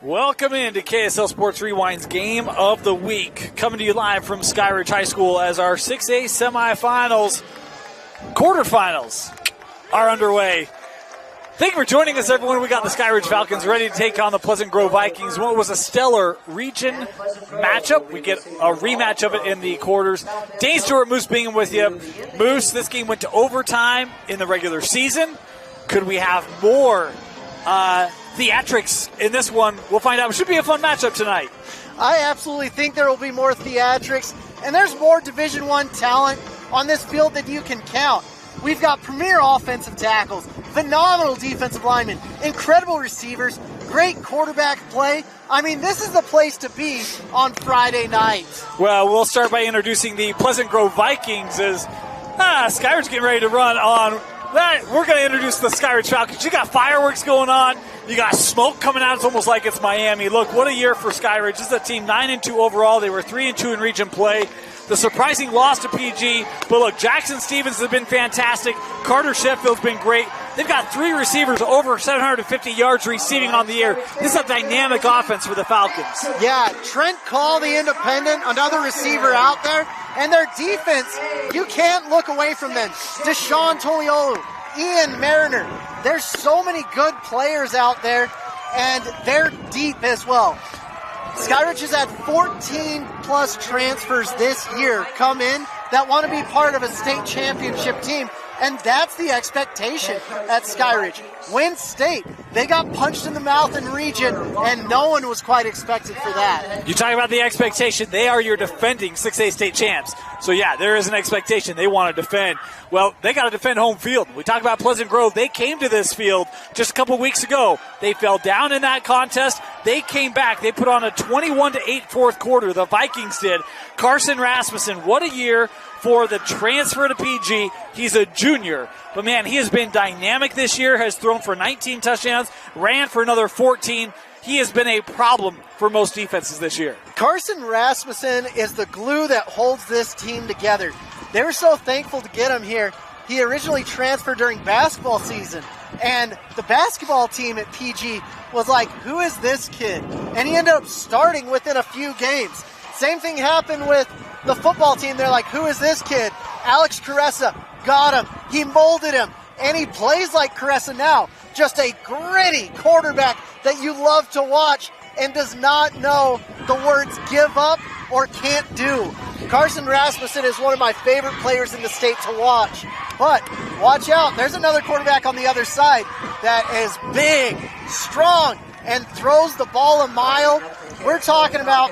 Welcome into KSL Sports Rewind's Game of the Week. Coming to you live from Skyridge High School as our 6A semifinals, quarterfinals are underway. Thank you for joining us, everyone. We got the Skyridge Falcons ready to take on the Pleasant Grove Vikings. What was a stellar region matchup. We get a rematch of it in the quarters. Dane Stewart, Moose Bingham with you. Moose, this game went to overtime in the regular season. Could we have more theatrics in this one? We'll find out. It should be a fun matchup tonight. I absolutely think there will be more theatrics, and there's more Division I talent on this field that you can count. We've got premier offensive tackles, phenomenal defensive linemen, incredible receivers, great quarterback play. I mean, this is the place to be on Friday night. Well, we'll start by introducing the Pleasant Grove Vikings as Skyridge getting ready to run on. We're going to introduce the Skyridge Falcons. You got fireworks going on. You got smoke coming out. It's almost like it's Miami. Look, what a year for Skyridge. This is a team 9-2 overall. They were 3-2 in region play. The surprising loss to PG. But look, Jackson Stevens has been fantastic. Carter Sheffield's been great. They've got 3 receivers over 750 yards receiving on the year. This is a dynamic offense for the Falcons. Yeah, Trent Call, the independent, another receiver out there. And their defense, you can't look away from them. Deshaun Toliolo, Ian Mariner. There's so many good players out there, and they're deep as well. Skyridge has had 14-plus transfers this year come in that want to be part of a state championship team, and that's the expectation at Skyridge. Win state. They got punched in the mouth in region, and no one was quite expected for that. You talk about the expectation. They are your defending 6A state champs. So, yeah, there is an expectation. They want to defend. Well, they got to defend home field. We talk about Pleasant Grove. They came to this field just a couple weeks ago. They fell down in that contest. They came back. They put on a 21-8 fourth quarter. The Vikings did. Carson Rasmussen, what a year for the transfer to PG. He's a junior. But, man, he has been dynamic this year, has thrown for 19 touchdowns, ran for another 14. He has been a problem for most defenses this year. Carson Rasmussen is the glue that holds this team together. They were so thankful to get him here. He originally transferred during basketball season, and the basketball team at PG was like, who is this kid? And he ended up starting within a few games. Same thing happened with the football team. They're like, who is this kid? Alex Caressa got him. He molded him, and he plays like Caressa now. Just a gritty quarterback that you love to watch and does not know the words give up or can't do. Carson Rasmussen is one of my favorite players in the state to watch. But watch out, there's another quarterback on the other side that is big, strong, and throws the ball a mile. We're talking about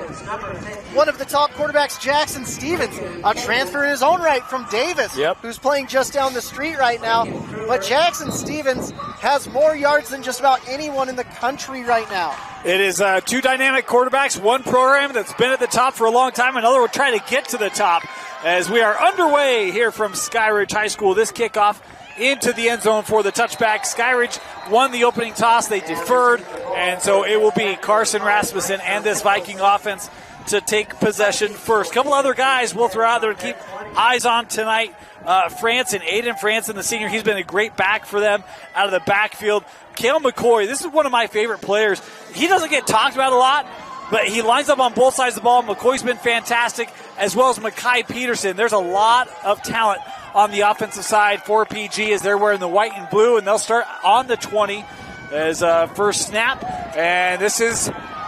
one of the top quarterbacks, Jackson Stevens, a transfer in his own right from Davis, who's playing just down the street right now. But Jackson Stevens has more yards than just about anyone in the country right now. It is 2 dynamic quarterbacks, one program that's been at the top for a long time, another will try to get to the top as we are underway here from Skyridge High School. This kickoff into the end zone for the touchback. Skyridge won the opening toss. They deferred, and so it will be Carson Rasmussen and this Viking offense to take possession first. A couple other guys we'll throw out there to keep eyes on tonight. Aiden Franson, the senior, he's been a great back for them out of the backfield. Cale McCoy, this is one of my favorite players. He doesn't get talked about a lot, but he lines up on both sides of the ball. McCoy's been fantastic, as well as Makai Peterson. There's a lot of talent on the offensive side for PG as they're wearing the white and blue, and they'll start on the 20 as first snap. And this is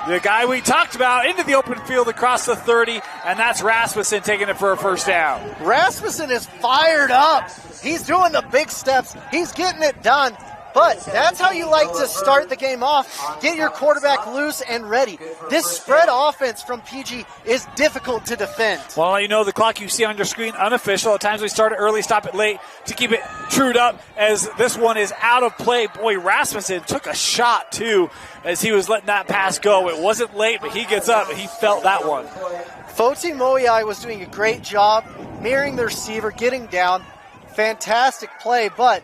the guy we talked about into the open field across the 30, and that's Rasmussen taking it for a first down. Rasmussen is fired up. He's doing the big steps. He's getting it done. But that's how you like to start the game off. Get your quarterback loose and ready. This spread offense from PG is difficult to defend. Well, you know the clock you see on your screen, unofficial. At times we start it early, stop it late to keep it trued up as this one is out of play. Boy, Rasmussen took a shot, too, as he was letting that pass go. It wasn't late, but he gets up and he felt that one. Foti Moiai was doing a great job mirroring the receiver, getting down. Fantastic play, but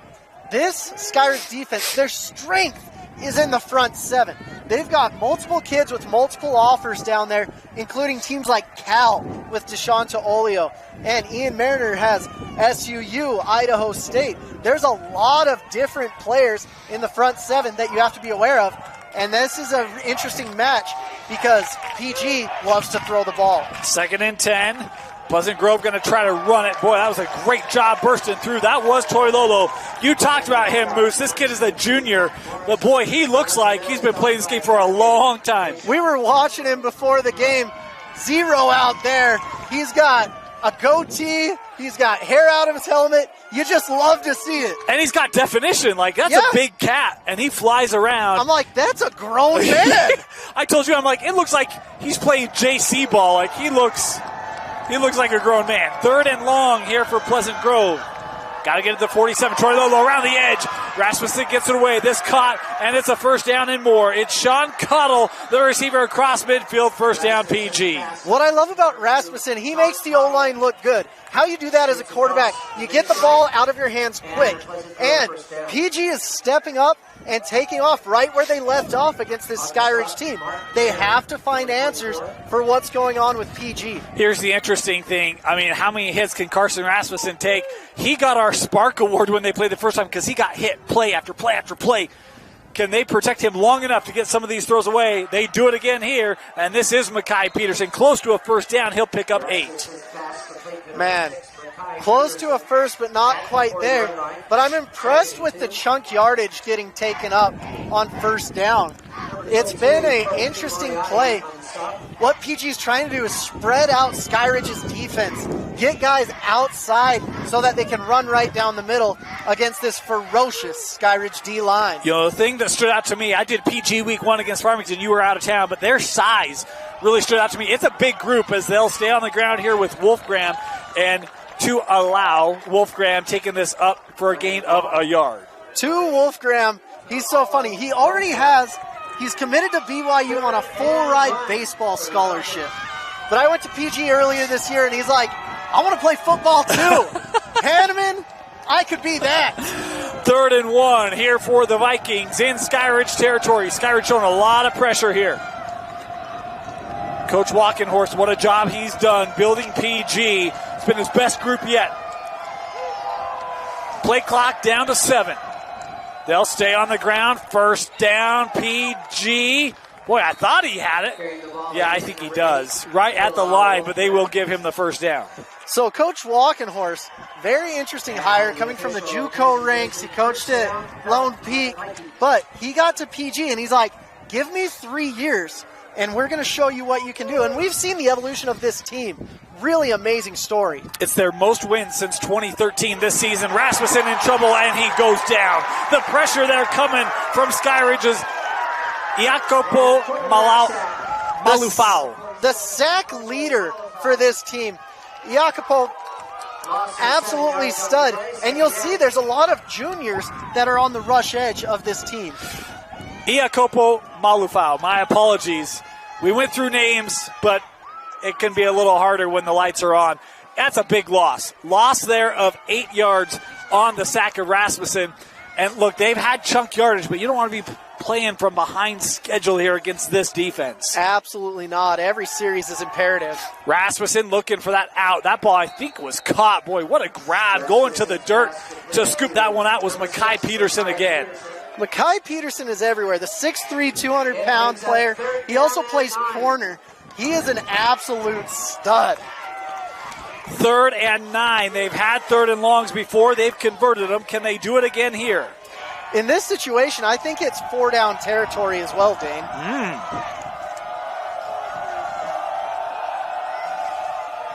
this Skyridge defense, their strength is in the front 7. They've got multiple kids with multiple offers down there, including teams like Cal with Deshaun Toliolo. And Ian Mariner has SUU, Idaho State. There's a lot of different players in the front 7 that you have to be aware of. And this is an interesting match because PG loves to throw the ball. 2nd and 10. Pleasant Grove going to try to run it. Boy, that was a great job bursting through. That was Toilolo. You talked about him, Moose. This kid is a junior. But, boy, he looks like he's been playing this game for a long time. We were watching him before the game. 0 out there. He's got a goatee. He's got hair out of his helmet. You just love to see it. And he's got definition. Like, that's a big cat. And he flies around. I'm like, that's a grown man. I told you, I'm like, it looks like he's playing JC ball. Like, he looks like a grown man. 3rd and long here for Pleasant Grove. Got to get it to 47. Troy Lolo around the edge. Rasmussen gets it away. This caught, and it's a 1st down and more. It's Sean Cottle, the receiver, across midfield. 1st down, PG. What I love about Rasmussen, he makes the O-line look good. How you do that as a quarterback, you get the ball out of your hands quick. And PG is stepping up and taking off right where they left off against this Skyridge team. They have to find answers for what's going on with PG. Here's the interesting thing. I mean, how many hits can Carson Rasmussen take? He got our Spark Award when they played the first time because he got hit play after play after play. Can they protect him long enough to get some of these throws away? They do it again here, and this is Makai Peterson. Close to a 1st down. He'll pick up 8. Man, close to a first, but not quite there. But I'm impressed with the chunk yardage getting taken up on 1st down. It's been an interesting play. What PG's trying to do is spread out Skyridge's defense, get guys outside so that they can run right down the middle against this ferocious Skyridge D-line. You know, the thing that stood out to me, I did PG week 1 against Farmington. You were out of town, but their size really stood out to me. It's a big group as they'll stay on the ground here with Wolfgram, and to allow Wolfgram taking this up for a gain of a yard. To Wolfgram, he's so funny. He's committed to BYU on a full-ride baseball scholarship. But I went to PG earlier this year, and he's like, I want to play football too. Hanneman, I could be that. 3rd and 1 here for the Vikings in Skyridge territory. Skyridge showing a lot of pressure here. Coach Walkenhorst, what a job he's done building PG. It's been his best group yet. Play clock down to 7. They'll stay on the ground. 1st down, PG. Boy, I thought he had it. Yeah, I think he does. Right at the line, but they will give him the 1st down. So Coach Walkenhorst, very interesting hire coming from the JUCO ranks. He coached at Lone Peak, but he got to PG and he's like, give me 3 years and we're going to show you what you can do. And we've seen the evolution of this team. Really amazing story. It's their most wins since 2013 this season. Rasmussen in trouble, and he goes down. The pressure there coming from Skyridge's Iacopo Malufau. The sack leader for this team. Iacopo, absolutely stud. And you'll see there's a lot of juniors that are on the rush edge of this team. Iacopo Malufau, my apologies. We went through names, but it can be a little harder when the lights are on. That's a big loss. Loss there of 8 yards on the sack of Rasmussen. And look, they've had chunk yardage, but you don't want to be playing from behind schedule here against this defense. Absolutely not. Every series is imperative. Rasmussen looking for that out. That ball, I think, was caught. Boy, what a grab. Going to the dirt to scoop that one out was Makai Peterson again. Makai Peterson is everywhere. The 6'3", 200-pound player. He also plays corner. He is an absolute stud. 3rd and 9. They've had 3rd and longs before. They've converted them. Can they do it again here? In this situation, I think it's 4-down territory as well, Dane.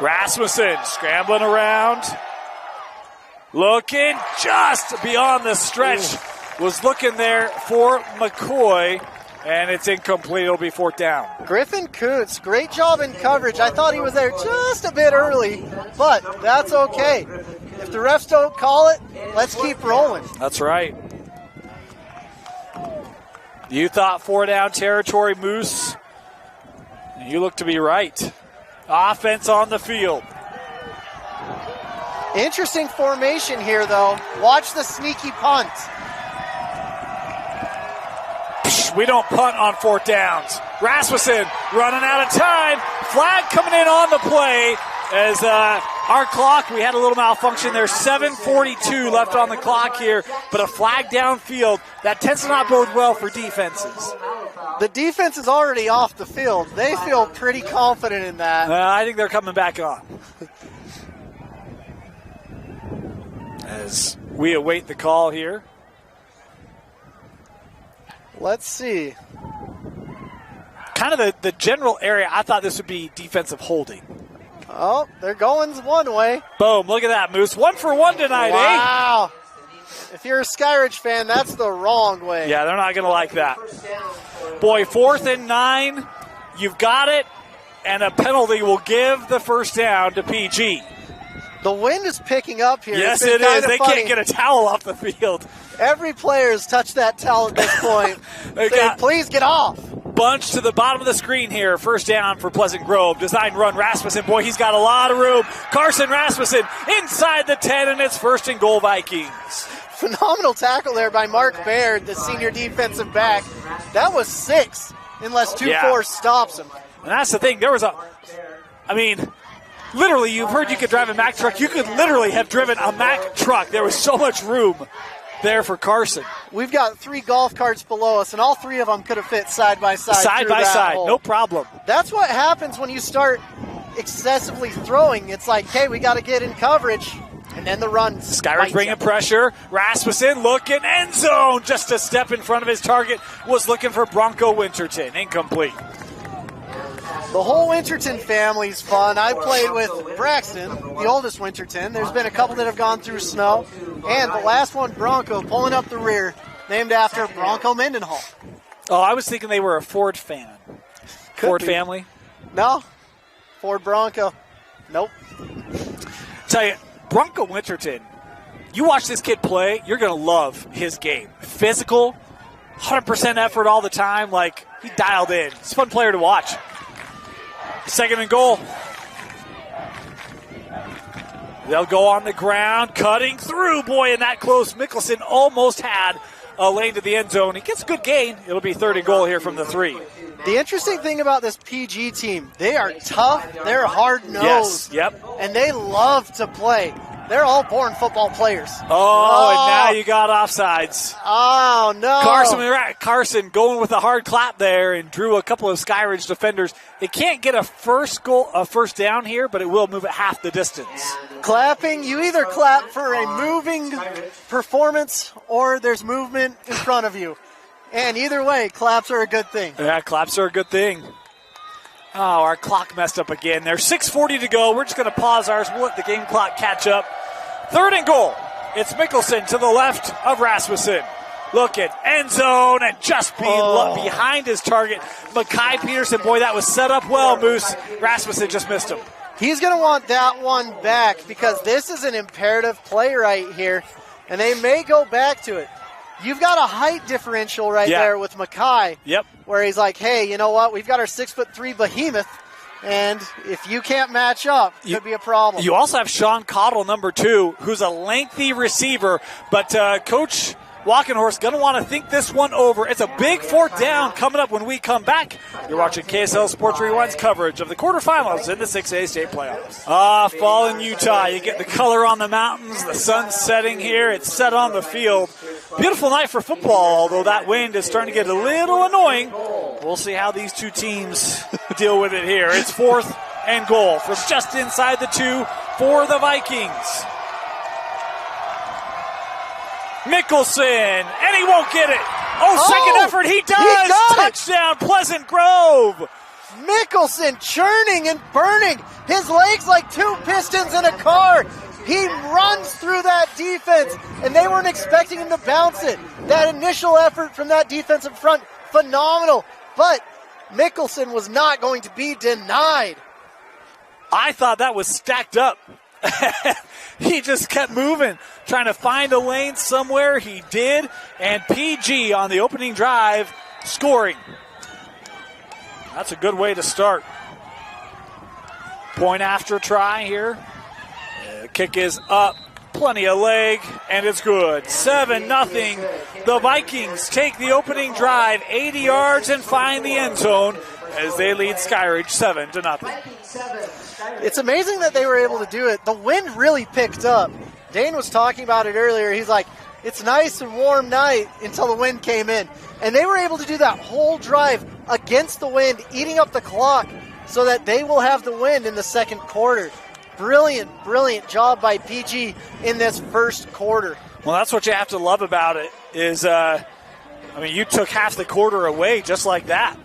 Rasmussen scrambling around. Looking just beyond the stretch. Was looking there for McCoy, and it's incomplete. It'll be 4th down. Griffin Kuntz, great job in coverage. I thought he was there just a bit early, but that's okay. If the refs don't call it, let's keep rolling. That's right. You thought 4-down territory, Moose. You look to be right. Offense on the field. Interesting formation here, though. Watch the sneaky punt. We don't punt on 4th downs. Rasmussen running out of time. Flag coming in on the play as our clock, we had a little malfunction there. 7:42 left on the clock here, but a flag downfield. That tends to not bode well for defenses. The defense is already off the field. They feel pretty confident in that. I think they're coming back on. As we await the call here. Let's see. Kind of the general area, I thought this would be defensive holding. Oh, they're going one way. Boom, look at that, Moose. 1 for 1 tonight, wow. If you're a Skyridge fan, that's the wrong way. Yeah, they're not going to like that. Boy, 4th and 9, you've got it, and a penalty will give the first down to PG. The wind is picking up here. Yes, it is. They can't get a towel off the field. Every player has touched that towel at this point. Please get off. Bunch to the bottom of the screen here. First down for Pleasant Grove. Design run Rasmussen. Boy, he's got a lot of room. Carson Rasmussen inside the 10, and it's 1st and goal Vikings. Phenomenal tackle there by Mark Baird, the senior defensive back. That was 6, unless 2-4 stops him. And that's the thing. There was literally, you've heard you could drive a Mack truck. You could literally have driven a Mack truck. There was so much room there for Carson. We've got 3 golf carts below us, and all 3 of them could have fit side by side. Side by side, hole. no problem. That's what happens when you start excessively throwing. It's like, hey, we got to get in coverage, and then the run. Skyridge bringing pressure. Rasmussen looking, end zone. Just a step in front of his target. Was looking for Bronco Winterton. Incomplete. The whole Winterton family's fun. I played with Braxton, the oldest Winterton. There's been a couple that have gone through snow. And the last one, Bronco, pulling up the rear, named after Bronco Mendenhall. Oh, I was thinking they were a Ford fan. Ford family? No. Ford Bronco. Nope. Tell you, Bronco Winterton, you watch this kid play, you're going to love his game. Physical, 100% effort all the time. Like, he dialed in. He's a fun player to watch. 2nd and goal. They'll go on the ground, cutting through. Boy, and that close. Mickelson almost had a lane to the end zone. He gets a good gain. It'll be 3rd and goal here from the 3. The interesting thing about this PG team, they are tough. They're hard-nosed. Yes, yep. And they love to play. They're all born football players. Oh, and now you got offsides. Oh, no. Carson going with a hard clap there and drew a couple of Skyridge defenders. It can't get a first down here, but it will move it half the distance. Clapping, you either clap for a moving performance or there's movement in front of you. And either way, claps are a good thing. Yeah, claps are a good thing. Oh, our clock messed up again. There's 6:40 to go. We're just going to pause ours. We'll let the game clock catch up. 3rd and goal. It's Mickelson to the left of Rasmussen. Look at end zone and just behind his target. Makai Peterson, boy, that was set up well, Moose. Rasmussen just missed him. He's going to want that one back because this is an imperative play right here, and they may go back to it. You've got a height differential right there with Makai. Yep. Where he's like, hey, you know what? We've got our 6'3" behemoth, and if you can't match up, it could be a problem. You also have Sean Cottle, number 2, who's a lengthy receiver, but Coach Walkenhorst going to want to think this one over. It's a big 4th down coming up when we come back. You're watching KSL Sports Rewind's coverage of the quarterfinals in the 6A state playoffs. Fall in Utah. You get the color on the mountains, the sun's setting here. It's set on the field. Beautiful night for football, although that wind is starting to get a little annoying. We'll see how these two teams deal with it here. It's 4th and goal from just inside the 2 for the Vikings. Mickelson, and he won't get it. Second effort, he does. Touchdown, Pleasant Grove. Mickelson churning and burning. His legs like 2 pistons in a car. He runs through that defense, and they weren't expecting him to bounce it. That initial effort from that defensive front, phenomenal. But Mickelson was not going to be denied. I thought that was stacked up. He just kept moving, trying to find a lane somewhere. He did, and PG on the opening drive scoring. That's a good way to start. Point after try here. The kick is up, plenty of leg, and it's good. 7-0. The Vikings take the opening drive 80 yards and find the end zone. as they lead Skyridge 7-0. It's amazing that they were able to do it. The wind really picked up. Dane was talking about it earlier. He's like, it's nice and warm night until the wind came in. And they were able to do that whole drive against the wind, eating up the clock so that they will have the wind in the second quarter. Brilliant, brilliant job by PG in this first quarter. Well, that's what you have to love about it is, you took half the quarter away just like that.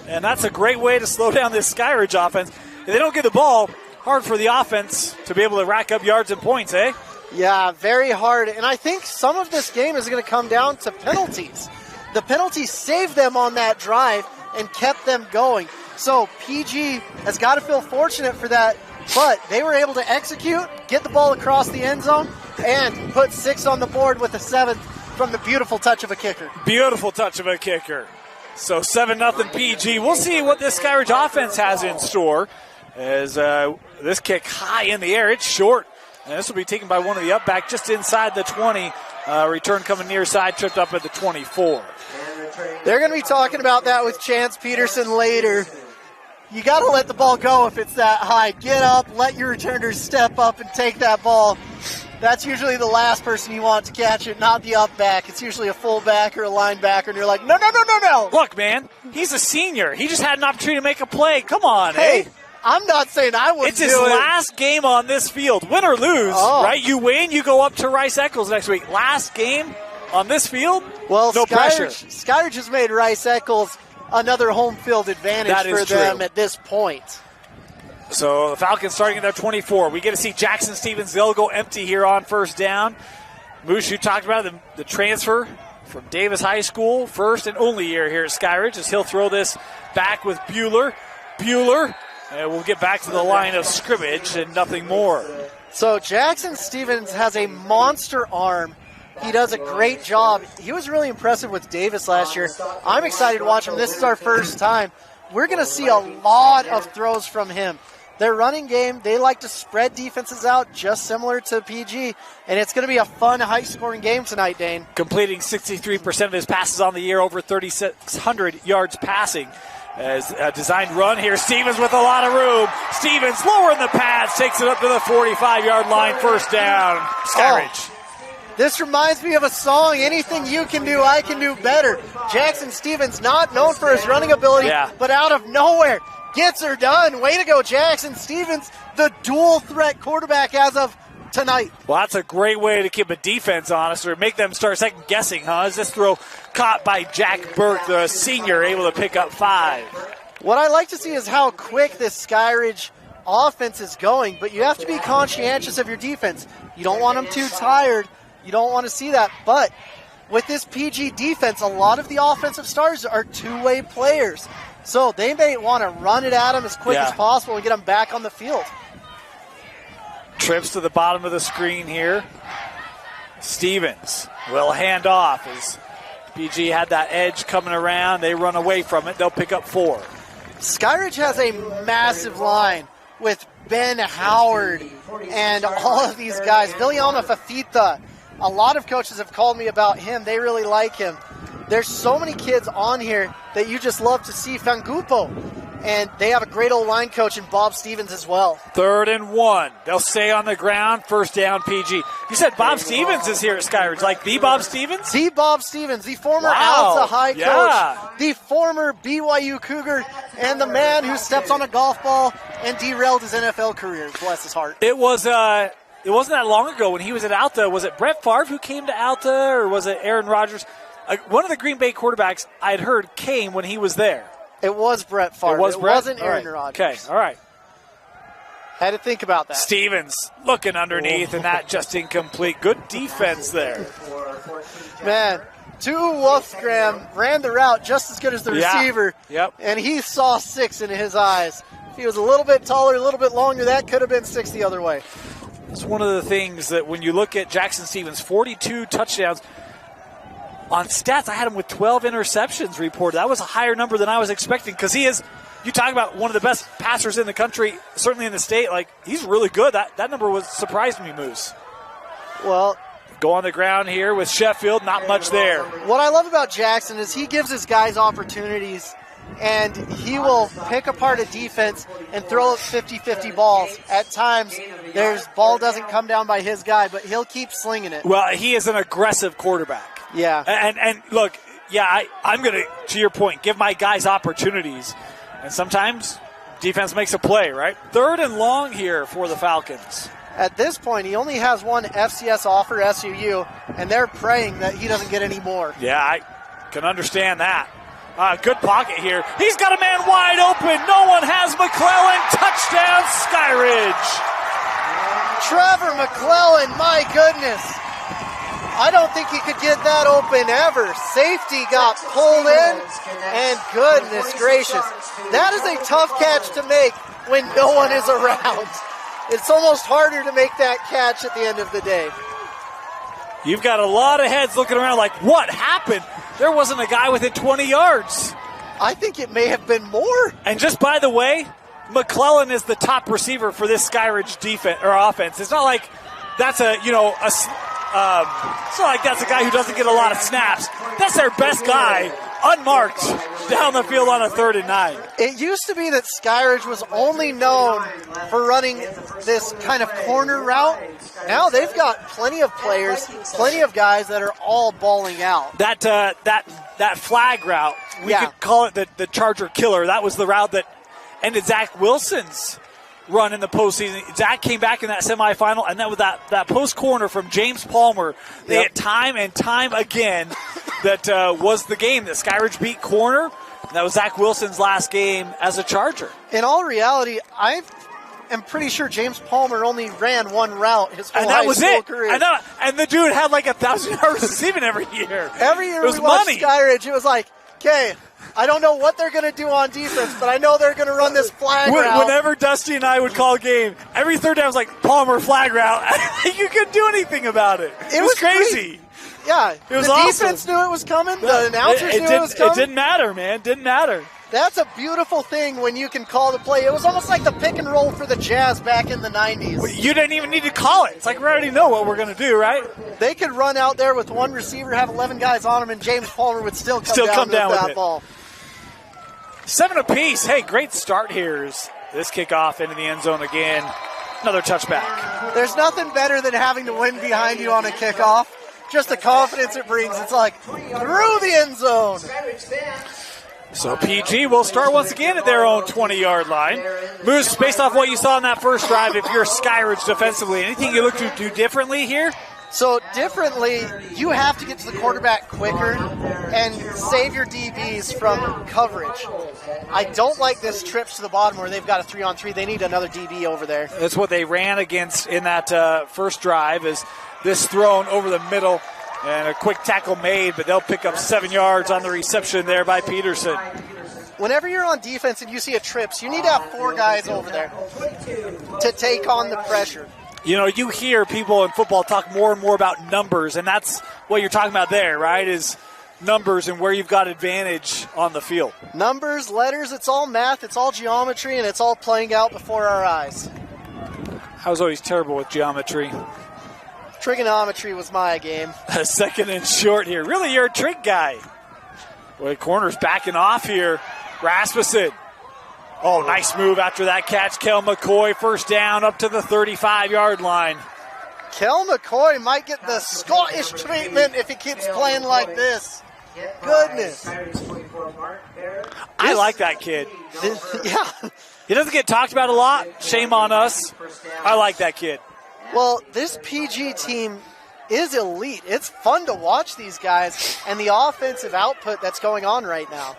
And that's a great way to slow down this Skyridge offense. If they don't get the ball, hard for the offense to be able to rack up yards and points, eh? Yeah, very hard. And I think some of this game is going to come down to penalties. The penalties saved them on that drive and kept them going. So PG has got to feel fortunate for that, but they were able to execute, get the ball across the end zone, and put 6 on the board with a 7th from the beautiful touch of a kicker. Beautiful touch of a kicker. So 7-0 PG. We'll see what this Skyridge offense has in store as this kick high in the air. It's short. And this will be taken by one of the up back just inside the 20. Return coming near side, tripped up at the 24. They're going to be talking about that with Chance Peterson later. You got to let the ball go if it's that high. Get up, let your returners step up and take that ball. That's usually the last person you want to catch it, not the up back. It's usually a fullback or a linebacker, and you're like, no. Look, man, he's a senior. He just had an opportunity to make a play. Come on, hey. eh? I'm not saying I wouldn't do it. It's his last game on this field. Win or lose, right? You win, you go up to Rice Eccles next week. Last game on this field, well, no pressure. Skyridge has made Rice Eccles another home field advantage for them at this point. So the Falcons starting at their 24. We get to see Jackson Stevens. They'll go empty here on first down. Moose, you talked about the transfer from Davis High School. First and only year here at Skyridge as he'll throw this back with Bueller. And we'll get back to the line of scrimmage and nothing more. So Jackson Stevens has a monster arm. He does a great job. He was really impressive with Davis last year. I'm excited to watch him. This is our first time. We're going to see a lot of throws from him. Their running game, they like to spread defenses out just similar to PG, and it's going to be a fun, high-scoring game tonight, Dane. Completing 63% of his passes on the year, over 3,600 yards passing. As a designed run here, Stevens with a lot of room. Stevens lowering the pads, takes it up to the 45-yard line, first down. Skyridge. This reminds me of a song, Anything You Can Do, I Can Do Better. Jackson Stevens, not known for his running ability, but out of nowhere, gets her done. Way to go, Jackson Stevens, the dual-threat quarterback as of tonight. Well, that's a great way to keep a defense honest or make them start second-guessing, huh? Is this throw caught by Jack Burke, the senior, able to pick up 5? What I like to see is how quick this Skyridge offense is going, but you have to be conscientious of your defense. You don't want them too tired. You don't want to see that. But with this PG defense, a lot of the offensive stars are two-way players. So they may want to run it at them as quick as possible and get them back on the field. Trips to the bottom of the screen here. Stevens will hand off as PG had that edge coming around. They run away from it. They'll pick up 4. Skyridge has a massive line with Ben Howard and all of these guys. Viliana Fafita. A lot of coaches have called me about him. They really like him. There's so many kids on here that you just love to see. Fangupo. And they have a great old line coach in Bob Stevens as well. 3rd and 1. They'll stay on the ground. First down, PG. You said Bob Stevens is here at Skyridge. Like the Bob Stevens? The Bob Stevens, the former Alta High coach, the former BYU Cougar, and the man who steps on a golf ball and derailed his NFL career. Bless his heart. It wasn't that long ago when he was at Alta. Was it Brett Favre who came to Alta, or was it Aaron Rodgers? One of the Green Bay quarterbacks I had heard came when he was there. It was Brett Favre. It wasn't Aaron Rodgers. Okay, all right. Had to think about that. Stevens looking underneath, and that just incomplete. Good defense there. Man, Wolfgram ran the route just as good as the receiver. Yep. And he saw 6 in his eyes. If he was a little bit taller, a little bit longer, that could have been 6 the other way. It's one of the things that when you look at Jackson Stevens, 42 touchdowns. On stats, I had him with 12 interceptions reported. That was a higher number than I was expecting because he is, you talk about one of the best passers in the country, certainly in the state. Like, he's really good. That number surprised me, Moose. Well, go on the ground here with Sheffield. Not much there. What I love about Jackson is he gives his guys opportunities and he will pick apart a defense and throw up 50-50 balls. At times, ball doesn't come down by his guy, but he'll keep slinging it. Well, he is an aggressive quarterback. Yeah. And look, I'm going to your point, give my guys opportunities. And sometimes defense makes a play, right? 3rd and long here for the Falcons. At this point, he only has one FCS offer, SUU, and they're praying that he doesn't get any more. Yeah, I can understand that. Good pocket here. He's got a man wide open. No one has McClellan. Touchdown, Skyridge. Trevor McClellan, my goodness. I don't think he could get that open ever. Safety got pulled in, and goodness gracious. That is a tough catch to make when no one is around. It's almost harder to make that catch at the end of the day. You've got a lot of heads looking around like, what happened? There wasn't a guy within 20 yards. I think it may have been more. And just by the way, McClellan is the top receiver for this Skyridge defense or offense. It's not like that's it's not like that's a guy who doesn't get a lot of snaps. That's their best guy, unmarked, down the field on a 3rd and 9. It used to be that Skyridge was only known for running this kind of corner route. Now they've got plenty of players, plenty of guys that are all balling out. That flag route, we could call it the Charger Killer. That was the route that ended Zach Wilson's run in the postseason. Zach came back in that semifinal, and that was that post corner from James Palmer. They had time and time again that was the game that Skyridge beat corner. And that was Zach Wilson's last game as a Charger. In all reality, I am pretty sure James Palmer only ran one route his whole high school career. I know. And the dude had like 1,000 yards receiving every year. Every year it was we watched money. Skyridge, it was like, okay, I don't know what they're going to do on defense, but I know they're going to run this flag route. Whenever Dusty and I would call a game, every 3rd down was like Palmer flag route. You couldn't do anything about it. It was crazy. Yeah, it was the awesome. defense knew it was coming. The announcers knew it was coming. It didn't matter, man. Didn't matter. That's a beautiful thing when you can call the play. It was almost like the pick and roll for the Jazz back in the 90s. You didn't even need to call it. It's like we already know what we're going to do, right? They could run out there with one receiver, have 11 guys on him, and James Palmer would still come down with that ball. 7 apiece. Hey, great start here. This kickoff into the end zone again. Another touchback. There's nothing better than having the wind behind you on a kickoff. Just the confidence it brings. It's like through the end zone. So PG will start once again at their own 20-yard line. Moose, based off what you saw in that first drive, if you're Skyridge defensively, anything you look to do differently here? So differently, you have to get to the quarterback quicker and save your DBs from coverage. I don't like this trip to the bottom where they've got a 3-on-3. They need another DB over there. That's what they ran against in that first drive, is this thrown over the middle and a quick tackle made, but they'll pick up 7 yards on the reception there by Peterson. Whenever you're on defense and you see a trips, you need to have 4 guys over there to take on the pressure. You know, you hear people in football talk more and more about numbers, and that's what you're talking about there, right, is numbers and where you've got advantage on the field. Numbers, letters, it's all math, it's all geometry, and it's all playing out before our eyes. I was always terrible with geometry. Trigonometry was my game. 2nd and short here. Really, you're a trig guy. Boy, corner's backing off here. Rasmussen. Oh, nice move after that catch. Kel McCoy, first down up to the 35-yard line. Kel McCoy might get the Scottish treatment if he keeps playing like this. Goodness. I like that kid. Yeah. He doesn't get talked about a lot. Shame on us. I like that kid. Well, this PG team is elite. It's fun to watch these guys and the offensive output that's going on right now.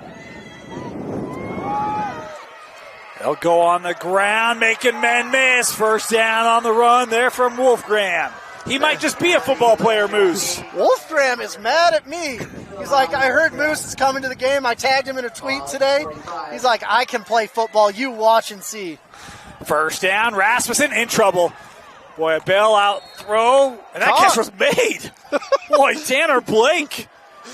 They'll go on the ground, making men miss. First down on the run there from Wolfgram. He might just be a football player, Moose. Wolfgram is mad at me. He's like, I heard Moose is coming to the game. I tagged him in a tweet today. He's like, I can play football. You watch and see. First down, Rasmussen in trouble. Boy, a bailout throw, and that catch was made. Boy, Tanner Blake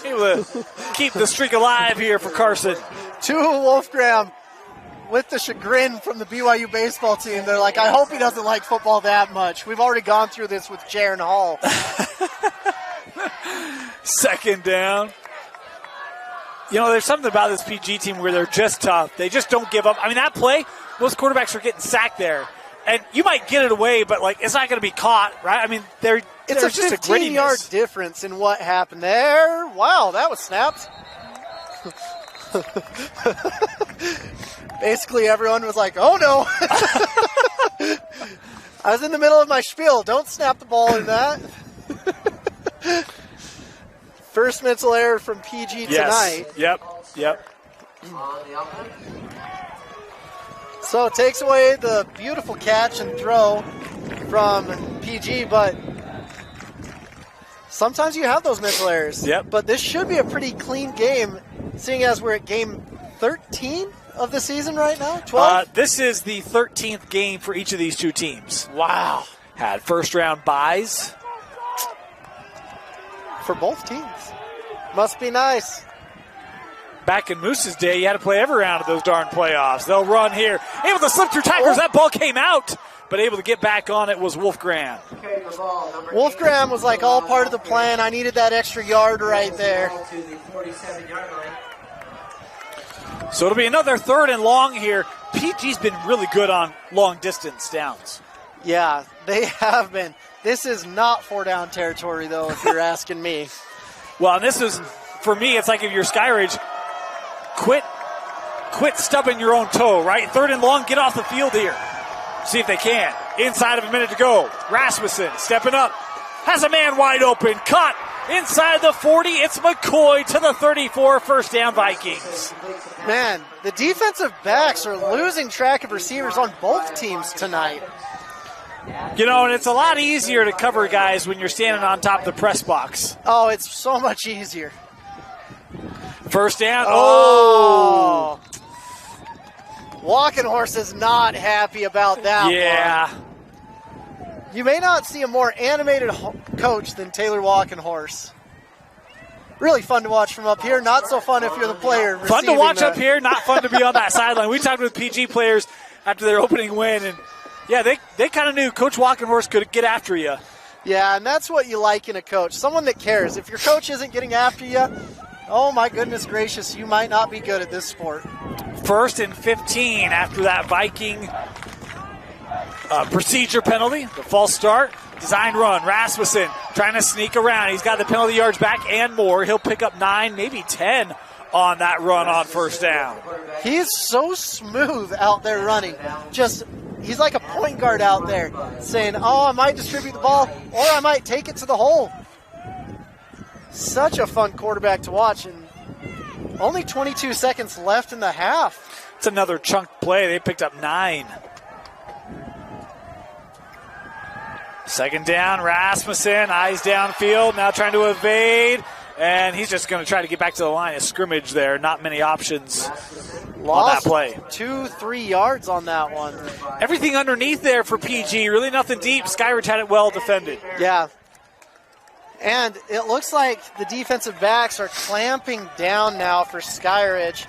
able to keep the streak alive here for Carson. To Wolfgram. With the chagrin from the BYU baseball team, they're like, I hope he doesn't like football that much. We've already gone through this with Jaron Hall. 2nd down. You know, there's something about this PG team where they're just tough. They just don't give up. I mean, that play, most quarterbacks are getting sacked there. And you might get it away, but, like, it's not going to be caught, right? I mean, it's just a 15-yard difference in what happened there. Wow, that was snapped. Basically, everyone was like, oh, no. I was in the middle of my spiel. Don't snap the ball in that. First mental error from PG tonight. Yep. So it takes away the beautiful catch and throw from PG, but sometimes you have those mental errors. Yep. But this should be a pretty clean game, seeing as we're at game 13 of the season right now? 12? This is the 13th game for each of these two teams. Wow. Had first-round byes. For both teams. Must be nice. Back in Moose's day, you had to play every round of those darn playoffs. They'll run here. Able to slip through tacklers. That ball came out, but able to get back on it was Wolfgram. Wolfgram was like all part of the plan. I needed that extra yard right there. So it'll be another 3rd and long here. PG's been really good on long distance downs. Yeah, they have been. This is not 4-down territory, though, if you're asking me. Well, and this is, for me, it's like if you're Skyridge, quit stubbing your own toe, right? 3rd and long, get off the field here. See if they can. Inside of a minute to go. Rasmussen stepping up. Has a man wide open. Caught inside the 40. It's McCoy to the 34. First down, Vikings. Man, the defensive backs are losing track of receivers on both teams tonight. You know, and it's a lot easier to cover guys when you're standing on top of the press box. Oh, it's so much easier. First down. Oh! Walking Horse is not happy about that Yeah. one. You may not see a more animated coach than Taylor Walking Horse. Really fun to watch from up here. Not so fun if you're the player. Fun to watch up here. Not fun to be on that sideline. We talked with PG players after their opening win, and yeah, they kind of knew Coach Walking Horse could get after you. Yeah, and that's what you like in a coach. Someone that cares. If your coach isn't getting after you, oh my goodness gracious, you might not be good at this sport. 1st and 15 after that Viking procedure penalty. The false start. Design run. Rasmussen trying to sneak around. He's got the penalty yards back and more. He'll pick up 9, maybe 10 on that run on first down. He is so smooth out there running. He's like a point guard out there saying, oh, I might distribute the ball or I might take it to the hole. Such a fun quarterback to watch, and only 22 seconds left in the half. It's another chunk play. They picked up 9. Second down, Rasmussen, eyes downfield, now trying to evade, and he's just going to try to get back to the line of scrimmage there. Not many options on that play. 2-3 yards on that one. Everything underneath there for PG, really nothing deep. Skyridge had it well defended. Yeah. And it looks like the defensive backs are clamping down now for Skyridge.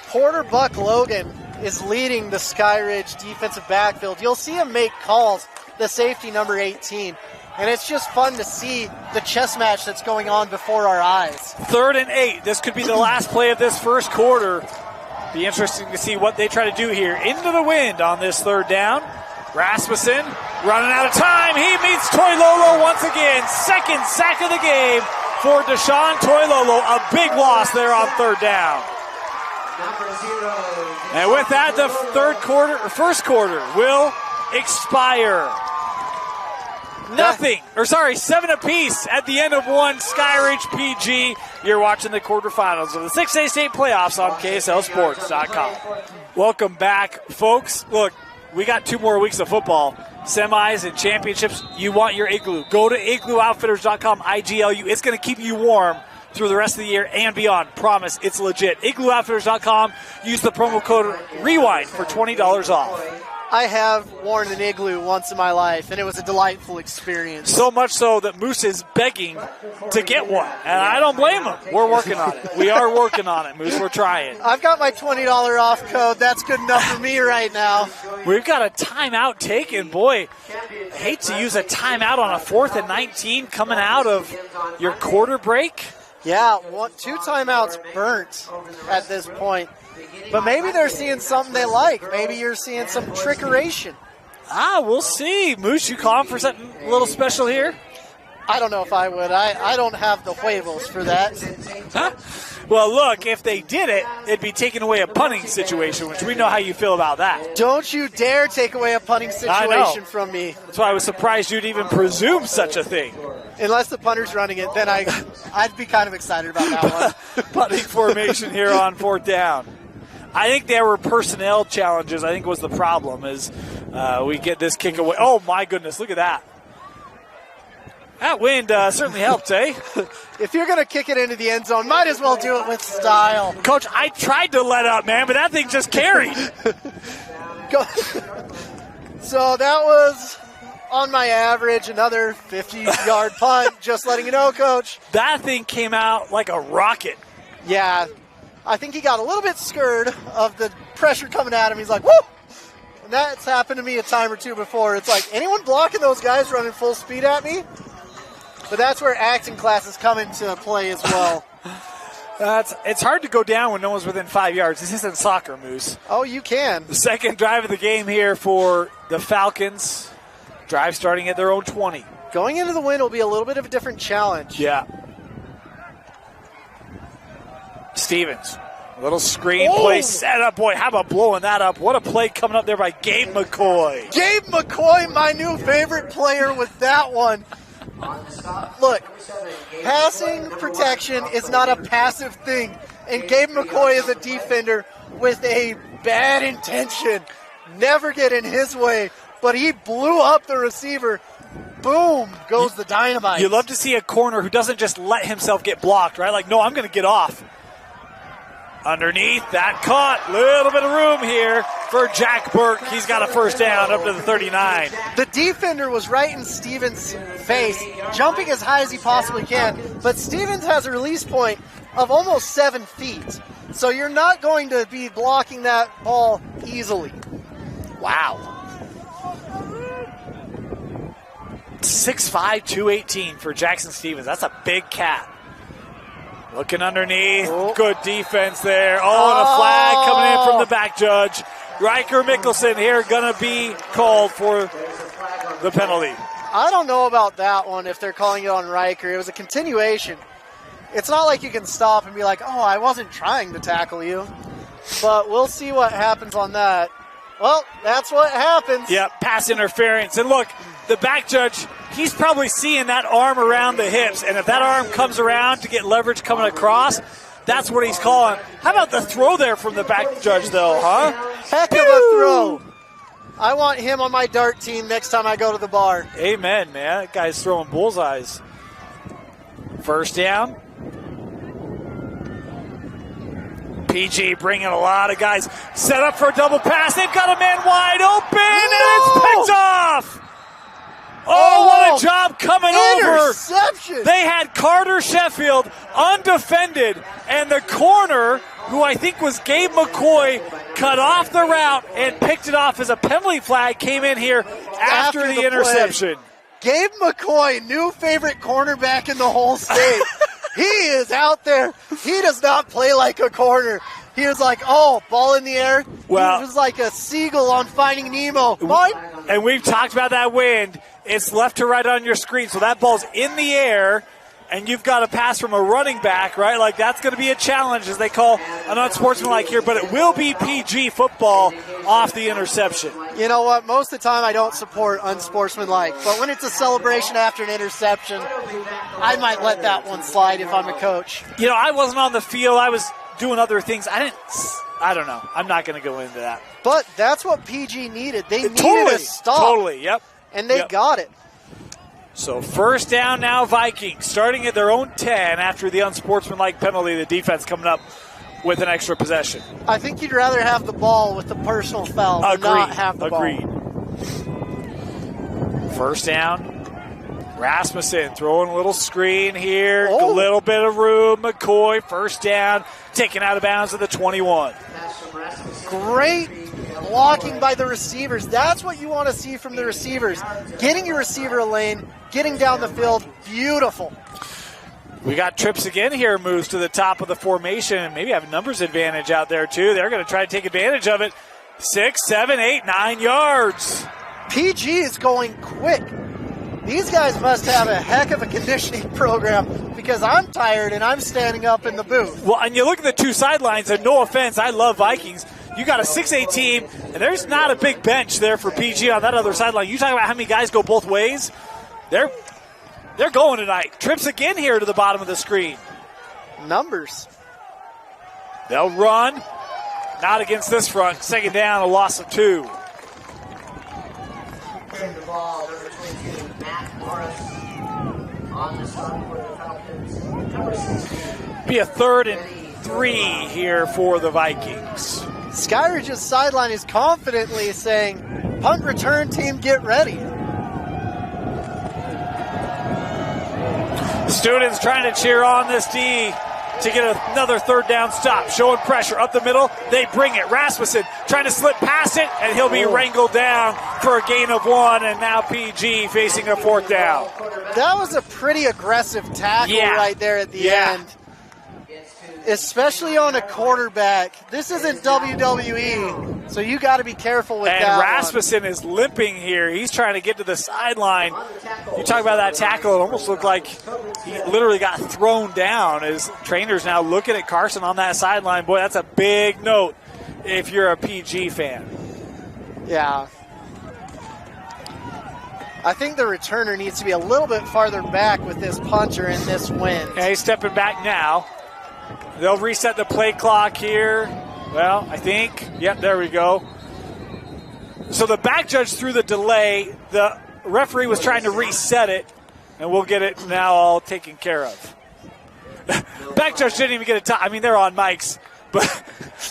Porter Buck Logan is leading the Skyridge defensive backfield. You'll see him make calls, the safety number 18. And it's just fun to see the chess match that's going on before our eyes. 3rd and 8. This could be the last play of this first quarter. Be interesting to see what they try to do here. Into the wind on this 3rd down. Rasmussen running out of time. He meets Toilolo once again. 2nd sack of the game for Deshaun Toilolo. A big loss there on 3rd down. And with that, the first quarter will expire. 7 apiece at the end of one. Skyridge PG. You're watching the quarterfinals of the 6A state playoffs on KSLSports.com. Welcome back, folks. Look, we got 2 more weeks of football. Semis and championships. You want your Igloo. Go to iglooutfitters.com, IGLU. It's going to keep you warm through the rest of the year and beyond. Promise, it's legit. iglooutfitters.com. Use the promo code REWIND for $20 off. I have worn an Igloo once in my life, and it was a delightful experience. So much so that Moose is begging to get one, and I don't blame him. We're working on it. We are working on it, Moose. We're trying. I've got my $20 off code. That's good enough for me right now. We've got a timeout taken. Boy, I hate to use a timeout on a 4th and 19 coming out of your quarter break. Yeah, 2 timeouts burnt at this point. But maybe they're seeing something they like. Maybe you're seeing some trickeration. We'll see. Moose, you calling for something a little special here? I don't know if I would. I don't have the huevos for that. Huh? Well, look, if they did it, it'd be taking away a punting situation, which we know how you feel about that. Don't you dare take away a punting situation from me. That's why I was surprised you'd even presume such a thing. Unless the punter's running it, then I'd be kind of excited about that one. Punting formation here on 4th down. I think there were personnel challenges. I think was the problem is we get this kick away. Oh, my goodness, look at that. That wind certainly helped, eh? If you're going to kick it into the end zone, might as well do it with style. Coach, I tried to let up, man, but that thing just carried. So that was, on my average, another 50-yard punt. Just letting you know, Coach. That thing came out like a rocket. Yeah, I think he got a little bit scared of the pressure coming at him. He's like, woo! And that's happened to me a time or two before. It's like, anyone blocking those guys running full speed at me? But that's where acting classes come into play as well. It's hard to go down when no one's within 5 yards. This isn't soccer, Moose. Oh, you can. The second drive of the game here for the Falcons. Drive starting at their own 20. Going into the win will be a little bit of a different challenge. Yeah. Stevens. A little screen play set up. Boy, how about blowing that up? What a play coming up there by Gabe McCoy. Gabe McCoy, my new favorite player with that one. Look, passing protection is not a passive thing. And Gabe McCoy is a defender with a bad intention. Never get in his way. But he blew up the receiver. Boom, goes the dynamite. You love to see a corner who doesn't just let himself get blocked, right? Like, no, I'm going to get off. Underneath, that caught. Little bit of room here for Jack Burke. He's got a first down up to the 39. The defender was right in Stevens' face, jumping as high as he possibly can. But Stevens has a release point of almost 7 feet. So you're not going to be blocking that ball easily. Wow. 6'5", 218 for Jackson Stevens. That's a big cat. Looking underneath. Good defense there. And a flag coming in from the back judge. Riker Mickelson here going to be called for the penalty. I don't know about that one if they're calling it on Riker. It was a continuation. It's not like you can stop and be like, oh, I wasn't trying to tackle you. But we'll see what happens on that. Well, that's what happens. Yeah, pass interference. And look, the back judge, he's probably seeing that arm around the hips. And if that arm comes around to get leverage coming across, that's what he's calling. How about the throw there from the back judge, though, huh? Heck of a throw. I want him on my dart team next time I go to the bar. Amen, man. That guy's throwing bullseyes. First down. PG bringing a lot of guys. Set up for a double pass. They've got a man wide open, and it's picked off. Oh, what a job coming over. They had Carter Sheffield undefended, and the corner, who I think was Gabe McCoy, cut off the route and picked it off as a penalty flag came in here after the interception. Gabe McCoy, new favorite cornerback in the whole state. He is out there. He does not play like a corner. He was like, ball in the air. Well, he was like a seagull on Finding Nemo. Mike? And we've talked about that wind. It's left to right on your screen, so that ball's in the air, and you've got a pass from a running back, right? Like, that's going to be a challenge, as they call an unsportsmanlike here, but it will be PG football off the interception. You know what? Most of the time I don't support unsportsmanlike, but when it's a celebration after an interception, I might let that one slide if I'm a coach. You know, I wasn't on the field. I was doing other things. I don't know. I'm not going to go into that. But that's what PG needed. They needed a stop. Totally, yep. And they got it. So first down now, Vikings, starting at their own 10 after the unsportsmanlike penalty. The defense coming up with an extra possession. I think you'd rather have the ball with the personal foul than not have the ball. Agreed. First down. Rasmussen throwing a little screen here. A little bit of room. McCoy, first down, taken out of bounds at the 21. Great blocking by the receivers. That's what you want to see from the receivers. Getting your receiver a lane, getting down the field, beautiful. We got trips again here, moves to the top of the formation. Maybe have numbers advantage out there, too. They're going to try to take advantage of it. 6, 7, 8, 9 yards. PG is going quick. These guys must have a heck of a conditioning program because I'm tired and I'm standing up in the booth. Well, and you look at the two sidelines, and no offense, I love Vikings. You got a 6A team, and there's not a big bench there for PG on that other sideline. You talk about how many guys go both ways. They're going tonight. Trips again here to the bottom of the screen. Numbers. They'll run. Not against this front. Second down, a loss of 2. The ball, number 22, Matt Morris on the stop for the Falcons. Number 16. Be a 3rd and 3 here for the Vikings. Skyridge's sideline is confidently saying, punt return team, get ready. Students trying to cheer on this D to get another 3rd down stop. Showing pressure up the middle. They bring it. Rasmussen trying to slip past it, and he'll be wrangled down for a gain of 1, and now PG facing a 4th down. That was a pretty aggressive tackle right there at the end. Especially on a quarterback. This isn't WWE, so you got to be careful with that. And Rasmussen is limping here. He's trying to get to the sideline. You talk about that tackle, it almost looked like he literally got thrown down. His trainers now looking at Carson on that sideline. Boy, that's a big note if you're a PG fan. Yeah. I think the returner needs to be a little bit farther back with this punter and this wind. Okay, he's stepping back now. They'll reset the play clock here. Well, I think. Yep, there we go. So the back judge threw the delay. The referee was trying to reset it, and we'll get it now all taken care of. Back judge didn't even get a time. I mean, they're on mics, but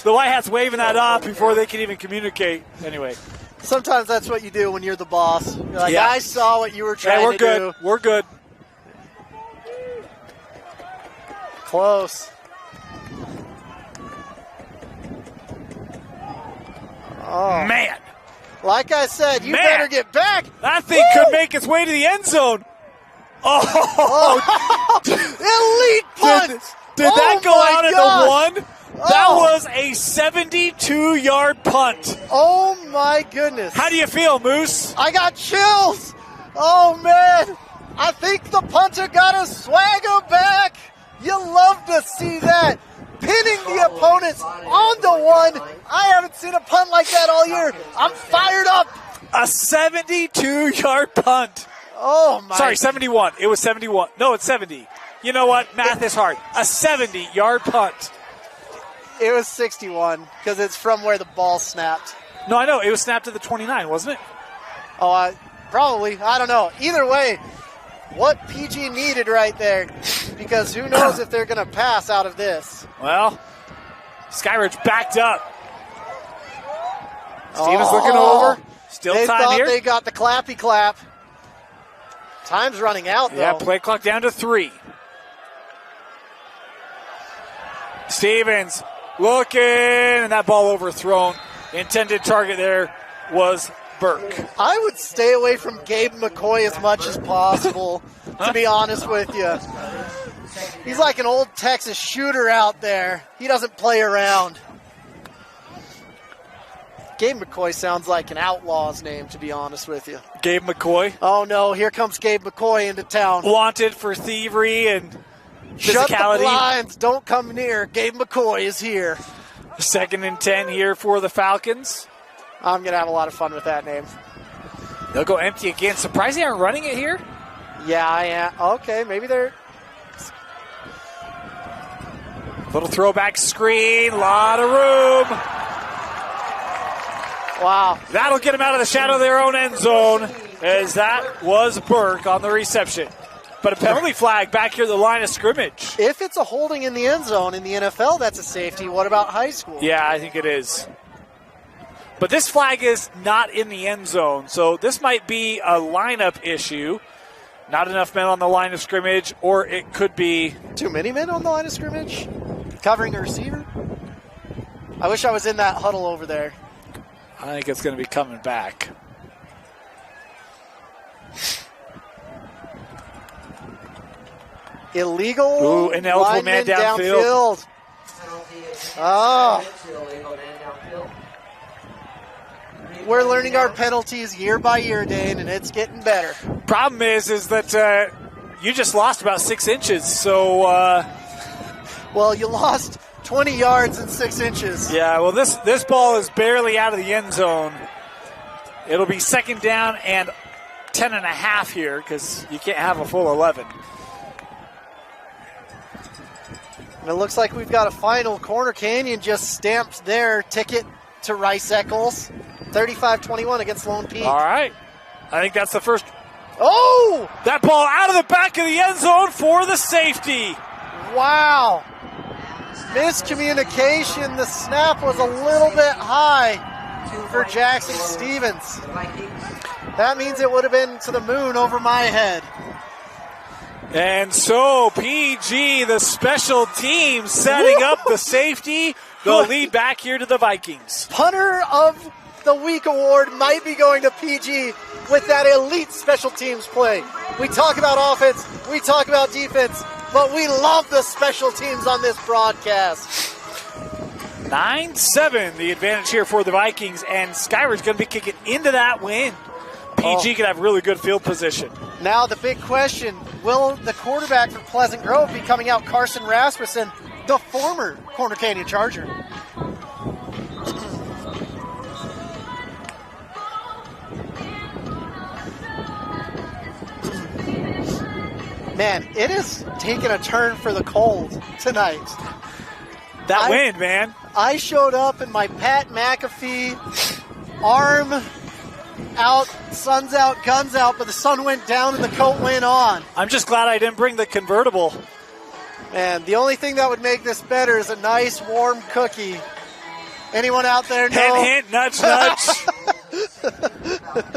the White Hats waving that off before they can even communicate. Anyway. Sometimes that's what you do when you're the boss. You're like, I saw what you were trying to do. We're good. Close. Oh. Man. Like I said, you better get back. That thing could make its way to the end zone. Oh. Elite punt. Did that go out at the 1? That was a 72-yard punt. Oh, my goodness. How do you feel, Moose? I got chills. Oh, man. I think the punter got a swagger back. You love to see that. Pinning the opponents on the 1. I haven't seen a punt like that all year. I'm fired up. A 72-yard punt. Oh, my. Sorry, 71. It was 71. No, it's 70. You know what? Math is hard. A 70-yard punt. It was 61 because it's from where the ball snapped. No, I know. It was snapped to the 29, wasn't it? Oh, probably. I don't know. Either way, what PG needed right there, because who knows if they're going to pass out of this. Well, Skyridge backed up. Stevens looking over. Still they time thought here. They got the clappy clap. Time's running out, though. Yeah, play clock down to 3. Stevens looking, and that ball overthrown. Intended target there was Burke. I would stay away from Gabe McCoy as much as possible, to be honest with you. He's like an old Texas shooter out there. He doesn't play around. Gabe McCoy sounds like an outlaw's name, to be honest with you. Gabe McCoy. Oh, no, here comes Gabe McCoy into town. Wanted for thievery and physicality. Shut the blinds. Don't come near. Gabe McCoy is here. 2nd and 10 here for the Falcons. I'm going to have a lot of fun with that name. They'll go empty again. Surprised they aren't running it here? Yeah, I am. Okay, maybe they're... Little throwback screen. Lot of room. Wow. That'll get them out of the shadow of their own end zone, as that was Burke on the reception. But a penalty flag back here at the line of scrimmage. If it's a holding in the end zone in the NFL, that's a safety. What about high school? Yeah, I think it is. But this flag is not in the end zone, so this might be a lineup issue. Not enough men on the line of scrimmage, or it could be... Too many men on the line of scrimmage? Covering a receiver? I wish I was in that huddle over there. I think it's going to be coming back. Illegal ineligible man downfield. Oh. We're learning our penalties year by year, Dane, and it's getting better. Problem is that you just lost about 6 inches, so... Well, you lost 20 yards and 6 inches. Yeah, well, this ball is barely out of the end zone. It'll be second down and 10.5 here because you can't have a full 11. And it looks like we've got a final. Corner Canyon just stamped their ticket to Rice Eccles. 35-21 against Lone Peak. All right. I think that's the first. Oh! That ball out of the back of the end zone for the safety. Wow. Miscommunication. The snap was a little bit high for Jackson Stevens. That means it would have been to the moon over my head. And so PG, the special team, setting up the safety. The lead back here to the Vikings. Punter of the Week award might be going to PG with that elite special teams play. We talk about offense, we talk about defense, but we love the special teams on this broadcast. 9-7, the advantage here for the Vikings, and Skyridge going to be kicking into that win. PG could have really good field position. Now the big question, will the quarterback for Pleasant Grove be coming out, Carson Rasmussen, the former Corner Canyon Charger? Man, it is taking a turn for the cold tonight. That wind, man. I showed up in my Pat McAfee arm out, sun's out, guns out, but the sun went down and the coat went on. I'm just glad I didn't bring the convertible. And the only thing that would make this better is a nice warm cookie. Anyone out there know? Hint, hint, nudge, nudge.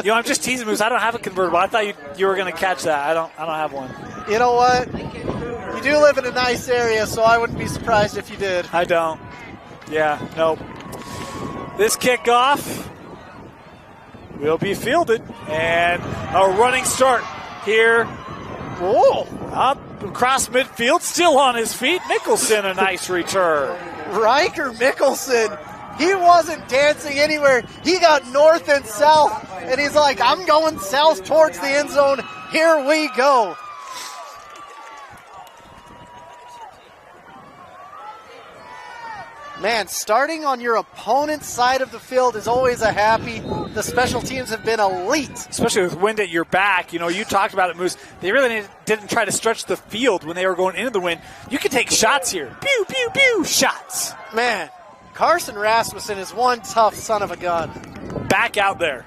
I'm just teasing, Moose. I don't have a convertible. I thought you were going to catch that. I don't have one. You know what? You do live in a nice area, so I wouldn't be surprised if you did. I don't. Yeah, nope. This kickoff will be fielded, and a running start here. Whoa. Up across midfield, still on his feet. Mickelson, a nice return. Riker Mickelson, he wasn't dancing anywhere. He got north and south, and he's like, I'm going south towards the end zone. Here we go. Man, starting on your opponent's side of the field is always a happy. The special teams have been elite. Especially with wind at your back. You talked about it, Moose. They really didn't try to stretch the field when they were going into the wind. You can take shots here. Pew, pew, pew, shots. Man, Carson Rasmussen is one tough son of a gun. Back out there.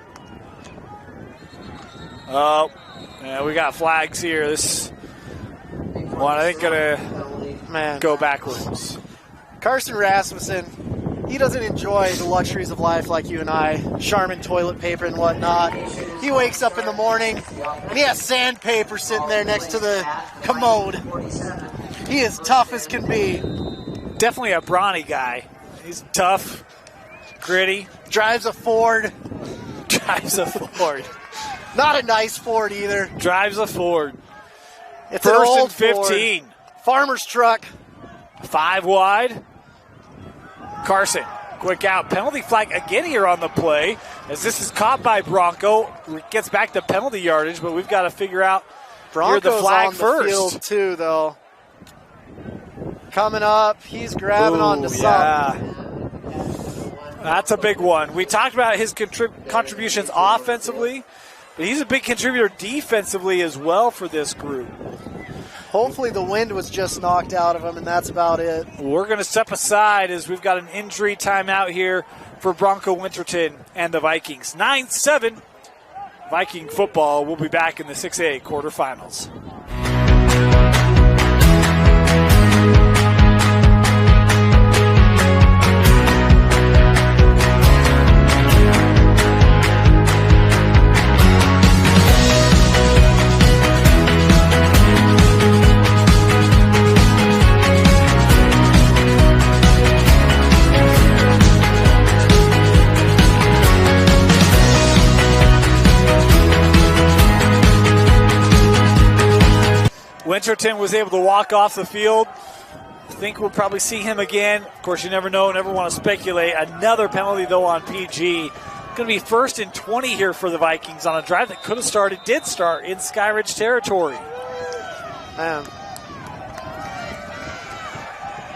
Oh, yeah, we got flags here. This one, I think, going to go backwards. Carson Rasmussen, he doesn't enjoy the luxuries of life like you and I, Charmin toilet paper and whatnot. He wakes up in the morning, and he has sandpaper sitting there next to the commode. He is tough as can be. Definitely a brawny guy. He's tough, gritty. Drives a Ford. Drives a Ford. Not a nice Ford either. Drives a Ford. It's First an old and 15. Ford. Farmer's truck. 5 wide. Carson, quick out. Penalty flag again here on the play as this is caught by Bronco. Gets back to penalty yardage, but we've got to figure out Bronco's the flag on first. The field too, though. Coming up, he's grabbing onto something. That's a big one. We talked about his contributions offensively, but he's a big contributor defensively as well for this group. Hopefully the wind was just knocked out of him, and that's about it. We're going to step aside as we've got an injury timeout here for Bronco Winterton and the Vikings. 9-7, Viking football. We'll be back in the 6A quarterfinals. Edgerton was able to walk off the field. I think we'll probably see him again. Of course, you never know, never want to speculate. Another penalty, though, on PG. Going to be 1st and 20 here for the Vikings on a drive that could have started, did start in Skyridge territory.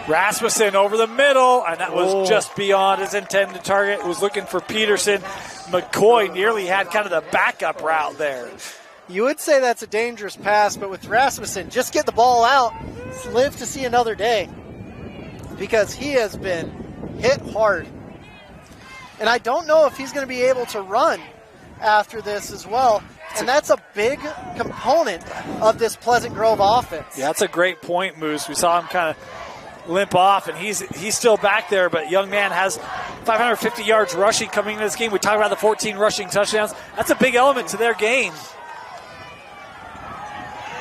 Rasmussen over the middle, and that was just beyond his intended target. Was looking for Peterson. McCoy nearly had kind of the backup route there. You would say that's a dangerous pass, but with Rasmussen, just get the ball out, live to see another day, because he has been hit hard. And I don't know if he's going to be able to run after this as well. And that's a big component of this Pleasant Grove offense. Yeah, that's a great point, Moose. We saw him kind of limp off, and he's still back there, but young man has 550 yards rushing coming into this game. We talked about the 14 rushing touchdowns. That's a big element to their game.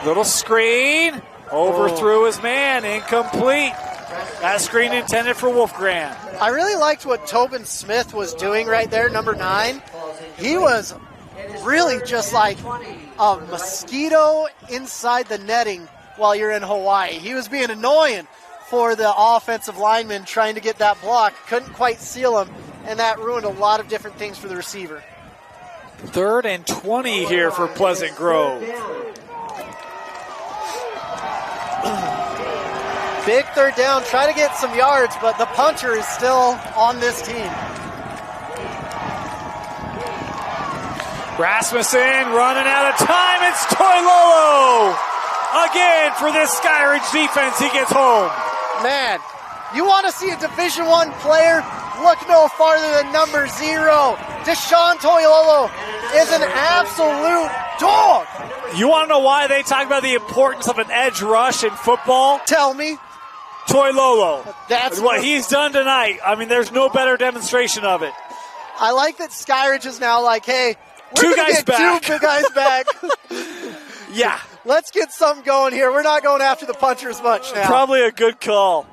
Little screen, overthrew his man, incomplete. That screen intended for Wolfgram. I really liked what Tobin Smith was doing right there, number 9. He was really just like a mosquito inside the netting while you're in Hawaii. He was being annoying for the offensive lineman trying to get that block. Couldn't quite seal him, and that ruined a lot of different things for the receiver. 3rd and 20 here for Pleasant Grove. Big 3rd down, try to get some yards, but the puncher is still on this team. Rasmussen running out of time. It's Toilolo again for this Skyridge defense. He gets home. Man, you want to see a Division I player? Look no farther than number 0. Deshaun Toilolo is an absolute dog. You want to know why they talk about the importance of an edge rush in football? Tell me. Toilolo. That's what he's done tonight. I mean, there's no better demonstration of it. I like that Skyridge is now like, hey, we're two going to get back. 2 guys back. Yeah. Let's get something going here. We're not going after the puncher as much now. Probably a good call.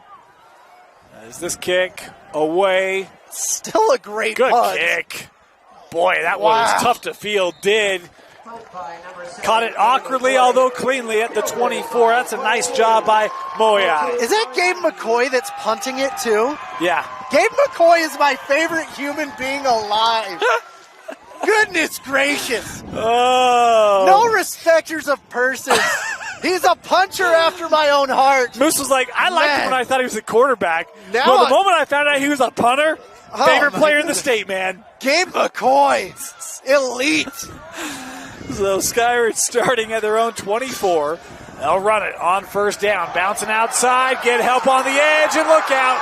Is this kick away? Still a great good punt. Kick. Boy, that one was tough to field. Caught it awkwardly, although cleanly at the 24. That's a nice job by Moya. Is that Gabe McCoy that's punting it too? Yeah. Gabe McCoy is my favorite human being alive. Goodness gracious. Oh. No respecters of persons. He's a puncher after my own heart. Moose was like, I liked him when I thought he was a quarterback. Now well, the moment I found out he was a punter, favorite player in the goodness. state, man. Gabe McCoy, elite. So Skyridge starting at their own 24. They'll run it on 1st down. Bouncing outside, get help on the edge, and look out.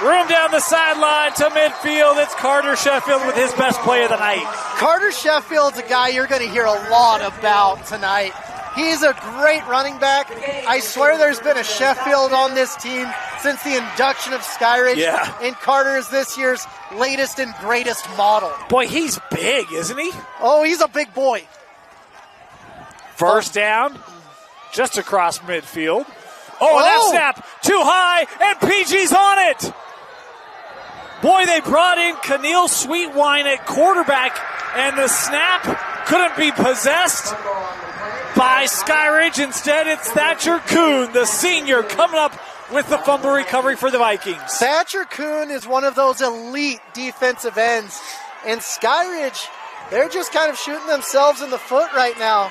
Room down the sideline to midfield. It's Carter Sheffield with his best play of the night. Carter Sheffield's a guy you're going to hear a lot about tonight. He's a great running back. I swear there's been a Sheffield on this team since the induction of Skyridge. Yeah. And Carter is this year's latest and greatest model. Boy, he's big, isn't he? Oh, he's a big boy. 1st down, just across midfield. Oh, that snap too high, and PG's on it. Boy, they brought in Keneal Sweetwine at quarterback, and the snap couldn't be possessed by Skyridge. Instead, it's Thatcher Kuhn, the senior, coming up with the fumble recovery for the Vikings. Thatcher Kuhn is one of those elite defensive ends, and Skyridge, they're just kind of shooting themselves in the foot right now.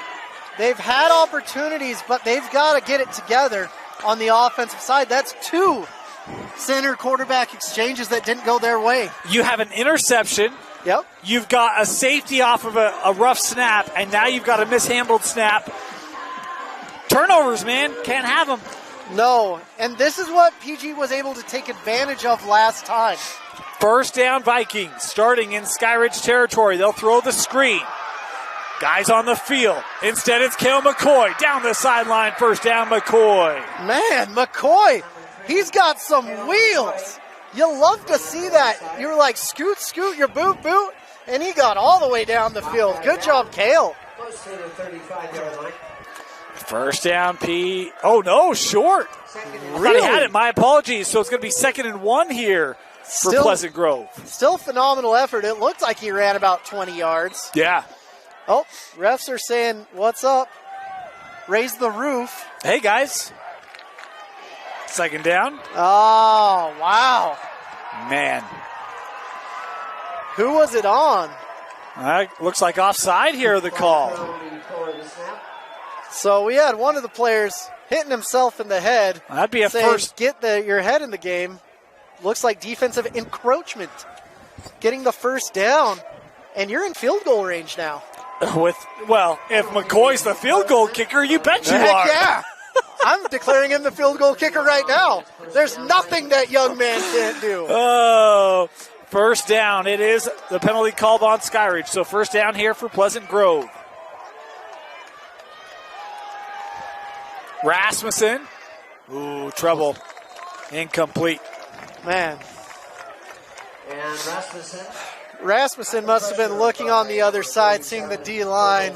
They've had opportunities, but they've got to get it together on the offensive side. That's 2 center quarterback exchanges that didn't go their way. You have an interception. Yep. You've got a safety off of a rough snap, and now you've got a mishandled snap. Turnovers, man. Can't have them. No, and this is what PG was able to take advantage of last time. 1st down Vikings starting in Skyridge territory. They'll throw the screen. Guys on the field. Instead, it's Cale McCoy down the sideline. 1st down McCoy. Man, McCoy, he's got some wheels. You love to see that. You were like, scoot, scoot, your boot, boot. And he got all the way down the field. Good job, Cale. 1st down, P. Oh, no, short. I thought he had it. My apologies. So it's going to be 2nd and 1 here for Pleasant Grove. Still phenomenal effort. It looked like he ran about 20 yards. Yeah. Oh, refs are saying, what's up? raise the roof. Hey, guys. Second down. Oh, wow. Man. Who was it on? Looks like offside here, the call. So we had one of the players hitting himself in the head. That'd be a saying, first. Get your head in the game. Looks like defensive encroachment. Getting the first down. And you're in field goal range now. If McCoy's the field goal kicker, you bet you Heck are. yeah. I'm declaring him the field goal kicker right now. There's nothing that young man can't do. Oh, first down. It is the penalty called on Skyridge. So first down here for Pleasant Grove. Rasmussen. Ooh, trouble. Incomplete. Man. And Rasmussen must have been looking on the other side, seeing the D-line,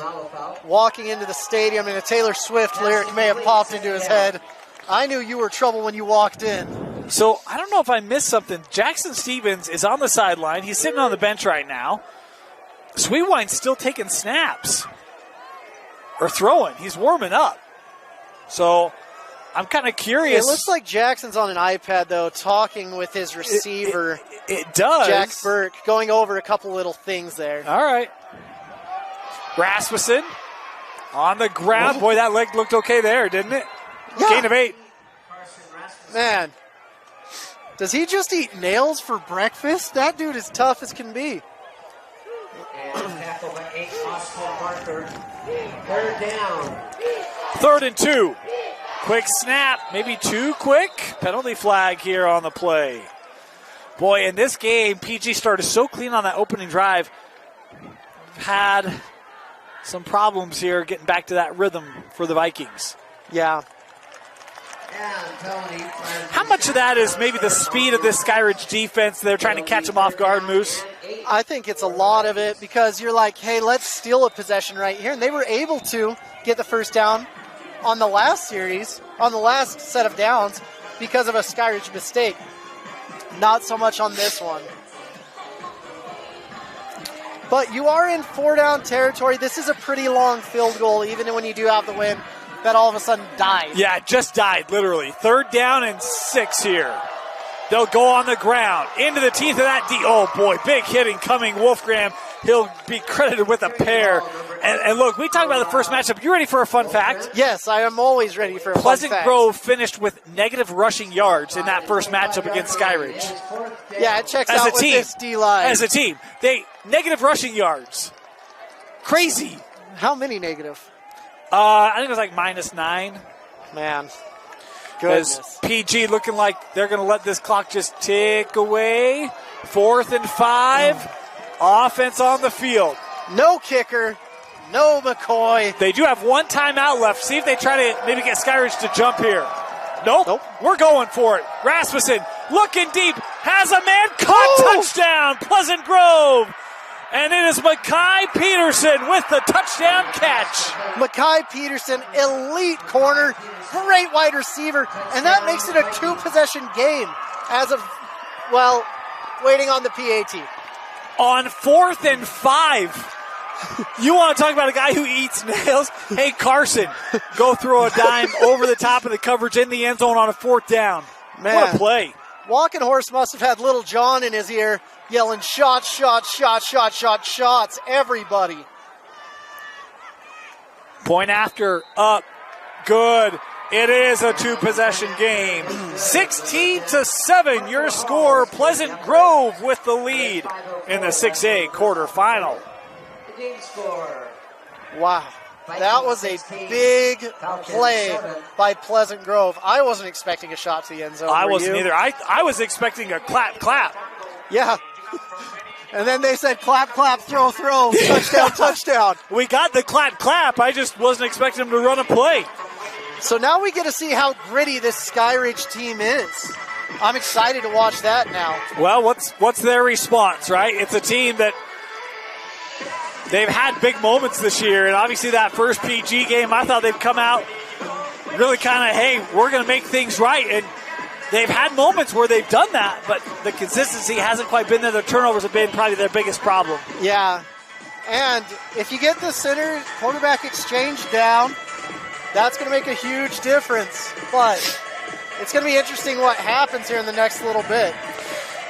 walking into the stadium, and a Taylor Swift lyric may have popped into his head. I knew you were trouble when you walked in. So I don't know if I missed something. Jackson Stevens is on the sideline. He's sitting on the bench right now. Sweetwine's still taking snaps. Or throwing. He's warming up. So I'm kind of curious. It looks like Jackson's on an iPad, though, talking with his receiver. It does. Jack Burke, going over a couple little things there. All right. Rasmussen on the ground. Boy, that leg looked okay there, didn't it? Yeah. Gain of 8. Man, does he just eat nails for breakfast? That dude is tough as can be. And tackled by 8, Oscar Barker. Third down. 3rd and 2. Quick snap, maybe too quick. Penalty flag here on the play. Boy, in this game, PG started so clean on that opening drive. Had some problems here getting back to that rhythm for the Vikings. Yeah. How much of that is maybe the speed of this Skyridge defense? They're trying to catch them off guard, Moose? I think it's a lot of it because you're like, hey, let's steal a possession right here. And they were able to get the first down on the last series, on the last set of downs, because of a Skyridge mistake. Not so much on this one. But you are in 4-down territory. This is a pretty long field goal, even when you do have the win. That all of a sudden died. Yeah, it just died, literally. 3rd down and 6 here. They'll go on the ground. Into the teeth of that D. Oh, boy, big hitting coming. Wolfgram, he'll be credited with a pair. And look, we talked about the first matchup. You ready for a fun fact? Yes, I am always ready for a fun Pleasant fact. Grove finished with negative rushing yards in that first matchup against Skyridge. Yeah, it checks out with this D-line. As a team. They negative rushing yards. Crazy. How many negative? I think it was like -9. Man. Because Goodness. PG looking like they're going to let this clock just tick away. 4th and 5. Offense on the field. No kicker. No McCoy. They do have one timeout left. See if they try to maybe get Skyridge to jump here. Nope. We're going for it. Rasmussen looking deep. Has a man caught. Touchdown. Pleasant Grove. And it is Mekhi Peterson with the touchdown catch. Mekhi Peterson, elite corner, great wide receiver, and that makes it a 2-possession game as of, well, waiting on the PAT. On 4th and 5. You want to talk about a guy who eats nails? Hey, Carson, go throw a dime over the top of the coverage in the end zone on a 4th down. Man. What a play. Walking Horse must have had Little John in his ear yelling shots, shots, shots, shots, shots, shots, everybody. Point after, up, good. It is a 2-possession game. 16-7, your score. Pleasant Grove with the lead in the 6A quarterfinal. Wow. That was a big play by Pleasant Grove. I wasn't expecting a shot to the end zone. I wasn't either. I was expecting a clap. Yeah. And then they said clap, clap, throw, touchdown, touchdown. We got the clap. I just wasn't expecting them to run a play. So now we get to see how gritty this Skyridge team is. I'm excited to watch that now. Well, what's their response, right? It's a team that they've had big moments this year, and obviously that first PG game, I thought they'd come out really kind of, hey, we're going to make things right, and they've had moments where they've done that, but the consistency hasn't quite been there. The turnovers have been probably their biggest problem. Yeah, and if you get the center quarterback exchange down, That's going to make a huge difference. But it's going to be interesting what happens here in the next little bit.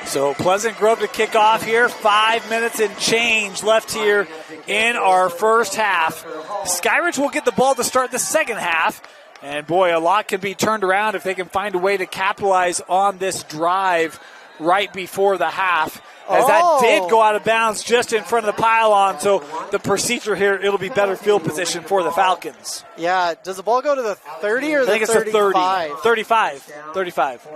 So Pleasant Grove to kick off here. 5 minutes and change left here in our first half. Skyridge will get the ball to start the second half. And boy, a lot can be turned around if they can find a way to capitalize on this drive right before the half. As that did go out of bounds just in front of the pylon. So the procedure here, it'll be better field position for the Falcons. Yeah, does the ball go to the 30 or the 35? I think it's the 30. 35.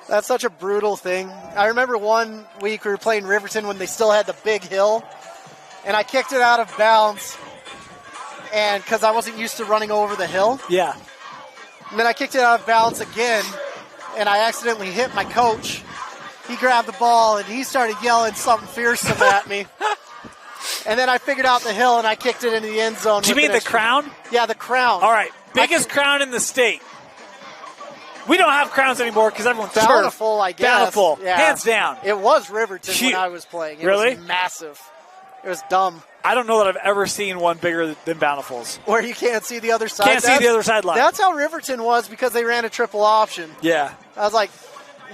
That's such a brutal thing. I remember one week we were playing Riverton when they still had the big hill, and I kicked it out of bounds, and because I wasn't used to running over the hill. Yeah. And then I kicked it out of bounds again, and I accidentally hit my coach. He grabbed the ball, and he started yelling something fearsome at me. And then I figured out the hill, and I kicked it into the end zone. Do you mean the crown? Yeah, the crown. All right, biggest crown in the state. We don't have crowns anymore because everyone's Bountiful, turf. I guess. Bountiful, yeah. Hands down. It was Riverton when I was playing. It really? was massive. It was dumb. I don't know that I've ever seen one bigger than Bountiful's. Where you can't see the other side. Can't see the other sideline. That's how Riverton was because they ran a triple option. Yeah. I was like,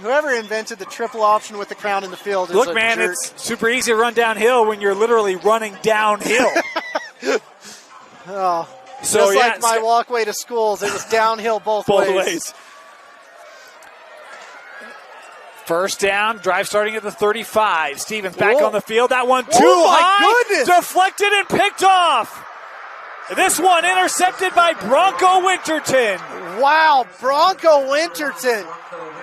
whoever invented the triple option with the crown in the field is Look, a man, jerk. it's super easy to run downhill when you're literally running downhill. Oh, so just like my walkway to schools, it was downhill both ways. First down, drive starting at the 35. Stevens back on the field. That one too high. Goodness. Deflected and picked off. This one intercepted by Bronco Winterton. Wow, Bronco Winterton.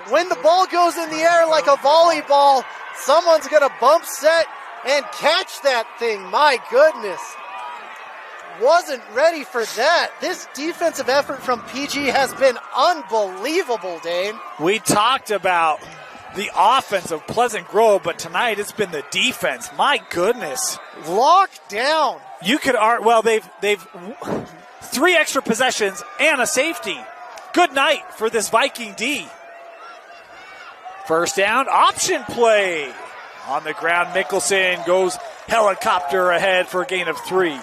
When the ball goes in the air like a volleyball, someone's going to bump set and catch that thing. My goodness. Wasn't ready for that. This defensive effort from PG has been unbelievable, Dane. We talked about the offense of Pleasant Grove, but tonight it's been the defense. My goodness. Locked down. You could they've 3 extra possessions and a safety. Good night for this Viking D. First down, option play. On the ground, Mickelson goes helicopter ahead for a gain of 3.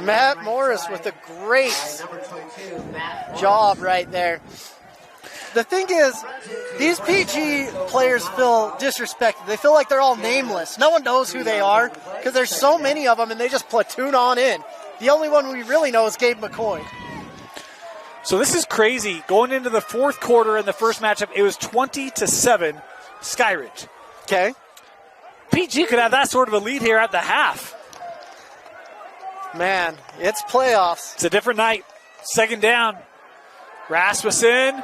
Matt Morris with a great job right there. The thing is, these PG players feel disrespected. They feel like they're all nameless. No one knows who they are because there's so many of them, and they just platoon on in. The only one we really know is Gabe McCoy. So this is crazy. Going into the fourth quarter in the first matchup, it was 20-7 Skyridge. Okay. PG could have that sort of a lead here at the half. Man, it's playoffs. It's a different night. Second down. Rasmussen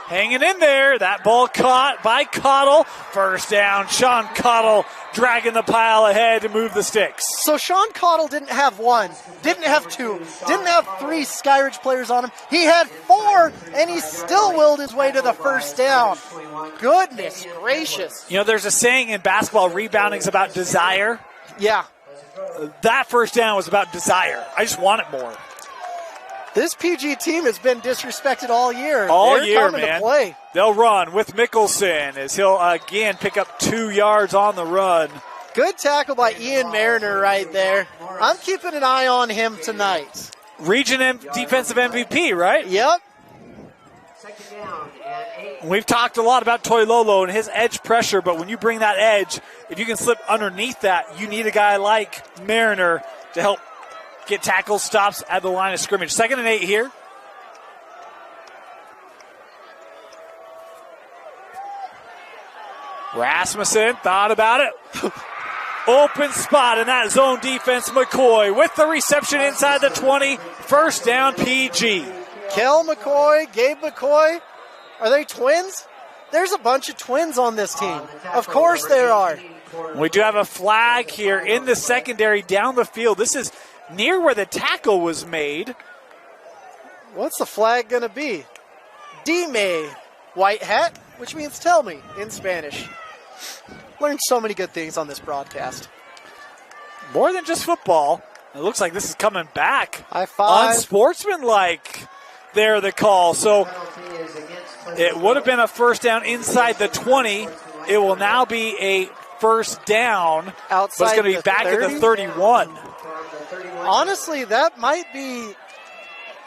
hanging in there. That ball caught by Cottle. First down. Sean Cottle dragging the pile ahead to move the sticks. So Sean Cottle didn't have 1, didn't have 2, didn't have 3 Skyridge players on him. He had 4, and he still willed his way to the first down. Goodness gracious. You know, there's a saying in basketball, rebounding is about desire. Yeah. That first down was about desire. I just want it more. This PG team has been disrespected all year. They're coming man. To play. They'll run with Mickelson as he'll again pick up 2 yards on the run. Good tackle by Ian Mariner right there. I'm keeping an eye on him tonight. Region defensive MVP, right? Yep. We've talked a lot about Toy Lolo and his edge pressure, but when you bring that edge, if you can slip underneath that, you need a guy like Mariner to help get tackle stops at the line of scrimmage. 2nd and 8 here. Rasmussen thought about it. Open spot in that zone defense. McCoy with the reception inside the 20. First down, PG. Kel McCoy, Gabe McCoy. Are they twins? There's a bunch of twins on this team. Of course there are. We do have a flag here in the secondary down the field. This is near where the tackle was made. What's the flag going to be? Dime. White hat, which means tell me in Spanish. Learned so many good things on this broadcast. More than just football. It looks like this is coming back. High five. Unsportsmanlike there, the call. So it would have been a first down inside the 20. It will now be a first down. Outside, but it's going to be back 30? at the 31. Honestly, that might be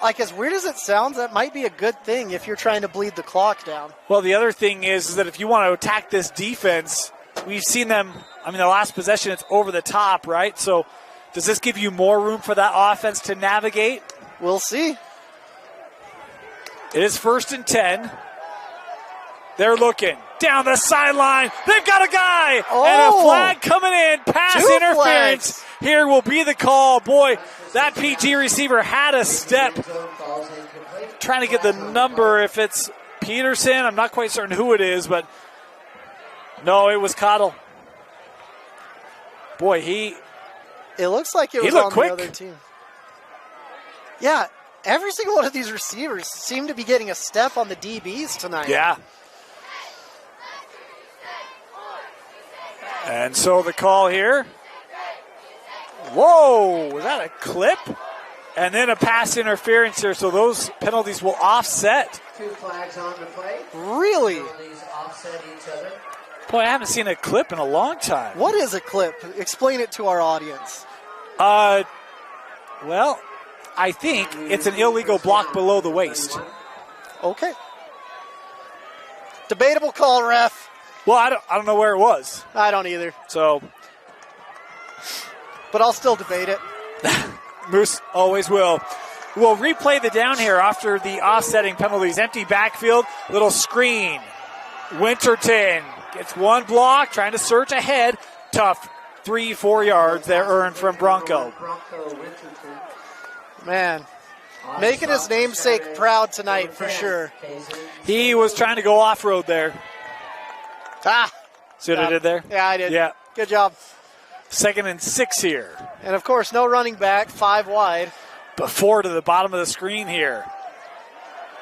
like, as weird as it sounds, that might be a good thing if you're trying to bleed the clock down. Well, the other thing is that if you want to attack this defense, we've seen them, the last possession, it's over the top, right? So does this give you more room for that offense to navigate? We'll see. It is 1st and 10. They're looking down the sideline. They've got a guy. And a flag coming in. Pass interference. Flags. Here will be the call. Boy, that PG receiver had a step. Trying to get the number if it's Peterson. I'm not quite certain who it is, but no, it was Cottle. Boy, it looks like it was on the other team. Yeah, every single one of these receivers seem to be getting a step on the DBs tonight. Yeah. And so the call here. Whoa, was that a clip? And then a pass interference here, so those penalties will offset. 2 flags on the play. Really? Penalties offset each other. Boy, I haven't seen a clip in a long time. What is a clip? Explain it to our audience. Well, I think it's an illegal block below the waist. Okay. Debatable call, ref. Well, I don't know where it was. I don't either. So, but I'll still debate it. Moose always will. We'll replay the down here after the offsetting penalties. Empty backfield, little screen. Winterton gets one block, trying to search ahead. Tough 3-4 yards there earned from Bronco. Man, making his namesake proud tonight for sure. He was trying to go off-road there. See what I did there? Yeah, I did. Yeah. Good job. 2nd and 6 here. And, of course, no running back, 5 wide. But 4 to the bottom of the screen here.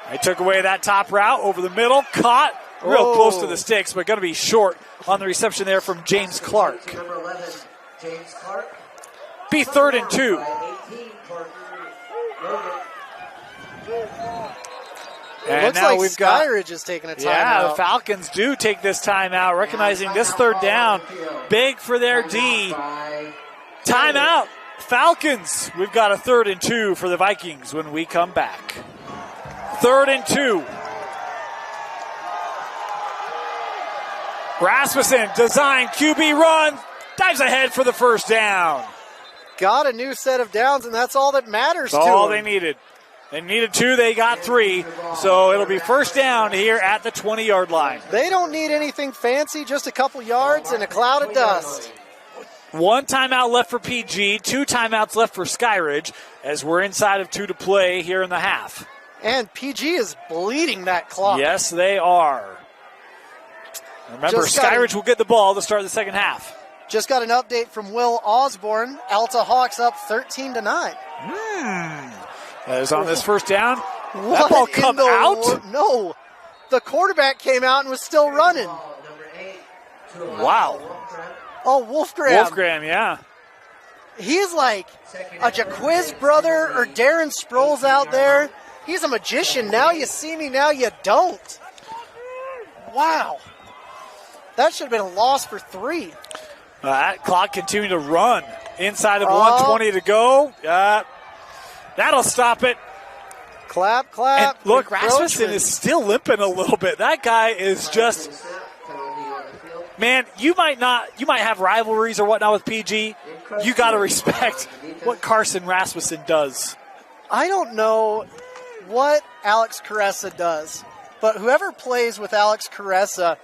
They took away that top route over the middle. Caught real close to the sticks, but going to be short on the reception there from James Clark. Number 11, James Clark. Be 3rd and 2. 18, Clark. It looks like Skyridge is taking a timeout. Yeah, the Falcons do take this timeout, recognizing this 3rd down. Big for their D. Timeout. Falcons. We've got a 3rd and 2 for the Vikings when we come back. 3rd and 2. Rasmussen, design, QB run, dives ahead for the 1st down. Got a new set of downs, and that's all that matters to them. All they needed. They needed 2, they got 3. So it'll be 1st down here at the 20-yard line. They don't need anything fancy, just a couple yards and a cloud of dust. 1 timeout left for PG, 2 timeouts left for Skyridge, as we're inside of 2 to play here in the half. And PG is bleeding that clock. Yes, they are. Remember, Skyridge will get the ball to start the second half. Just got an update from Will Osborne. Alta Hawks up 13-9. That is on this 1st down. That ball come out? No. The quarterback came out and was still running. Wow. Oh, Wolfgram. Wolfgram, yeah. He's like a Jaquiz brother or Darren Sproles out there. He's a magician. Now you see me, now you don't. Wow. That should have been a loss for 3. That clock continued to run. Inside of 1:20 to go. That'll stop it. Clap, clap. And look, Rasmussen is still limping a little bit. That guy is just, man, you might have rivalries or whatnot with PG. You got to respect what Carson Rasmussen does. I don't know what Alex Caressa does, but whoever plays with Alex Caressa,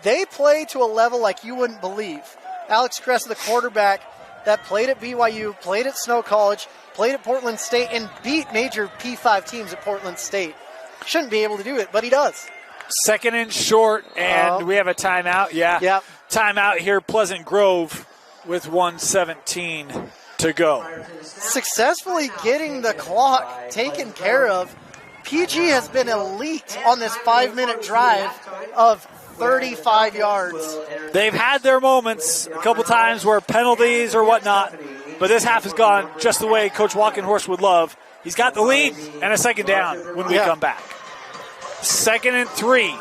they play to a level like you wouldn't believe. Alex Caressa, the quarterback that played at BYU, played at Snow College, played at Portland State, and beat major P5 teams at Portland State. Shouldn't be able to do it, but he does. 2nd and short, and we have a timeout. Yeah. Timeout here, Pleasant Grove with 1:17 to go. Successfully getting the clock taken care of. PG has been elite on this 5-minute drive of 35 yards. They've had their moments a couple times where penalties or whatnot, but this half has gone just the way Coach Walkenhorst would love. He's got the lead and a 2nd down when we come back. 2nd and 3.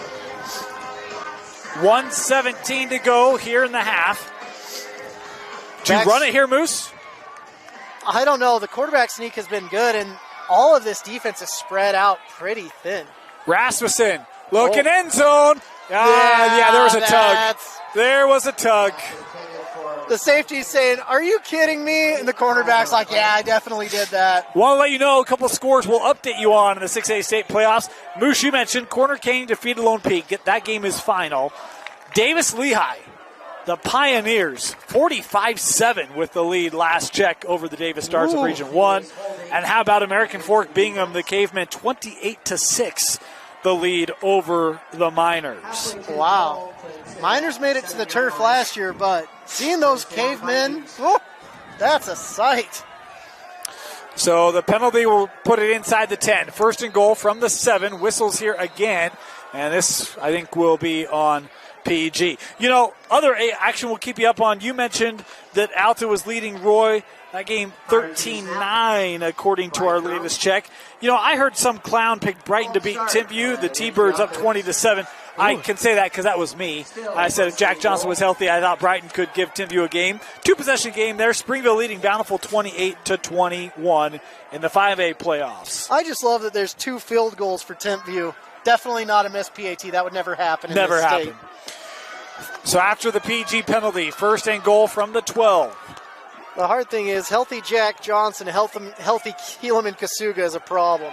1:17 to go here in the half. Do you run it here, Moose? I don't know. The quarterback sneak has been good, and all of this defense is spread out pretty thin. Rasmussen looking end zone. Yeah, there was a tug. There was a tug. The safety's saying, "Are you kidding me?" And the cornerback's like, "Yeah, I definitely did that." Want to let you know a couple of scores we'll update you on in the 6A state playoffs. Moose, you mentioned Corner King defeated Lone Peak. That game is final. Davis Lehigh, the Pioneers, 45-7 with the lead last check over the Davis Stars of Region 1. And how about American Fork Bingham, the Cavemen, 28-6, the lead over the Miners. Wow. Miners made it to the turf last year, but seeing those Cavemen, that's a sight. So the penalty will put it inside the 10. First and goal from the 7. Whistles here again. And this, I think, will be on PG. You know, other action we'll keep you up on. You mentioned that Alta was leading Roy. That game 13-9 according to our latest check. You know, I heard some clown picked Brighton to beat Timpview. The T-Birds up 20-7. I can say that because that was me. I said if Jack Johnson was healthy, I thought Brighton could give Timpview a game. 2-possession game there. Springville leading Bountiful 28-21 in the 5A playoffs. I just love that there's 2 field goals for Timpview. Definitely not a missed PAT. That would never happen in this state. So after the PG penalty, first and goal from the 12. The hard thing is healthy Jack Johnson, healthy Helaman Kasuga is a problem.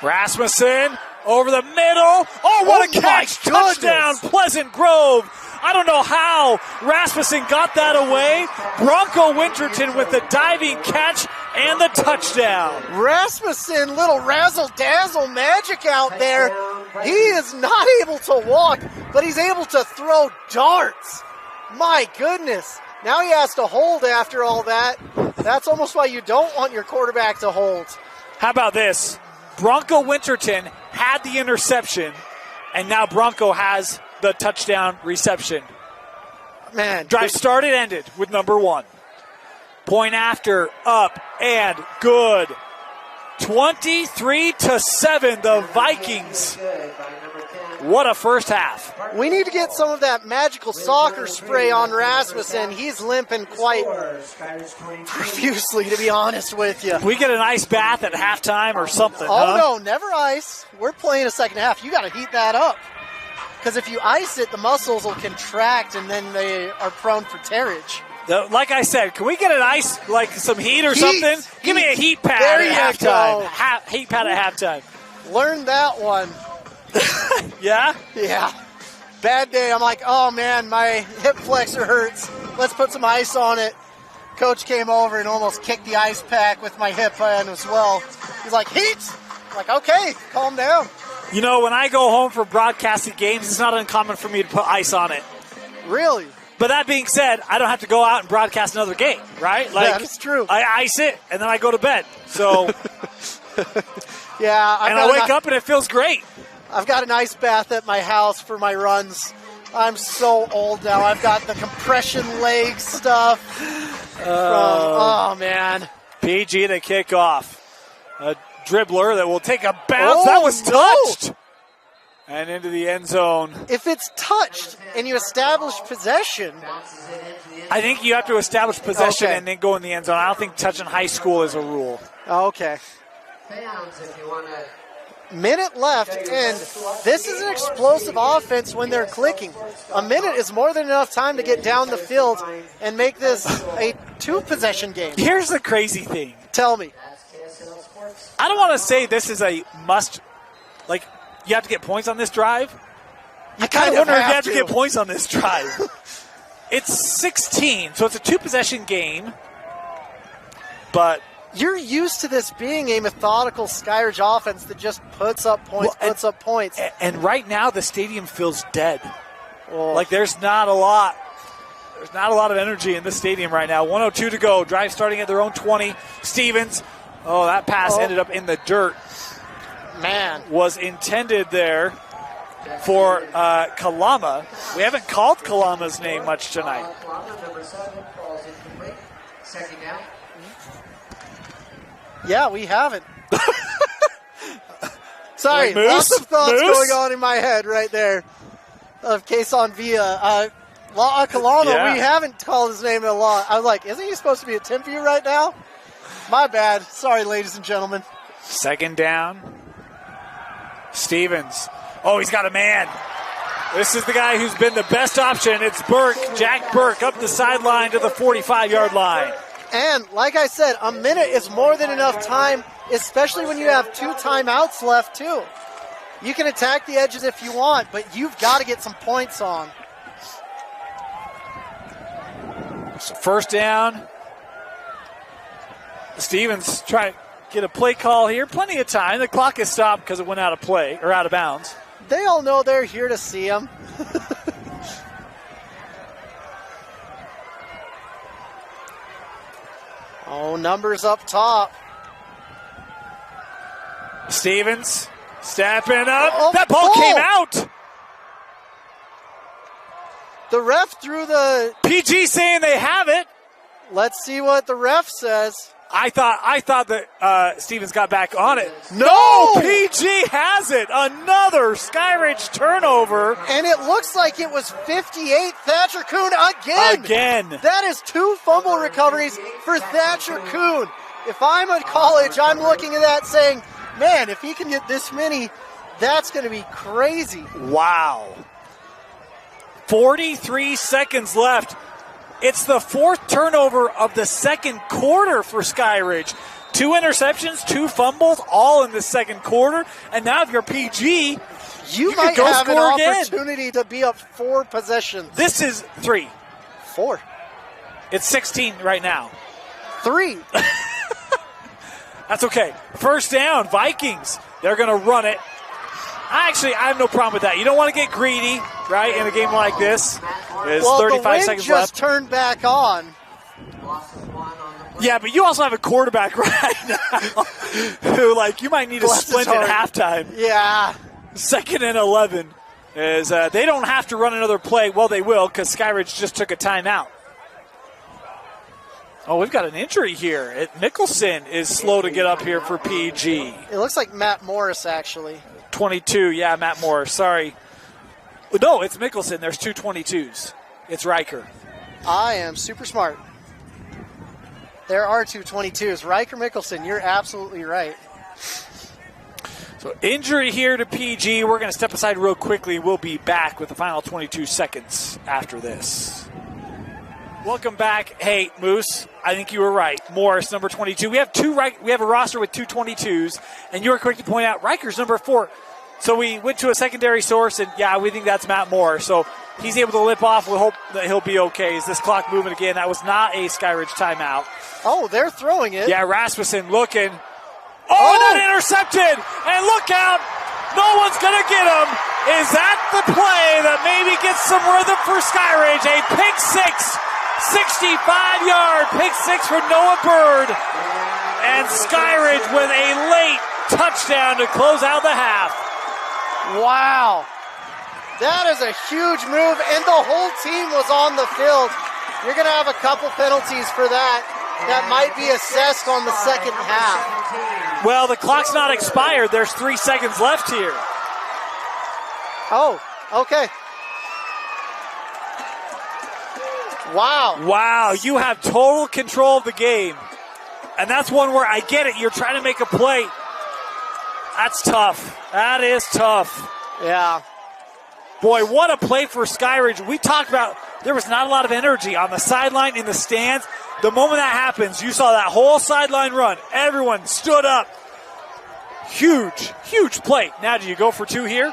Rasmussen over the middle. Oh, what a catch. Touchdown, Pleasant Grove. I don't know how Rasmussen got that away. Bronco Winterton with the diving catch and the touchdown. Rasmussen, little razzle-dazzle magic out there. He is not able to walk, but he's able to throw darts. My goodness. Now he has to hold after all that. That's almost why you don't want your quarterback to hold. How about this? Bronco Winterton had the interception, and now Bronco has the touchdown reception. Man. Drive started, ended with number 1. Point after, up, and good. 23-7, the Vikings. What a first half. We need to get some of that magical soccer spray on Rasmussen. He's limping quite profusely, to be honest with you. We get an ice bath at halftime or something, no, never ice. We're playing a second half. You got to heat that up. Because if you ice it, the muscles will contract, and then they are prone for tearage. Like I said, can we get an ice, like some heat or something? Give me a heat pad at halftime. Heat pad at halftime. Learn that one. Yeah? Yeah. Bad day. I'm like, oh, man, my hip flexor hurts. Let's put some ice on it. Coach came over and almost kicked the ice pack with my hip on as well. He's like, heat? I'm like, okay, calm down. You know, when I go home for broadcasting games, it's not uncommon for me to put ice on it. Really? But that being said, I don't have to go out and broadcast another game, right? Like, that's true. I ice it, and then I go to bed. So, yeah. I wake up, and it feels great. I've got an ice bath at my house for my runs. I'm so old now. I've got the compression leg stuff. Oh, man. PG to kick off. A dribbler that will take a bounce. That was touched. No. And into the end zone. If it's touched and you establish possession. I think you have to establish possession and then go in the end zone. I don't think touching high school is a rule. Okay. Minute left, and this is an explosive offense when they're clicking. A minute is more than enough time to get down the field and make this a 2-possession game. Here's the crazy thing. Tell me. I don't want to say this is a must, like, you have to get points on this drive. I kind of wonder if you have to get points on this drive. It's 16, so it's a 2-possession game, but you're used to this being a methodical Skyridge offense that just puts up points, up points. And right now the stadium feels dead. Like there's not a lot. There's not a lot of energy in this stadium right now. 1:02 to go. Drive starting at their own 20. Stevens. Oh, that pass ended up in the dirt. Man. Was intended there for Kalama. We haven't called Kalama's name much tonight. Yeah, we haven't. Sorry, lots of thoughts going on in my head right there. Of Kason Villa. Kalama, we haven't called his name in a lot. I was like, isn't he supposed to be at Timpview right now? My bad. Sorry, ladies and gentlemen. Second down. Stevens. Oh, he's got a man. This is the guy who's been the best option. It's Burke, Jack Burke, up the sideline to the 45-yard line. And like I said, a minute is more than enough time, especially when you have 2 timeouts left, too. You can attack the edges if you want, but you've got to get some points on. So first down. Stevens trying to get a play call here. Plenty of time. The clock is stopped because it went out of play or out of bounds. They all know they're here to see him. Oh, numbers up top. Stevens stepping up. Oh, that ball came out. The ref threw the... PG saying they have it. Let's see what the ref says. I thought that Stevens got back on it. No! PG has it. Another Skyridge turnover. And it looks like it was 58. Thatcher Kuhn again. That is 2 fumble recoveries for Thatcher Kuhn. If I'm at college, I'm looking at that saying, man, if he can get this many, that's going to be crazy. Wow. 43 seconds left. It's the 4th turnover of the second quarter for Skyridge. 2 interceptions, 2 fumbles, all in the second quarter. And now if you're PG, you might go have an score again. opportunity to be up 4 possessions. This is 3. 4. It's 16 right now. 3. That's okay. First down, Vikings. They're going to run it. Actually, I have no problem with that. You don't want to get greedy, right, in a game like this. There's 35 seconds left. Just turned back on. Yeah, but you also have a quarterback right now who, you might need a splint at halftime. Yeah. 2nd and 11 is they don't have to run another play. Well, they will because Skyridge just took a timeout. Oh, we've got an injury here. Mickelson is slow to get up here for PG. It looks like Matt Morris, actually. 22, yeah, Matt Morris. Sorry. No, it's Mickelson. There's 2 22s. It's Riker. I am super smart. There are 2 22s. Riker, Mickelson, you're absolutely right. So injury here to PG. We're going to step aside real quickly. We'll be back with the final 22 seconds after this. Welcome back. Hey, Moose, I think you were right. Morris, number 22. We have a roster with 2 22s, and you were quick to point out Riker's number 4. So we went to a secondary source, and, yeah, we think that's Matt Morris. So he's able to lip off. We'll hope that he'll be okay. Is this clock moving again? That was not a Skyridge timeout. Oh, they're throwing it. Yeah, Rasmussen looking. Oh, not intercepted! And look out! No one's going to get him. Is that the play that maybe gets some rhythm for Skyridge? A pick 6. 65-yard pick 6 for Noah Bird. And Skyridge with a late touchdown to close out the half. Wow. That is a huge move, and the whole team was on the field. You're going to have a couple penalties for that. That might be assessed on the second half. Well, the clock's not expired. There's 3 seconds left here. Oh, okay. Wow. Wow, you have total control of the game. And that's one where I get it. You're trying to make a play. That's tough. That is tough. Yeah. Boy, what a play for Skyridge. We talked about there was not a lot of energy on the sideline, in the stands. The moment that happens, you saw that whole sideline run. Everyone stood up. Huge, huge play. Now, do you go for 2 here?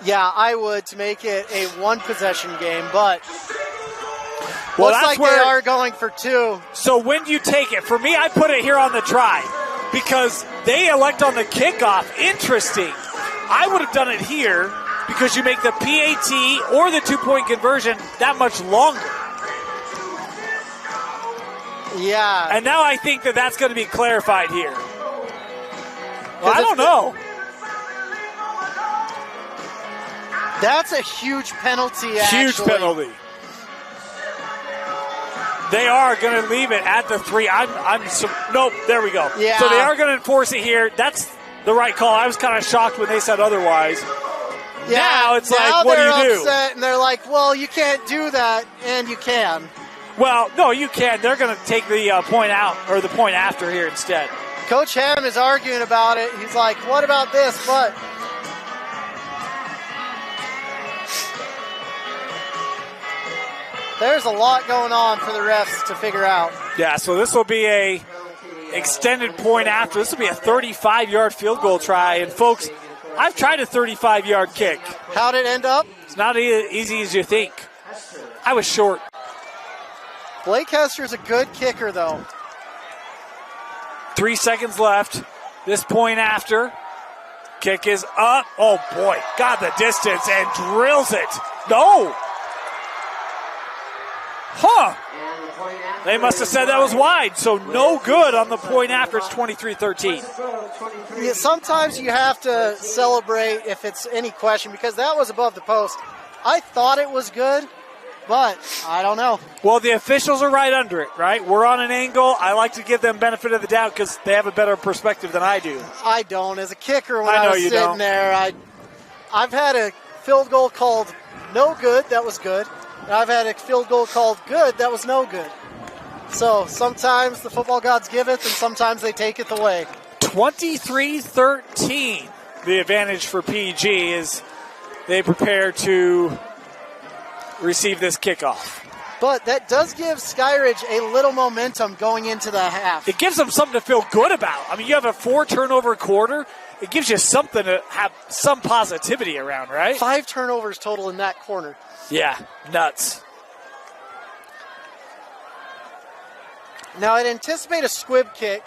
Yeah, I would, to make it a 1-possession game, but well, looks like they are going for 2. So when do you take it? For me, I put it here on the try because they elect on the kickoff. Interesting. I would have done it here because you make the PAT or the 2-point conversion that much longer. Yeah. And now I think that that's going to be clarified here. Well, I don't know. That's a huge penalty, actually. Huge penalty. They are going to leave it at the 3. Nope, there we go. Yeah. So they are going to enforce it here. That's the right call. I was kind of shocked when they said otherwise. Yeah, now it's like, what do you do? Upset and they're like, well, you can't do that, and you can. Well, no, you can. They're going to take the point out or the point after here instead. Coach Hamm is arguing about it. He's like, what about this? But there's a lot going on for the refs to figure out. Yeah, so this will be a extended point after. This will be a 35-yard field goal try. And, folks, I've tried a 35-yard kick. How'd it end up? It's not as easy as you think. I was short. Blake Hester's a good kicker, though. 3 seconds left. This point after. Kick is up. Oh, boy. Got the distance and drills it. No. Huh. They must have said that was wide, so no good on the point after. It's 23-13. Yeah, sometimes you have to celebrate if it's any question because that was above the post. I thought it was good, but I don't know. Well, the officials are right under it, right? We're on an angle. I like to give them benefit of the doubt because they have a better perspective than I do. I don't. As a kicker, when I was sitting there, I've had a field goal called no good, that was good. And I've had a field goal called good, that was no good. So sometimes the football gods giveth, and sometimes they taketh away. 23-13, the advantage for PG as they prepare to receive this kickoff. But that does give Skyridge a little momentum going into the half. It gives them something to feel good about. I mean, you have a 4-turnover quarter. It gives you something to have some positivity around, right? 5 turnovers total in that corner. Yeah, nuts. Now, I'd anticipate a squib kick,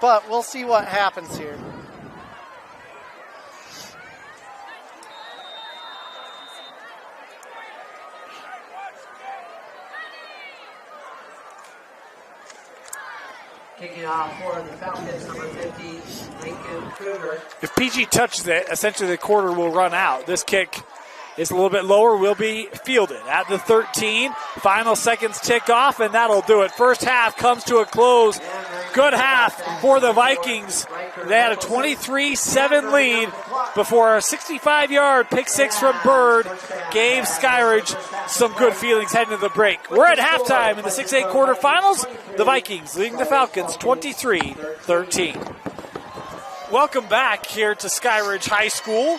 but we'll see what happens here. Kicking off for the Falcons, number 50, Lincoln Kruger. If PG touches it, essentially the quarter will run out. This kick is a little bit lower, will be fielded at the 13. Final seconds tick off, and that'll do it. First half comes to a close. Good half for the Vikings. They had a 23-7 lead before a 65-yard pick six from Bird gave Skyridge some good feelings heading to the break. We're at halftime in the 6A quarterfinals. The Vikings leading the Falcons 23-13. Welcome back here to Skyridge High School.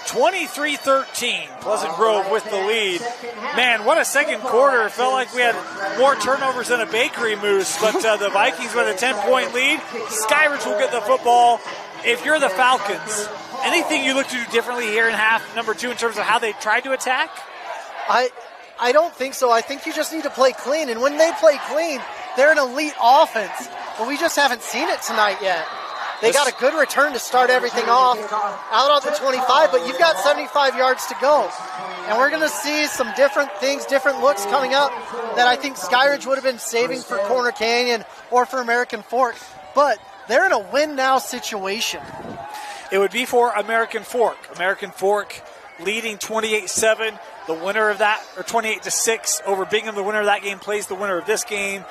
23-13, Pleasant Grove with the lead. Man, what a second quarter. It felt like we had more turnovers than a bakery moose, but the Vikings with a 10-point lead. Skyridge will get the football. If you're the Falcons, anything you look to do differently here in half number 2 in terms of how they tried to attack? I don't think so. I think you just need to play clean, and when they play clean, they're an elite offense, but we just haven't seen it tonight yet. They got a good return to start everything off out on the 25, but you've got 75 yards to go. And we're going to see some different things, different looks coming up that I think Skyridge would have been saving for Corner Canyon or for American Fork. But they're in a win-now situation. It would be for American Fork. American Fork leading 28-7. The winner of that, or 28-6 over Bingham, the winner of that game plays the winner of this game.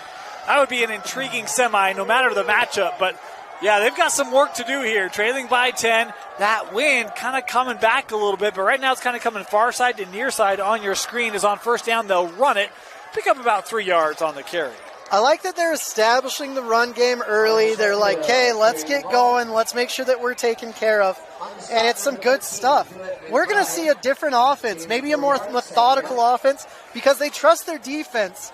That would be an intriguing semi, no matter the matchup, but yeah, they've got some work to do here. Trailing by 10. That wind kind of coming back a little bit, but right now it's kind of coming far side to near side on your screen. Is on first down. They'll run it. Pick up about 3 yards on the carry. I like that they're establishing the run game early. They're like, hey, let's get going. Let's make sure that we're taken care of. And it's some good stuff. We're going to see a different offense, maybe a more methodical offense, because they trust their defense.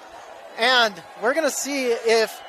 And we're going to see if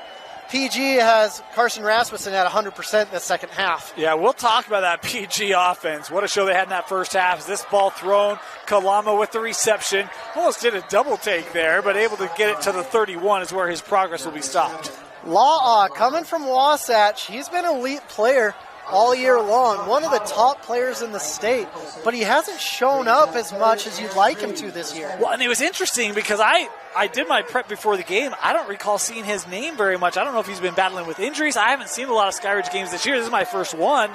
PG has Carson Rasmussen at 100% in the second half. Yeah, we'll talk about that PG offense. What a show they had in that first half. Is this ball thrown? Kalama with the reception. Almost did a double take there, but able to get it to the 31 is where his progress will be stopped. La'a coming from Wasatch. He's been an elite player all year long, one of the top players in the state, but he hasn't shown up as much as you'd like him to this year. Well, and it was interesting because I did my prep before the game. I don't recall seeing his name very much. I don't know if he's been battling with injuries. I haven't seen a lot of Skyridge games this year. This is my first one,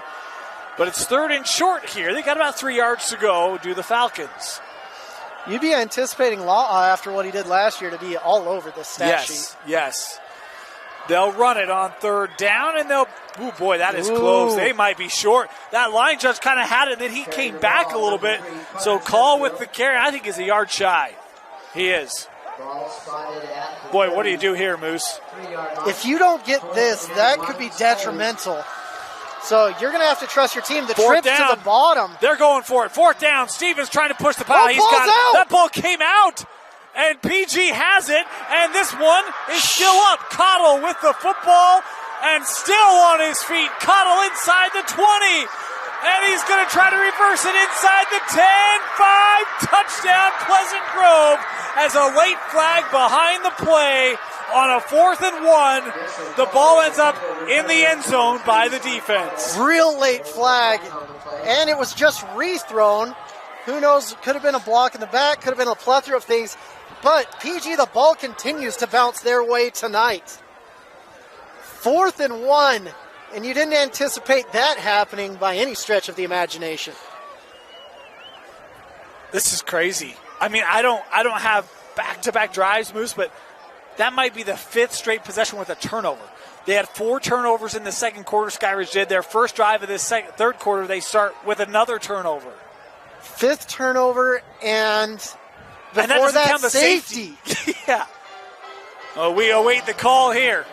but it's 3rd and short here. They got about 3 yards to go, do the Falcons. You'd be anticipating La'a after what he did last year to be all over this stat sheet. Yes. They'll run it on 3rd down, and they'll, oh boy, that is close. They might be short. That line judge kind of had it, and then he came back a little bit. So call with the carry, I think, is a yard shy. He is. Ball spotted at the Boy, what do you do here, Moose? 3-yard line. If you don't get this, that could be detrimental. So you're going to have to trust your team. The Fourth trip down. to the bottom. They're going for it. Fourth down. Stevens trying to push the pile. Oh, ball's out. That ball came out. And PG has it. And this one is still up. Cottle with the football and still on his feet. Cottle inside the 20. And he's going to try to reverse it inside the 10. 5. Touchdown Pleasant Grove as a late flag behind the play. On a 4th and 1, the ball ends up in the end zone by the defense. Real late flag, and it was just rethrown. Who knows, could have been a block in the back, could have been a plethora of things. But PG, the ball continues to bounce their way tonight. 4th and 1, and you didn't anticipate that happening by any stretch of the imagination. This is crazy. I mean, I don't have back-to-back drives, Moose, but that might be the 5th straight possession with a turnover. They had 4 turnovers in the second quarter. Skyridge did. Their first drive of this third quarter, they start with another turnover. 5th turnover, and before and that doesn't that, count the safety. Yeah. Oh, we await the call here.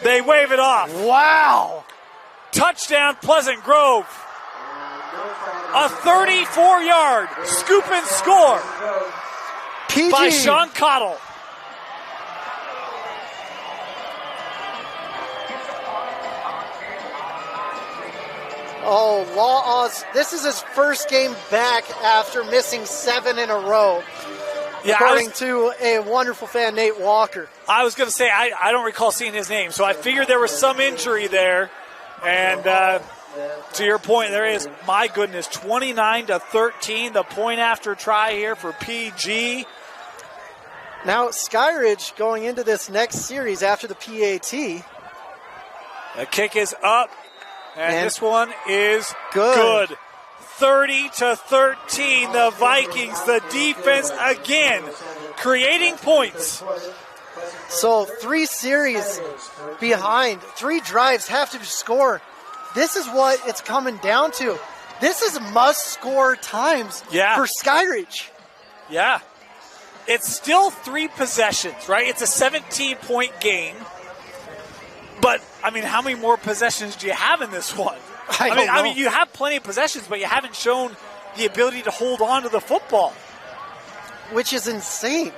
They wave it off. Wow. Touchdown, Pleasant Grove. A 34-yard scoop and score PG. by Sean Cottle. Oh, Law Oz. This is his first game back after missing 7 in a row. Yeah, according to a wonderful fan, Nate Walker. I was going to say, I don't recall seeing his name, so I figured there was some injury there. And to your point, there is, my goodness, 29-13, the point after try here for PG. Now, Skyridge going into this next series after the PAT. The kick is up, and this one is good. 30-13, the Vikings, the defense again, creating points. So 3 series behind, 3 drives have to score. This is what it's coming down to. This is must-score times for Skyridge. Yeah. It's still 3 possessions, right? It's a 17-point game. But, I mean, how many more possessions do you have in this one? I mean, you have plenty of possessions, but you haven't shown the ability to hold on to the football. Which is insane.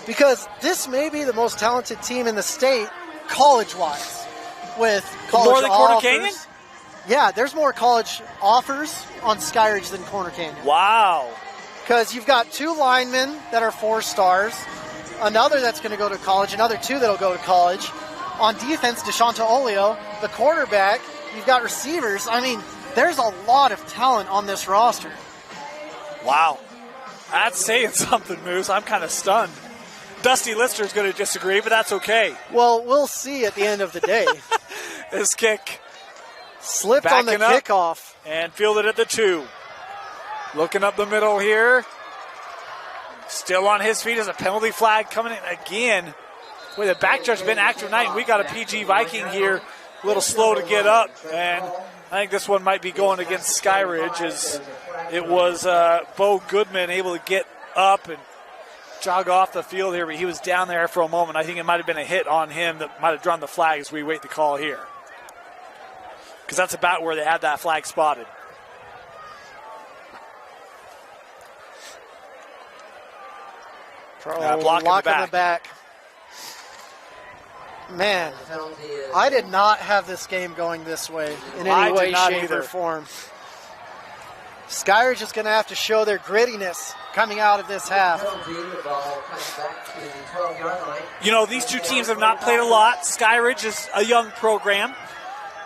Because this may be the most talented team in the state, college-wise, with college more than Corner offers. Canyon? Yeah, there's more college offers on Skyridge than Corner Canyon. Wow. Because you've got 2 linemen that are 4 stars, another that's going to go to college, another 2 that'll go to college. On defense, DeShonta Olio, the quarterback. You've got receivers. I mean, there's a lot of talent on this roster. Wow. That's saying something, Moose. I'm kind of stunned. Dusty Lister's going to disagree, but that's okay. Well, we'll see at the end of the day. This kick slipped on the kickoff. And fielded at the 2. Looking up the middle here. Still on his feet as a penalty flag coming in again. Boy, the back judge has been active tonight, and we got a PG Viking here. A little slow to get up, and I think this one might be going against Skyridge, as it was Bo Goodman able to get up and jog off the field here, but he was down there for a moment. I think it might have been a hit on him that might have drawn the flag as we wait the call here, because that's about where they had that flag spotted. Blocking the back. Man, I did not have this game going this way in any way, shape, or form. Skyridge is going to have to show their grittiness coming out of this half. You know, these two teams have not played a lot. Skyridge is a young program.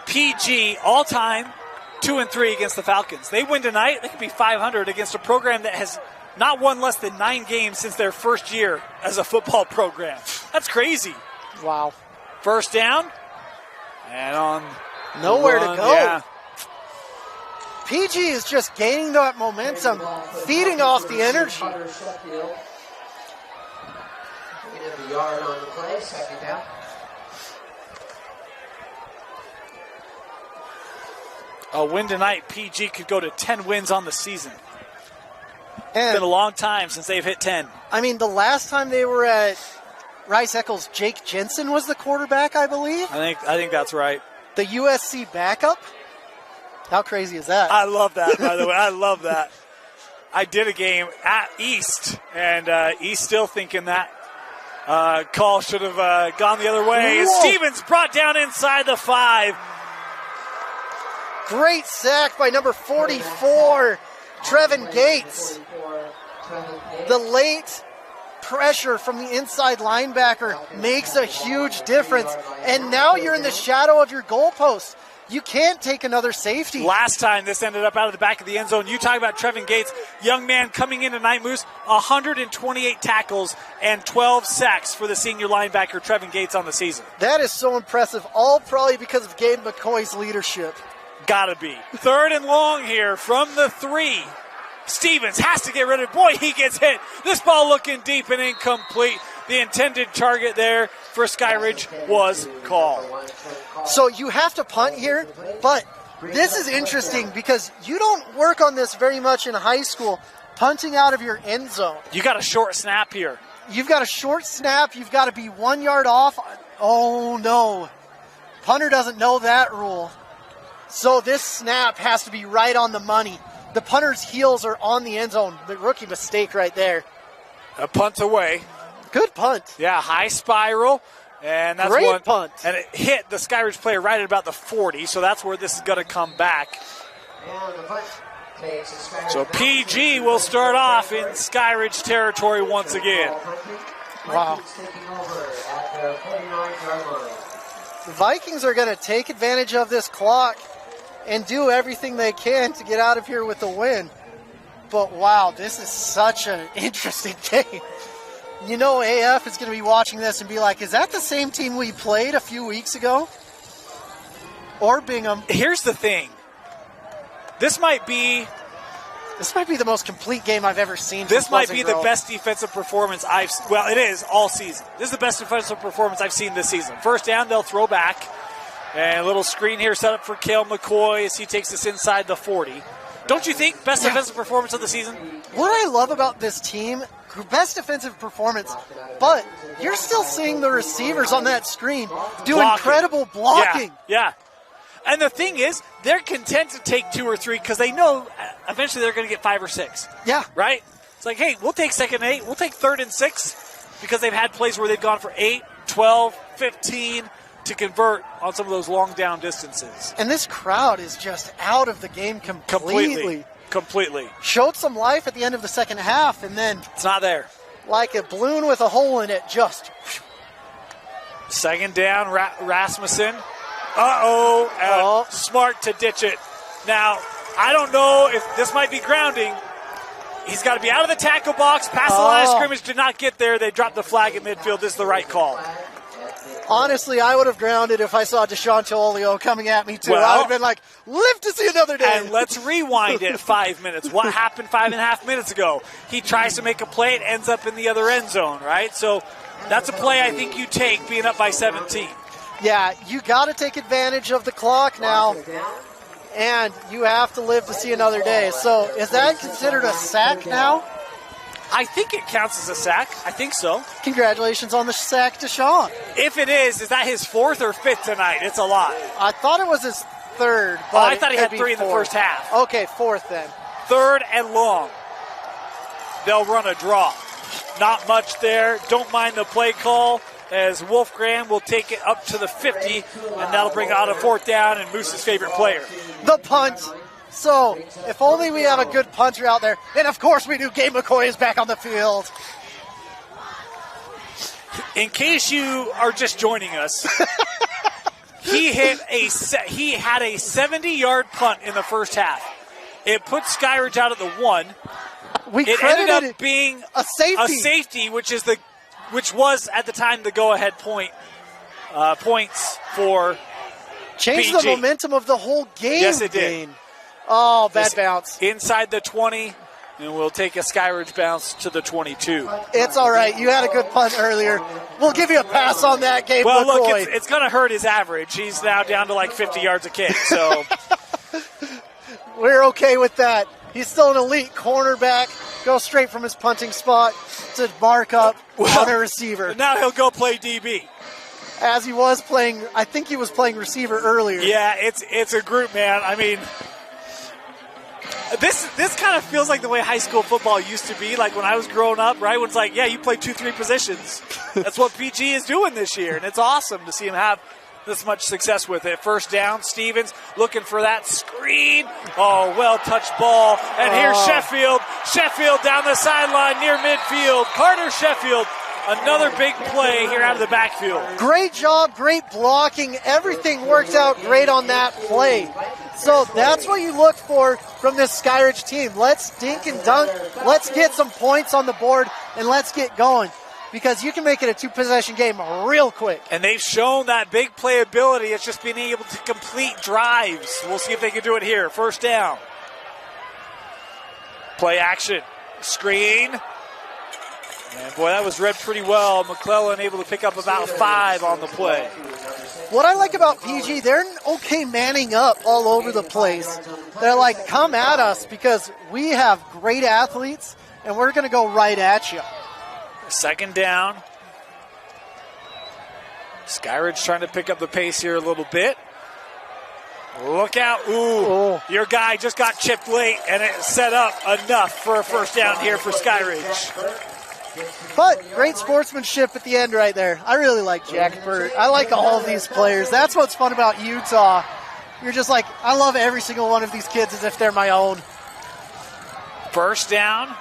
PG, all-time, 2-3 against the Falcons. They win tonight, they could be 500 against a program that has not won less than 9 games since their first year as a football program. That's crazy. Wow. First down, and on nowhere to go. Yeah. PG is just gaining that momentum, feeding off the energy. A yard on the play, second down. A win tonight, PG could go to 10 wins on the season. It's been a long time since they've hit 10. I mean, the last time they were at Rice-Eccles, Jake Jensen was the quarterback, I believe. I think that's right. The USC backup? How crazy is that? I love that, by the way. I love that. I did a game at East, and East still thinking that call should have gone the other way. Whoa. Stevens brought down inside the 5. Great sack by number 44, Trevin Gates. The late pressure from the inside linebacker makes a huge difference. And now you're in the shadow of your goalpost. You can't take another safety. Last time this ended up out of the back of the end zone. You talk about Trevin Gates, young man coming in tonight, Moose, 128 tackles and 12 sacks for the senior linebacker Trevin Gates on the season. That is so impressive, all probably because of Gabe McCoy's leadership. Gotta be. 3rd and long here from the 3. Stevens has to get rid of it. Boy, he gets hit. This ball looking deep and incomplete. The intended target there for Skyridge was called. So you have to punt here, but this is interesting because you don't work on this very much in high school, punting out of your end zone. You got a short snap here. You've got a short snap. You've got to be 1 yard off. Oh, no. Punter doesn't know that rule. So this snap has to be right on the money. The punter's heels are on the end zone. The rookie mistake right there. A punt away. Good punt. Yeah, high spiral. And that's Great one punt. And it hit the Skyridge player right at about the 40, so that's where this is going to come back. So PG will start off in Skyridge territory once again. Wow. The Vikings are going to take advantage of this clock and do everything they can to get out of here with a win. But wow, this is such an interesting game. You know AF is going to be watching this and be like, is that the same team we played a few weeks ago? Or Bingham. Here's the thing. This might be the most complete game I've ever seen. This might be the best defensive performance it is all season. This is the best defensive performance I've seen this season. First down, they'll throw back. And a little screen here set up for Cale McCoy as he takes this inside the 40. Don't you think best defensive performance of the season? What I love about this team, best defensive performance, but you're still seeing the receivers on that screen do incredible blocking. Yeah. And the thing is, they're content to take 2 or 3 because they know eventually they're going to get 5 or 6. Yeah. Right? It's like, hey, we'll take 2nd and 8. We'll take 3rd and 6 because they've had plays where they've gone for 8, 12, 15 to convert on some of those long down distances. And this crowd is just out of the game completely. Completely. Showed some life at the end of the second half, and then it's not there. Like a balloon with a hole in it, just. 2nd down, Rasmussen. Smart to ditch it. Now, I don't know if this might be grounding. He's got to be out of the tackle box. Past the line of scrimmage, did not get there. They dropped the flag at midfield. This is the right call. Honestly, I would have grounded if I saw Deshaun Tolio coming at me, too. I would have been like, live to see another day. And let's rewind it 5 minutes. What happened 5.5 minutes ago? He tries to make a play. It ends up in the other end zone, right? So that's a play I think you take being up by 17. Yeah, you got to take advantage of the clock now, and you have to live to see another day. So is that considered a sack now? I think it counts as a sack. I think so. Congratulations on the sack, Deshaun. If it is that his 4th or 5th tonight? It's a lot. I thought it was his 3rd. But I thought he had 3 in the first half. Okay, 4th then. 3rd and long. They'll run a draw. Not much there. Don't mind the play call as Wolfgram will take it up to the 50, and that'll bring out a 4th down and Moose's favorite player. The punt. So, if only we have a good punter out there. And, of course, we do. Gabe McCoy is back on the field. In case you are just joining us, he had a 70-yard punt in the first half. It put Skyridge out at the 1. It ended up being a safety, which was at the time the go-ahead points for Changed PG. the momentum of the whole game. Yes, it did. Oh, bad bounce. Inside the 20, and we'll take a Skyridge bounce to the 22. It's all right. You had a good punt earlier. We'll give you a pass on that, Gabe McCoy. Look, it's going to hurt his average. He's now down to like 50 yards a kick. So we're okay with that. He's still an elite cornerback. go straight from his punting spot to mark up on a receiver. Now he'll go play DB. As he was playing, I think he was playing receiver earlier. Yeah, it's a group, man. I mean, this kind of feels like the way high school football used to be, like when I was growing up, right? When it's like, yeah, you play 2-3 positions. That's what PG is doing this year, and it's awesome to see him have this much success with it. First down, Stevens looking for that screen. Oh, well-touched ball. And here's Sheffield. Sheffield down the sideline near midfield. Carter Sheffield, another big play here out of the backfield. Great job, great blocking. Everything worked out great on that play. So that's what you look for from this Skyridge team. Let's dink and dunk. Let's get some points on the board, and let's get going, because you can make it a two-possession game real quick. And they've shown that big playability. It's just being able to complete drives. We'll see if they can do it here. First down. Play action. Screen. And boy, that was read pretty well. McClellan able to pick up about 5 on the play. What I like about PG, they're okay manning up all over the place. They're like, come at us, because we have great athletes, and we're going to go right at you. Second down. Skyridge trying to pick up the pace here a little bit. Look out. Ooh. Your guy just got chipped late, and it set up enough for a first down here for Skyridge. But great sportsmanship at the end right there. I really like Jack Burt. I like all of these players. That's what's fun about Utah. You're just like, I love every single one of these kids as if they're my own. First down.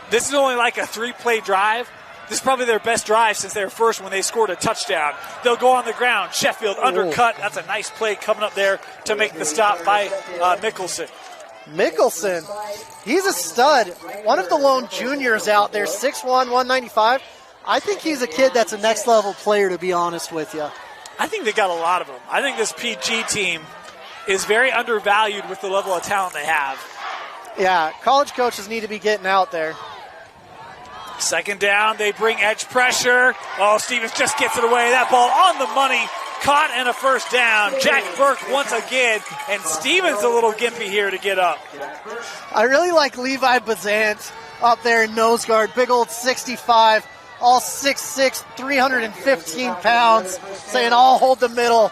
This is only like a 3-play drive. This is probably their best drive since they were first when they scored a touchdown. They'll go on the ground. Sheffield undercut. That's a nice play coming up there to make the stop by Mickelson. Mickelson, he's a stud. One of the lone juniors out there, 6'1", 195. I think he's a kid that's a next-level player, to be honest with you. I think they got a lot of them. I think this PG team is very undervalued with the level of talent they have. Yeah, college coaches need to be getting out there. Second down, they bring edge pressure. Oh, Stevens just gets it away. That ball on the money. Caught and a first down. Jack Burke once again, and Stevens a little gimpy here to get up. I really like Levi Bazant up there in nose guard. Big old 65, all 6'6", 315 pounds, saying, I'll hold the middle.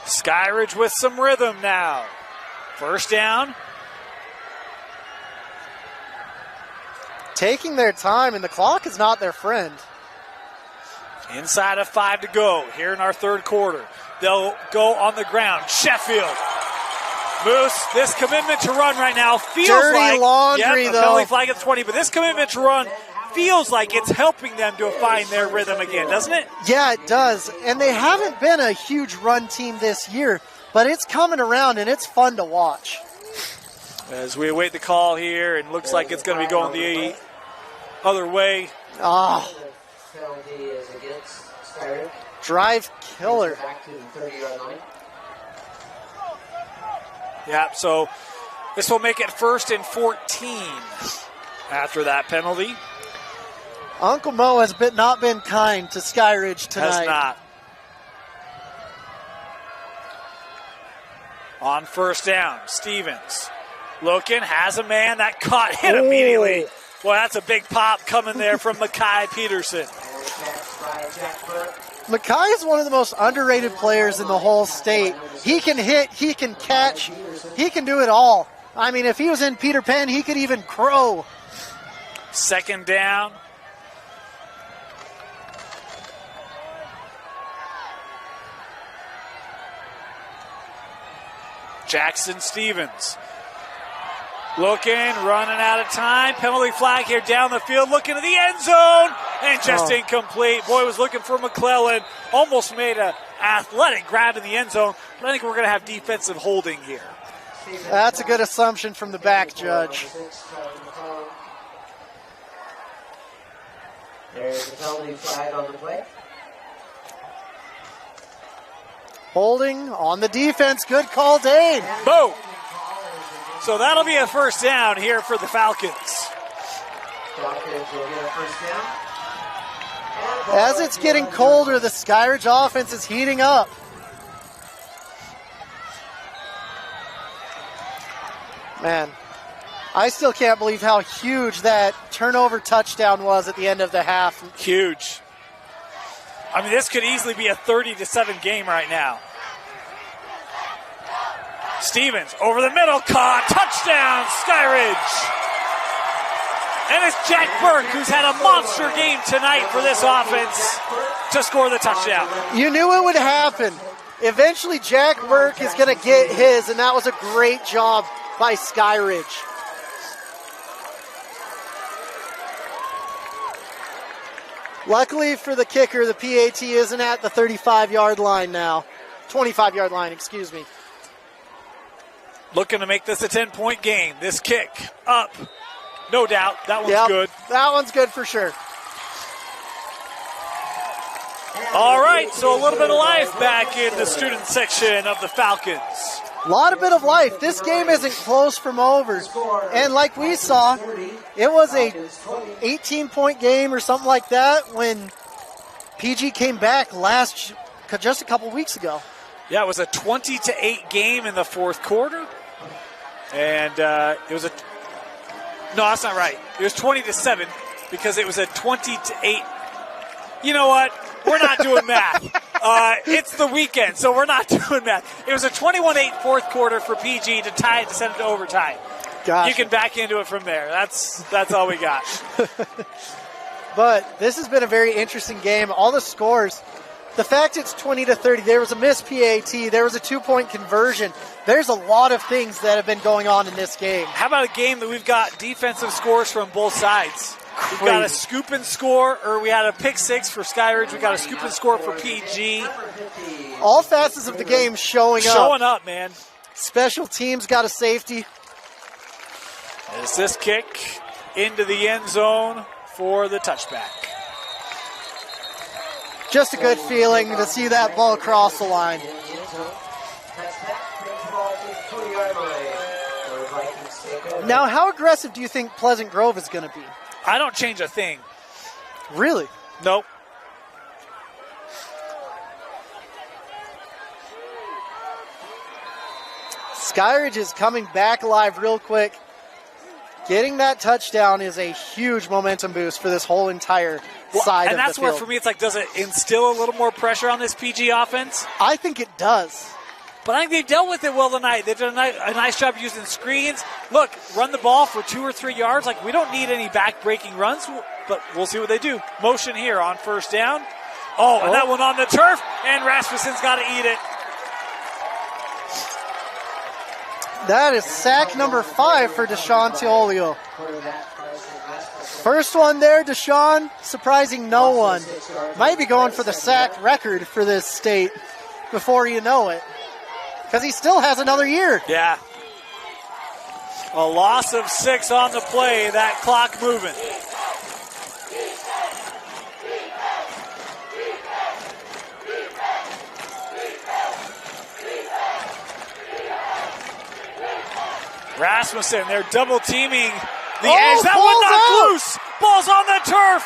Skyridge with some rhythm now. First down. Taking their time, and the clock is not their friend. Inside of 5 to go here in our third quarter. They'll go on the ground. Sheffield. Moose, this commitment to run right now feels dirty like laundry, though. Penalty flag at 20, but this commitment to run feels like it's helping them to find their rhythm again, doesn't it? Yeah, it does. And they haven't been a huge run team this year, but it's coming around, and it's fun to watch. As we await the call here, and looks like it's going to be going the other way. Oh. Penalty is against Skyridge. Drive killer. Back to the 30-yard line. Yeah, so this will make it 1st and 14 after that penalty. Uncle Mo has not been kind to Skyridge tonight. Has not. On first down, Stevens looking, has a man that caught hit immediately. Boy, that's a big pop coming there from Mackay Peterson. Mackay is one of the most underrated players in the whole state. He can hit, he can catch, he can do it all. I mean, if he was in Peter Pan, he could even crow. Second down. Jackson Stevens. Looking, running out of time. Penalty flag here down the field. Looking to the end zone. And just incomplete. Boy was looking for McClellan. Almost made an athletic grab in the end zone. But I think we're going to have defensive holding here. That's a good assumption from the back judge. There's the penalty flag on the play. Holding on the defense. Good call, Dane. Boom. So that'll be a first down here for the Falcons. Falcons will get a first down. As it's getting colder, the Skyridge offense is heating up. Man, I still can't believe how huge that turnover touchdown was at the end of the half. Huge. I mean, this could easily be a 30-7 game right now. Stevens over the middle, caught, touchdown, Skyridge. And it's Jack Burke, who's had a monster game tonight for this offense, to score the touchdown. You knew it would happen. Eventually, Jack Burke is going to get his, and that was a great job by Skyridge. Luckily for the kicker, the PAT isn't at the 35-yard line now. 25-yard line, excuse me. Looking to make this a 10-point game. This kick up. No doubt. That one's good. That one's good for sure. All right, so a little bit of life back in the student section of the Falcons. A lot of bit of life. This game isn't close from over. And like we saw, it was a 18-point game or something like that when PG came back just a couple weeks ago. Yeah, it was a 20-8 game in the fourth quarter. And it was no, that's not right. It was 20-7 because it was a 20-8. You know what? We're not doing math. It's the weekend, so we're not doing math. It was a 21-8 fourth quarter for PG to tie it to send it to overtime. Gotcha. You can back into it from there. That's all we got. But this has been a very interesting game. All the scores, the fact it's 20-30, there was a missed PAT, there was a 2-point conversion. There's a lot of things that have been going on in this game. How about a game that we've got defensive scores from both sides? We've got a scoop and score, or we had a pick six for Skyridge. We got a scoop and score for PG. All facets of the game showing up. Showing up, man. Special teams got a safety. As this kick into the end zone for the touchback. Just a good feeling to see that ball cross the line. Now, how aggressive do you think Pleasant Grove is going to be? I don't change a thing. Really? Nope. Skyridge is coming back alive real quick. Getting that touchdown is a huge momentum boost for this whole entire side of the field. And that's where, for me, it's like, does it instill a little more pressure on this PG offense? I think it does. But I think they dealt with it well tonight. They've done a nice job using screens. Look, run the ball for 2 or 3 yards. Like, we don't need any back-breaking runs, but we'll see what they do. Motion here on first down. And that one on the turf, and Rasmussen's got to eat it. That is sack number 5 for Deshaun Teolio. First one there, Deshaun, surprising no one. Might be going for the sack record for this state before you know it. Because he still has another year. Yeah. A loss of 6 on the play, that clock moving. Rasmussen, they're double teaming the edge. That one knocked loose. Ball's on the turf.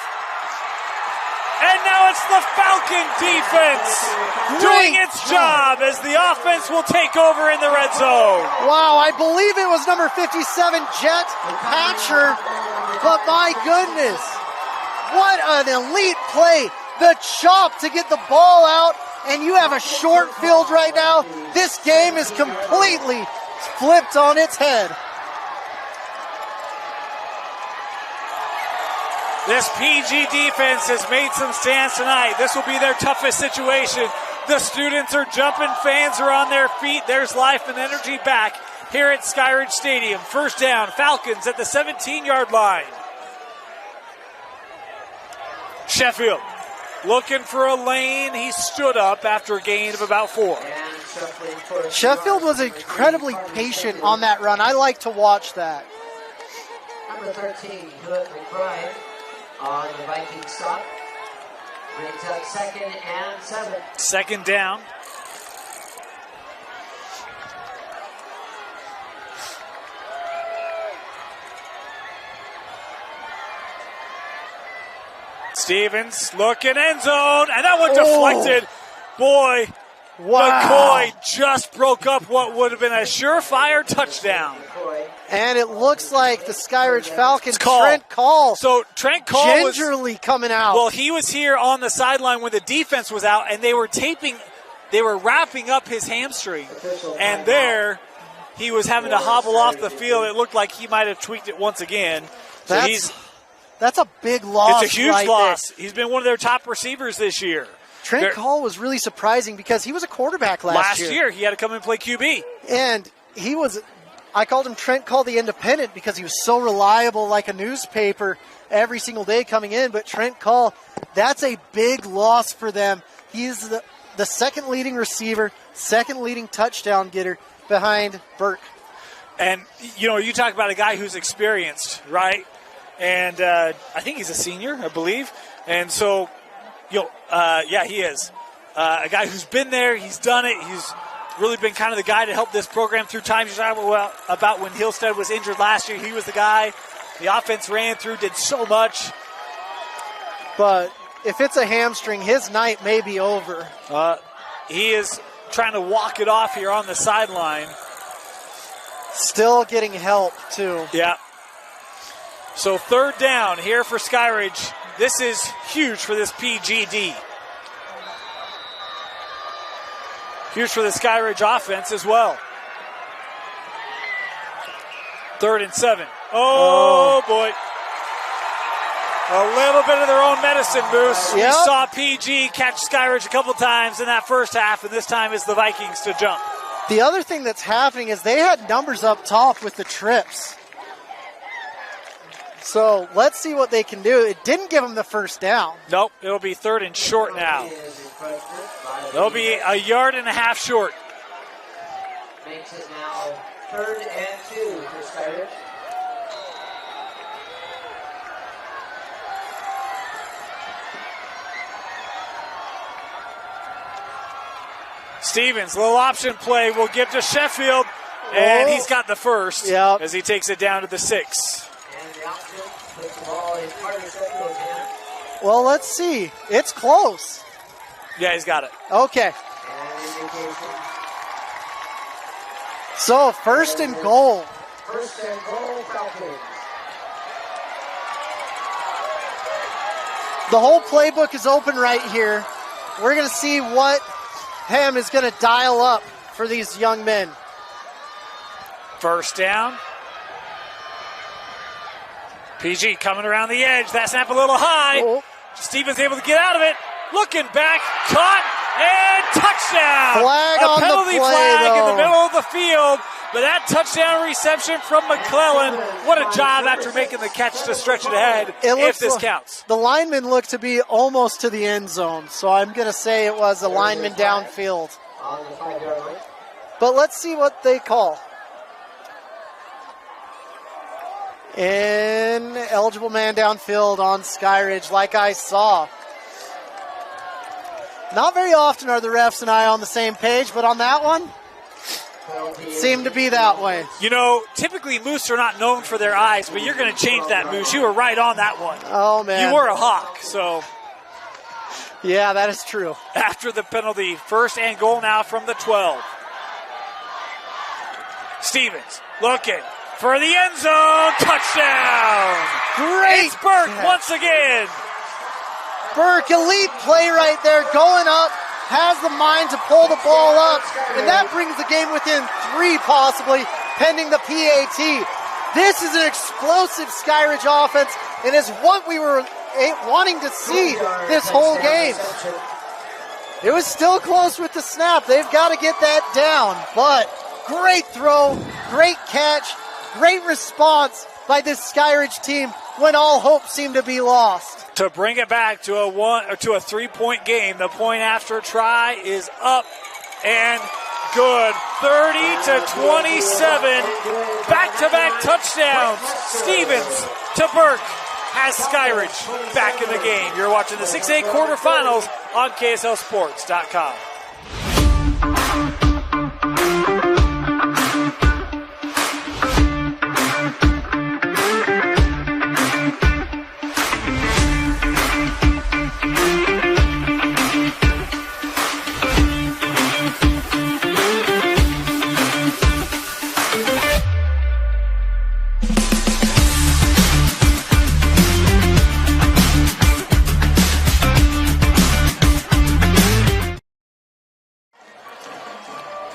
And now it's the Falcon defense doing its job as the offense will take over in the red zone. Wow, I believe it was number 57, Jet Hatcher. But my goodness, what an elite play. The chop to get the ball out, and you have a short field right now. This game is completely flipped on its head. This PG defense has made some stands tonight. This will be their toughest situation. The students are jumping, fans are on their feet. There's life and energy back here at Skyridge Stadium. First down, Falcons at the 17-yard line. Sheffield looking for a lane. He stood up after a gain of about 4. Sheffield was incredibly patient on that run. I like to watch that. Number 13, Hood McBride on the Viking stop. Brings up 2nd and 7. Second down. Stevens looking end zone, and that one deflected. Boy, wow. McCoy just broke up what would have been a surefire touchdown. And it looks like the Skyridge Falcons, Call. Trent Call. So Trent Call gingerly coming out. Well, he was here on the sideline when the defense was out, and they were wrapping up his hamstring. And there, he was having to hobble off the field. It looked like he might have tweaked it once again. So that's a big loss. It's a huge right loss. there. He's been one of their top receivers this year. Trent Call was really surprising because he was a quarterback last year. Last year, he had to come and play QB. And I called him Trent Call the Independent because he was so reliable like a newspaper every single day coming in. But Trent Call, that's a big loss for them. He's the second leading receiver, second leading touchdown getter behind Burke. And, you talk about a guy who's experienced, right? And I think he's a senior, I believe. And so, yeah, he is. A guy who's been there, he's done it, he's really been kind of the guy to help this program through times. You talk about when Hillstead was injured last year, he was the guy. The offense ran through, did so much. But if it's a hamstring, his night may be over. He is trying to walk it off here on the sideline. Still getting help, too. Yeah. So 3rd down here for Skyridge. This is huge for this PGD. Huge for the Skyridge offense as well. 3rd and 7. Oh, boy. A little bit of their own medicine, Moose. Yep. We saw PG catch Skyridge a couple times in that first half, and this time it's the Vikings to jump. The other thing that's happening is they had numbers up top with the trips. So let's see what they can do. It didn't give them the first down. Nope, it'll be 3rd and short now. They'll be a yard and a half short. Makes it now 3rd and 2 for Skyridge. Stevens, little option play will give to Sheffield, and he's got the first as he takes it down to the 6. And the option puts the ball in Carter Sheffield's hand. Well, let's see. It's close. Yeah, he's got it. Okay. And indication. So, 1st and goal. 1st and goal, Falcons. The whole playbook is open right here. We're going to see what Ham is going to dial up for these young men. 1st down. PG coming around the edge. That snap a little high. Oh. Stevens able to get out of it. Looking back, caught, and touchdown. Flag a on penalty the play, flag in though. the middle of the field. But that touchdown reception from McClellan, what a job after making the catch to stretch it ahead, if this counts. The lineman looked to be almost to the end zone, so I'm going to say it was a lineman downfield. On the 5-yard line. But let's see what they call. An eligible man downfield on Skyridge, like I saw. Not very often are the refs and I on the same page, but on that one, it seemed to be that way. Typically Moose are not known for their eyes, but you're going to change that, Moose. You were right on that one. Oh, man. You were a hawk, so. Yeah, that is true. After the penalty, 1st and goal now from the 12. Stevens looking for the end zone. Touchdown! Great It's Burke catch. once again. Burke, elite play right there, going up, has the mind to pull the ball up, and that brings the game within 3 possibly, pending the PAT. This is an explosive Skyridge offense, and is what we were wanting to see this whole game. It was still close with the snap. They've got to get that down, but great throw, great catch, great response by this Skyridge team when all hope seemed to be lost. To bring it back to a 3-point game, the point after try is up and good. 30-27, back-to-back touchdowns. Stevens to Burke has Skyridge back in the game. You're watching the 6A quarterfinals on KSLSports.com.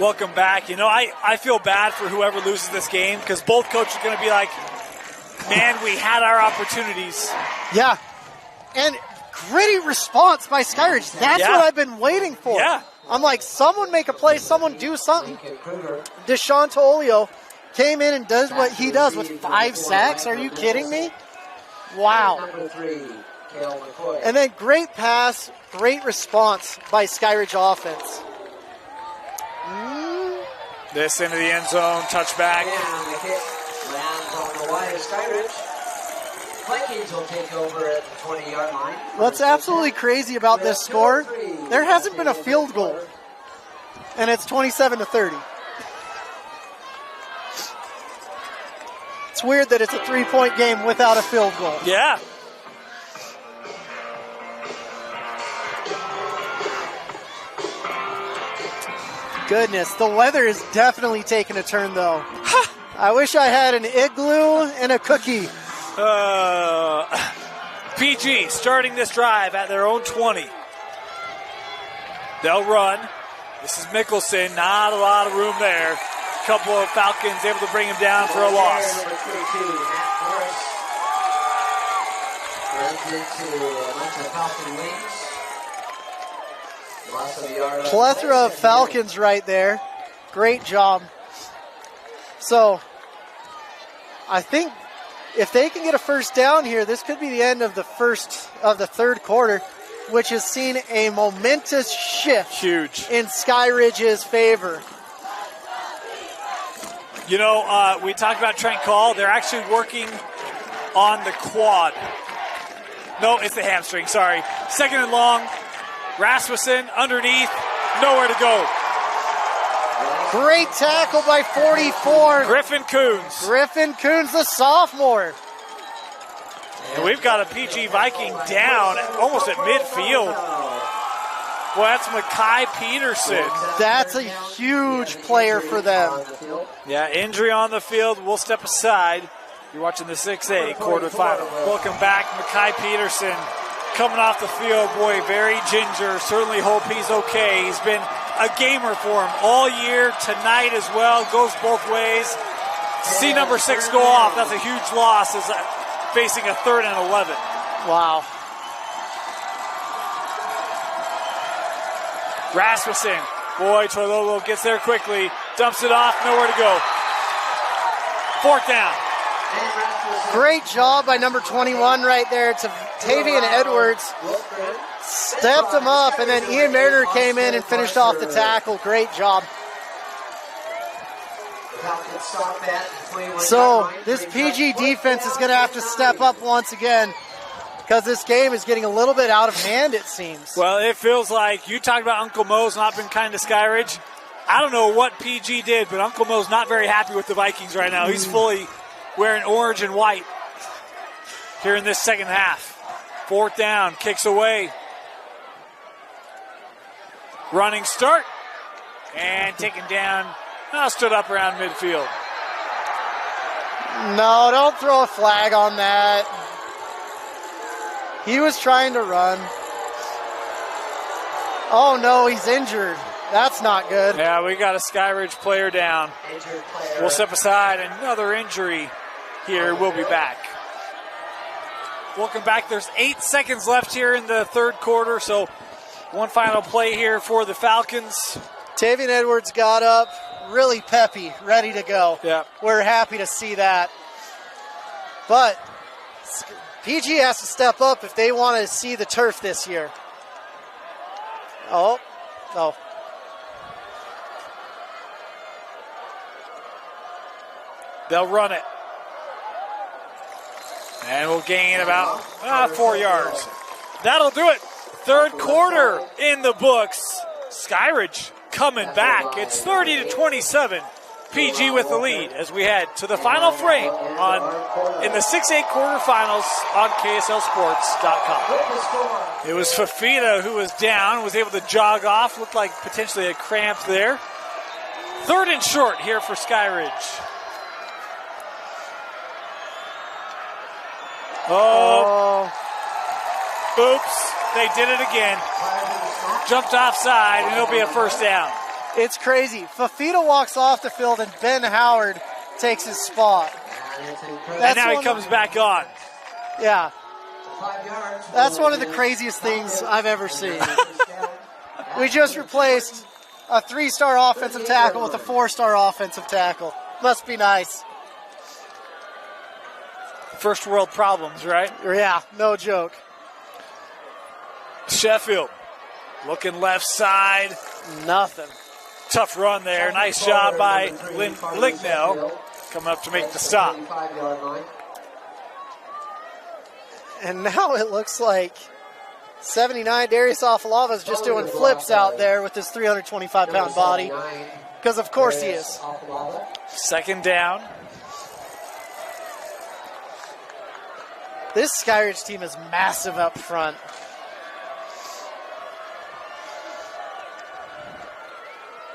Welcome back. You know, I feel bad for whoever loses this game because both coaches are going to be like, man, we had our opportunities. Yeah. And gritty response by Skyridge. That's what I've been waiting for. Yeah. I'm like, someone make a play, someone do something. Deshaun Tolio came in and does what he does with 5 sacks. Are you kidding me? Wow. And then great pass, great response by Skyridge offense. This into the end zone, touchback. And the kick lands on the wide of Skyridge. Vikings will take over at the 20-yard line. What's absolutely crazy about this score, there hasn't been a field goal, and it's 27-30. It's weird that it's a 3-point game without a field goal. Yeah. Goodness, the weather is definitely taking a turn, though. I wish I had an igloo and a cookie. PG starting this drive at their own 20. They'll run. This is Mickelson. Not a lot of room there. A couple of Falcons able to bring him down for a loss. Number 32, Matt Morris. Runs into a bunch of Falcon wings. Loss of a yard. Plethora of Falcons right there. Great job. So, I think if they can get a first down here, this could be the end of the third quarter, which has seen a momentous shift. Huge. In Skyridge's favor. You know, we talked about Trent Call. They're actually working on the quad. No, it's the hamstring, sorry. Second and long. Rasmussen underneath. Nowhere to go. Great tackle by 44. Griffin Coons. Griffin Coons, the sophomore. And we've got a PG Viking down almost at midfield. Boy, that's Mekhi Peterson. That's a huge player for them. Yeah, injury on the field. We'll step aside. You're watching the 6A quarterfinal. Welcome back, Mekhi Peterson. Coming off the field, boy, very ginger. Certainly hope he's okay. He's been a gamer for him all year, tonight as well. Goes both ways. See number 6 go off. That's a huge loss as facing a 3rd and 11. Wow. Rasmussen. Boy, Toilolo gets there quickly. Dumps it off. Nowhere to go. 4th down. Great job by number 21 right there to Tavian Edwards. Stepped him up, and then Ian Mariner came in and finished off the tackle. Great job. So this PG defense is going to have to step up once again because this game is getting a little bit out of hand, it seems. Well, it feels like you talked about Uncle Mo's not been kind to Skyridge. I don't know what PG did, but Uncle Mo's not very happy with the Vikings right now. He's fully wearing orange and white here in this second half. 4th down, kicks away. Running start. And taken down. Stood up around midfield. No, don't throw a flag on that. He was trying to run. Oh, no, he's injured. That's not good. Yeah, we got a Skyridge player down. We'll step aside. Another injury here. We'll be back. Welcome back. There's 8 seconds left here in the third quarter, so one final play here for the Falcons. Tavian Edwards got up, really peppy, ready to go. Yeah. We're happy to see that. But PG has to step up if they want to see the turf this year. Oh. They'll run it. And we'll gain about 4 yards. That'll do it. Third quarter in the books. Skyridge coming back. It's 30-27. PG with the lead as we head to the final frame in the 6A quarterfinals on KSLSports.com. It was Fafita who was down, was able to jog off. Looked like potentially a cramp there. 3rd and short here for Skyridge. Oh. Oops. They did it again. Jumped offside, and it'll be a first down. It's crazy. Fafita walks off the field and Ben Howard takes his spot. And now he comes back on. Yeah. That's one of the craziest things I've ever seen. We just replaced a 3-star offensive tackle with a 4-star offensive tackle. Must be nice. First world problems, right? Yeah, no joke. Sheffield looking left side. Nothing. Tough run there. Nice job by Lignell coming up to make the stop. And now it looks like 79 Darius Afalava is just doing flips out there with his 325-pound body. Because of course he is. Second down. This Skyridge team is massive up front.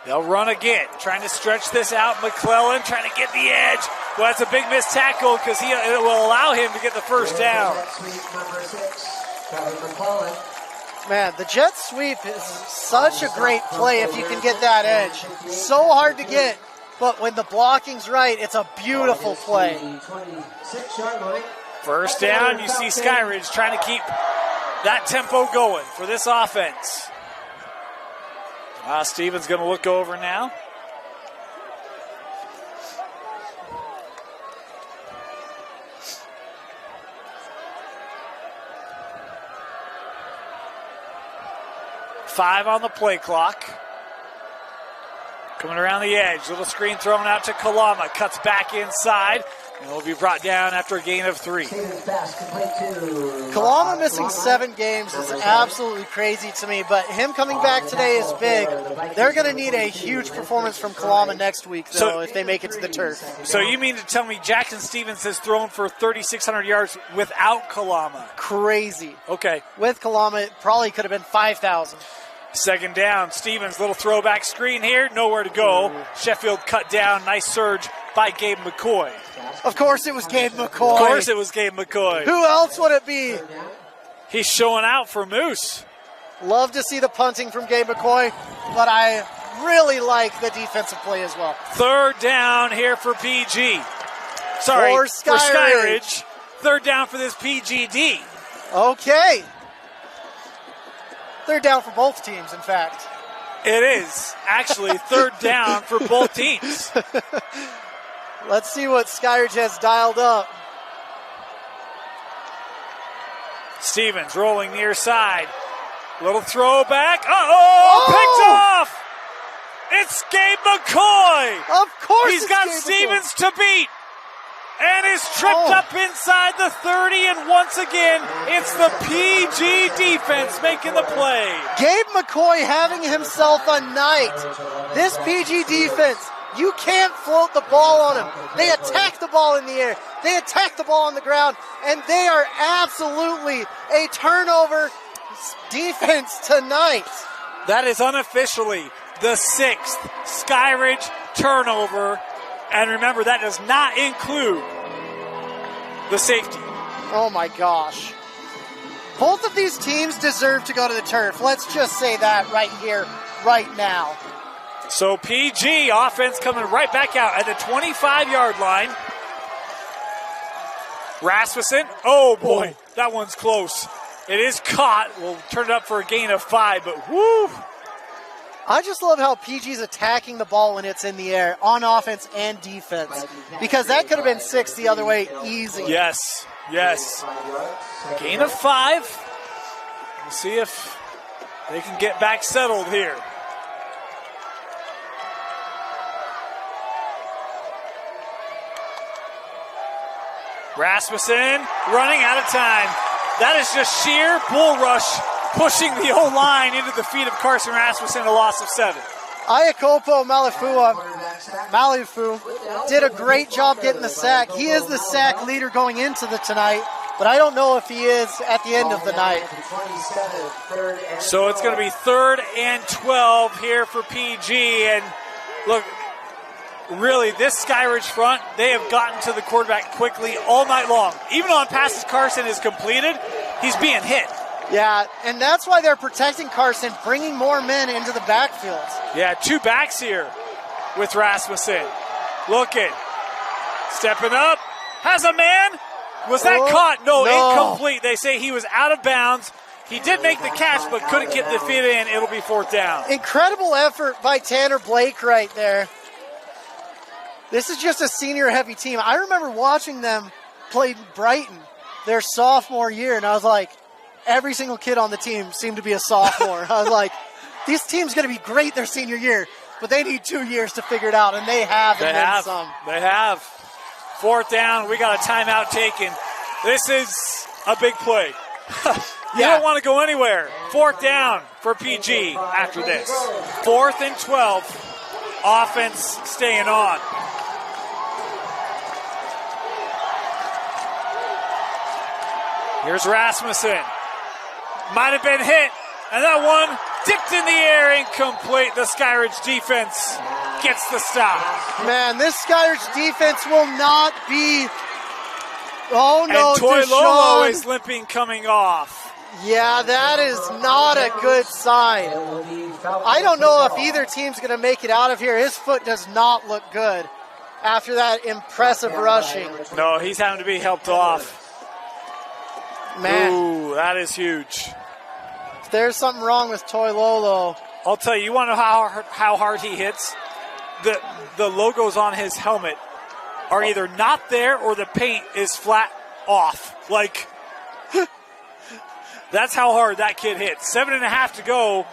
They'll run again, trying to stretch this out. McClellan trying to get the edge. Well, that's a big missed tackle because it will allow him to get the first down. Man, the jet sweep is such a great play if you can get that edge. So hard to get, but when the blocking's right, it's a beautiful play. First down, you see Skyridge trying to keep that tempo going for this offense. Stevens going to look over now. Five on the play clock. Coming around the edge. Little screen thrown out to Kalama. Cuts back inside. And will be brought down after a gain of 3. Kalama missing 7 games is absolutely crazy to me, but him coming back today is big. They're going to need a huge performance from Kalama next week, though, if they make it to the turf. So you mean to tell me Jackson Stevens has thrown for 3,600 yards without Kalama? Crazy. Okay. With Kalama, it probably could have been 5,000. Second down, Stevens, little throwback screen here, nowhere to go. Sheffield cut down, nice surge by Gabe McCoy. Of course it was Gabe McCoy. Of course it was Gabe McCoy. Who else would it be? He's showing out for Moose. Love to see the punting from Gabe McCoy, but I really like the defensive play as well. Third down here for PG. Sorry, for Skyridge. Third down for this PGD. Okay. Third down for both teams, in fact. It is actually third down for both teams. Let's see what Skyridge has dialed up. Stevens rolling near side. Little throwback. Picked off. It's Gabe McCoy. Of course he's got Stevens to beat. And is tripped up inside the 30, and once again, it's the PG defense making the play. Gabe McCoy having himself a night. This PG defense, you can't float the ball on him. They attack the ball in the air. They attack the ball on the ground, and they are absolutely a turnover defense tonight. That is unofficially the 6th Skyridge turnover. And remember, that does not include the safety. Oh, my gosh. Both of these teams deserve to go to the turf. Let's just say that right here, right now. So PG offense coming right back out at the 25-yard line. Rasmussen. Oh, boy, that one's close. It is caught. We'll turn it up for a gain of 5, but whoo. I just love how PG's attacking the ball when it's in the air, on offense and defense, because that could have been 6 the other way easy. Yes. Gain of 5. We'll see if they can get back settled here. Rasmussen running out of time. That is just sheer bull rush, pushing the O-line into the feet of Carson Rasmussen, a loss of 7. Iakopo Malifu did a great job getting the sack. He is the sack leader going into the tonight, but I don't know if he is at the end of the night. So it's going to be 3rd and 12 here for PG. And look, really, this Skyridge front, they have gotten to the quarterback quickly all night long. Even on passes Carson is completed, he's being hit. Yeah, and that's why they're protecting Carson, bringing more men into the backfield. Yeah, 2 backs here with Rasmussen. Looking. Stepping up. Has a man. Was that caught? No, incomplete. They say he was out of bounds. He did make the catch, but couldn't get the feet in. It'll be 4th down. Incredible effort by Tanner Blake right there. This is just a senior-heavy team. I remember watching them play Brighton their sophomore year, and I was like, every single kid on the team seemed to be a sophomore. I was like, this team's going to be great their senior year, but they need 2 years to figure it out, and they have. They have. They have. 4th down. We got a timeout taken. This is a big play. You don't want to go anywhere. 4th down for PG after this. 4th and 12. Offense staying on. Here's Rasmussen. Might have been hit. And that one dipped in the air, incomplete. The Skyridge defense gets the stop. Man, this Skyridge defense will not be. Oh no, and Toilolo is limping coming off. Yeah, that is not a good sign. I don't know if either team's going to make it out of here. His foot does not look good after that impressive rushing. No, he's having to be helped off. Man. Ooh, that is huge. If there's something wrong with Toilolo. I'll tell you, you want to know how hard he hits? The logos on his helmet are either not there or the paint is flat off. Like, that's how hard that kid hits. 7.5 to go,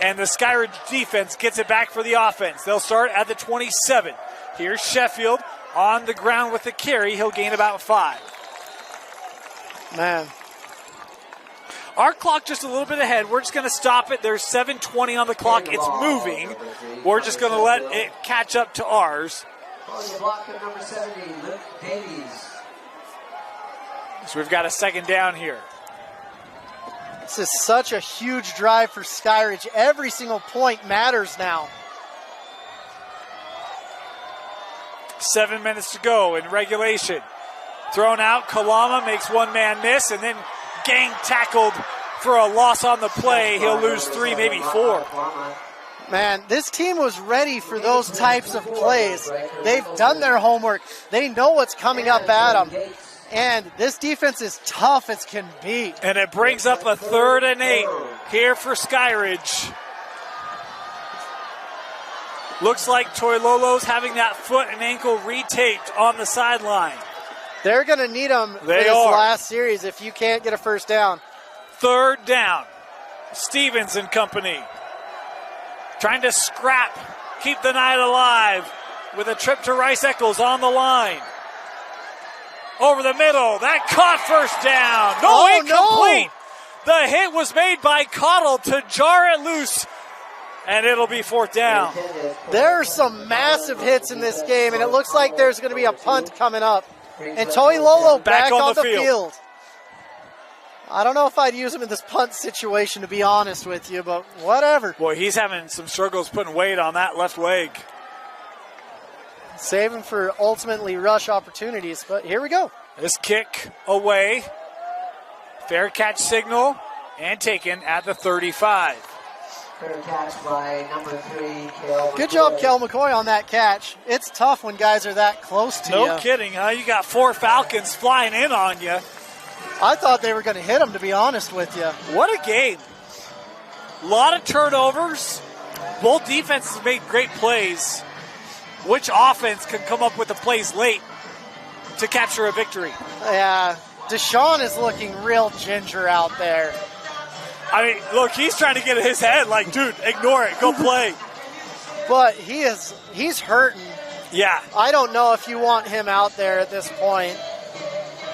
and the Skyridge defense gets it back for the offense. They'll start at the 27. Here's Sheffield on the ground with the carry. He'll gain about 5. Man. Our clock just a little bit ahead. We're just going to stop it. There's 7:20 on the clock. It's moving. We're just going to let it catch up to ours. Number 70, Luke Davies. So we've got a 2nd down here. This is such a huge drive for Skyridge. Every single point matters now. 7 minutes to go in regulation. Thrown out. Kalama makes one man miss, and then gang tackled for a loss on the play. He'll lose 3, maybe 4. Man, this team was ready for those types of plays. They've done their homework. They know what's coming up at them. And this defense is tough as can be. And it brings up a 3rd and 8 here for Skyridge. Looks like Toilolo's having that foot and ankle retaped on the sideline. They're going to need them for this last series if you can't get a 1st down. 3rd down. Stevens and company. Trying to scrap, keep the night alive with a trip to Rice Eccles on the line. Over the middle, that caught 1st down. No, incomplete. No. The hit was made by Cottle to jar it loose, and it'll be 4th down. There are some massive hits in this game, and it looks like there's going to be a punt coming up. And Toilolo back on the field. I don't know if I'd use him in this punt situation, to be honest with you, but whatever. Boy, he's having some struggles putting weight on that left leg. Save him for ultimately rush opportunities, but here we go. This kick away. Fair catch signal, and taken at the 35. Fair catch by number 3, Kel. Good job, Kel McCoy, on that catch. It's tough when guys are that close to you. No kidding, huh? You got 4 Falcons flying in on you. I thought they were going to hit him, to be honest with you. What a game. A lot of turnovers. Both defenses made great plays. Which offense can come up with the plays late to capture a victory? Yeah, Deshaun is looking real ginger out there. I mean, look, he's trying to get in his head like, dude, ignore it, go play. But he's hurting. Yeah. I don't know if you want him out there at this point.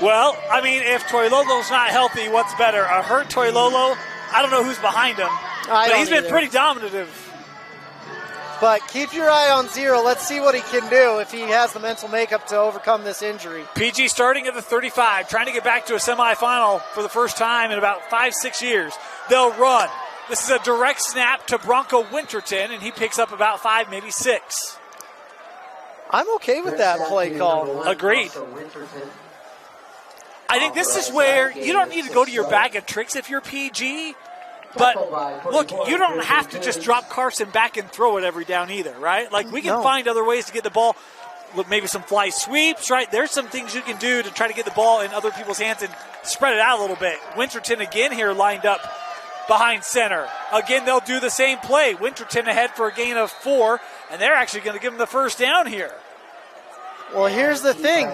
Well, I mean, if Toilolo's not healthy, what's better? A hurt Toilolo? I don't know who's behind him. But he's been pretty dominative. But keep your eye on Zero. Let's see what he can do if he has the mental makeup to overcome this injury. PG starting at the 35, trying to get back to a semifinal for the first time in about 5-6 years. They'll run. This is a direct snap to Bronco Winterton, and he picks up about 5, maybe 6. I'm okay with that play call. Agreed. I think this is where you don't need to go to your bag of tricks if you're PG. But look, you don't have to just drop Carson back and throw it every down either, right? Like, we can find other ways to get the ball. Look, maybe some fly sweeps, right? There's some things you can do to try to get the ball in other people's hands and spread it out a little bit. Winterton again here lined up behind center. Again, they'll do the same play. Winterton ahead for a gain of 4, and they're actually going to give them the first down here. Well, here's the thing.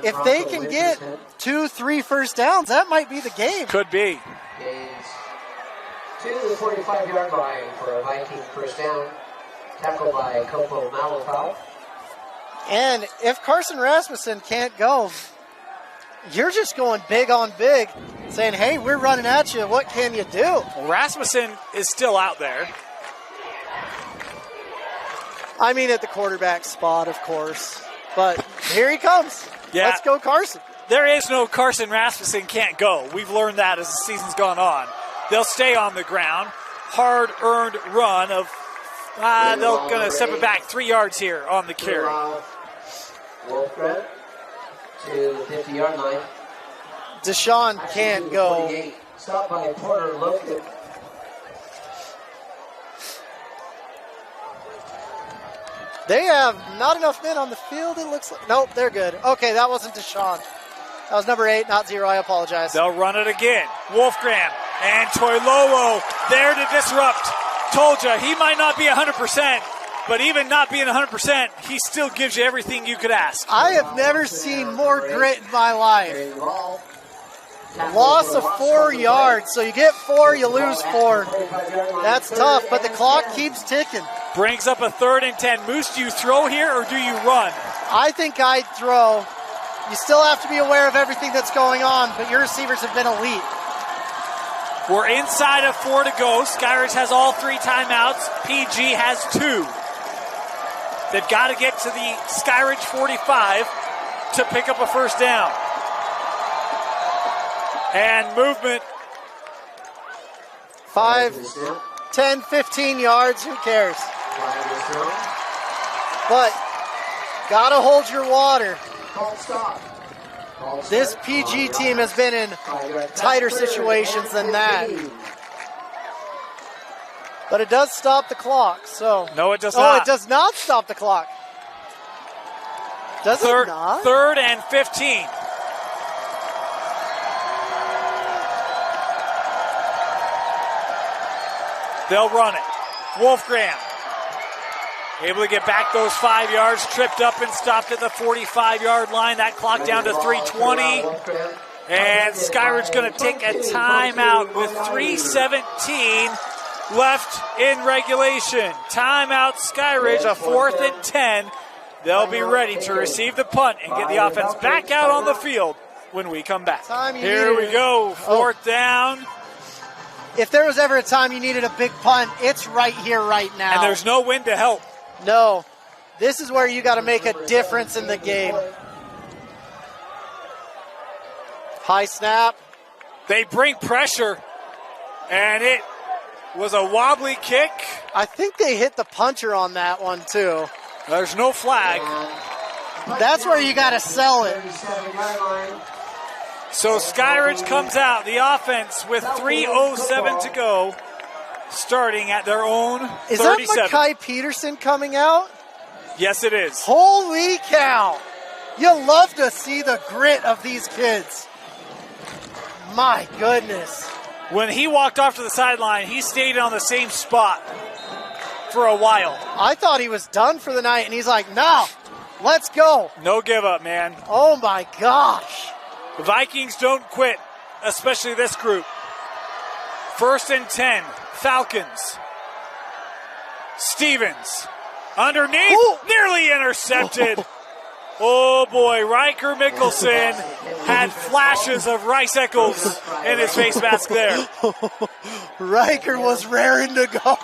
If they can get 2-3 first downs, that might be the game. Could be. Gains to the 45-yard line for a Viking first down. Tackled by Kopo Malafau. And if Carson Rasmussen can't go, you're just going big on big, saying, hey, we're running at you. What can you do? Well, Rasmussen is still out there. I mean, at the quarterback spot, of course. But here he comes. Yeah. Let's go, Carson. There is no Carson Rasmussen can't go. We've learned that as the season's gone on. They'll stay on the ground. Hard-earned run of, they're going to step it back 3 yards here on the carry. Wolfgren to the 50-yard line. Deshaun can't go. Stopped by Porter Loken. They have not enough men on the field, it looks like. Nope, they're good. Okay, that wasn't Deshaun. That was number 8, not 0. I apologize. They'll run it again. Wolfgram and Toilolo there to disrupt. Told you, he might not be 100%, but even not being 100%, he still gives you everything you could ask. I have never seen more grit in my life. Loss of 4 yards. So you get 4, you lose 4. That's tough, but the clock keeps ticking. Brings up a 3rd and 10. Moose, do you throw here or do you run? I think I'd throw. You still have to be aware of everything that's going on, but your receivers have been elite. We're inside of 4 to go. Skyridge has all 3 timeouts. PG has 2. They've got to get to the Skyridge 45 to pick up a first down. And movement. 5, 10, 15 yards, who cares? But gotta hold your water. This PG team has been in tighter situations than that. But it does stop the clock, so. No, it does not. Oh, it does not stop the clock. Does it not? 3rd and 15. They'll run it. Wolfgram able to get back those 5 yards, tripped up and stopped at the 45-yard line. That clock down to 3:20. And Skyridge going to take a timeout with 3:17 left in regulation. Timeout Skyridge, a 4th and 10. They'll be ready to receive the punt and get the offense back out on the field when we come back. Here we go, 4th down. If there was ever a time you needed a big punt, it's right here, right now. And there's no wind to help. No. This is where you got to make a difference in the game. High snap. They bring pressure, and it was a wobbly kick. I think they hit the puncher on that one, too. There's no flag. That's where you got to sell it. So Skyridge comes out, the offense, with 3:07 to go, starting at their own 37. Is that Mackay Peterson coming out? Yes, it is. Holy cow. You love to see the grit of these kids. My goodness. When he walked off to the sideline, he stayed on the same spot for a while. I thought he was done for the night, and he's like, no, let's go. No give up, man. Oh, my gosh. The Vikings don't quit, especially this group. 1st and 10, Falcons. Stevens, underneath, ooh, nearly intercepted. Oh boy, Riker Mickelson had flashes of Rice Eccles in his face mask there. Riker was raring to go.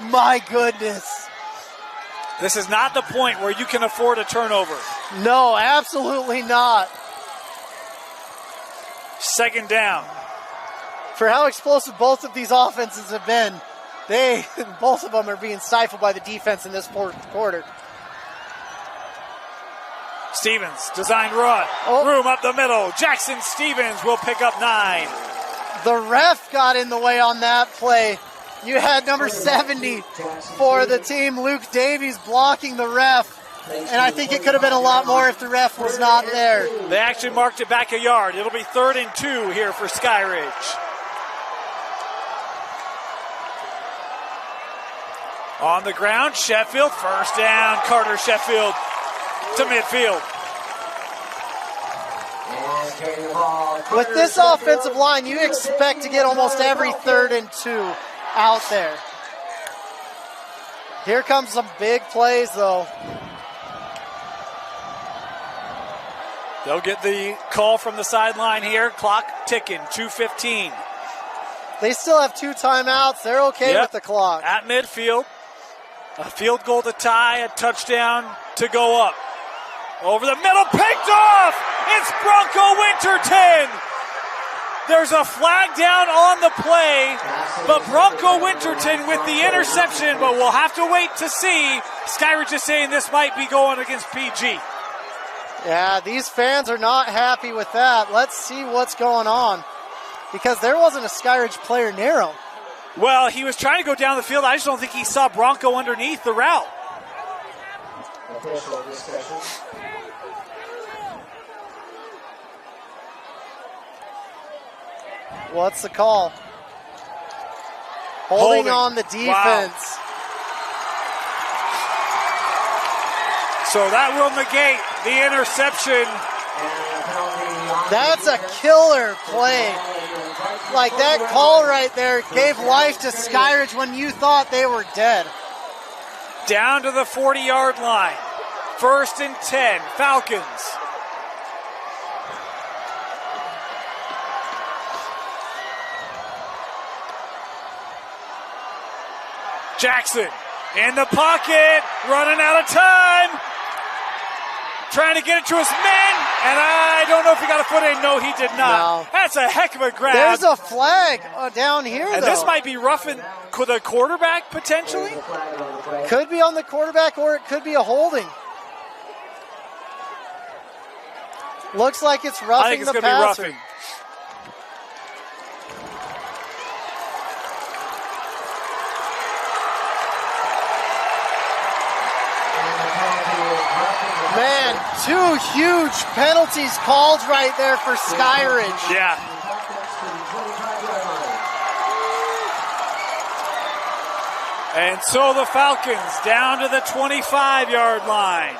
My goodness. This is not the point where you can afford a turnover. No, absolutely not. 2nd down. For how explosive both of these offenses have been, both of them are being stifled by the defense in this 4th quarter. Stevens, designed run. Oh. Room up the middle. Jackson Stevens will pick up 9. The ref got in the way on that play. You had number 70 for the team, Luke Davies, blocking the ref. And I think it could have been a lot more if the ref was not there. They actually marked it back a yard. It'll be 3rd and 2 here for Skyridge. On the ground, Sheffield, first down. Carter Sheffield to midfield. With this offensive line, you expect to get almost every 3rd and 2 out there. Here comes some big plays, though. They'll get the call from the sideline here. Clock ticking, 2:15. They still have 2 timeouts. They're okay with the clock. At midfield. A field goal to tie, a touchdown to go up. Over the middle, picked off! It's Bronco Winterton! There's a flag down on the play, but Bronco Winterton with the interception, but we'll have to wait to see. Skyridge is saying this might be going against PG. Yeah, these fans are not happy with that. Let's see what's going on, because there wasn't a Skyridge player narrow. Well, he was trying to go down the field. I just don't think he saw Bronco underneath the route. What's the call? Holding on the defense. Wow. So that will negate the interception. That's a killer play. Like, that call right there gave life to Skyridge when you thought they were dead. Down to the 40-yard line. 1st and 10, Falcons. Jackson in the pocket, running out of time. Trying to get it to his men, and I don't know if he got a foot in. No, he did not. No. That's a heck of a grab. There's a flag down here, and though. This might be roughing the quarterback, potentially. Could be on the quarterback, or it could be a holding. Looks like it's roughing I think it's the going to be passer. roughing. Man, 2 huge penalties called right there for Skyridge. Yeah. And so the Falcons down to the 25-yard line.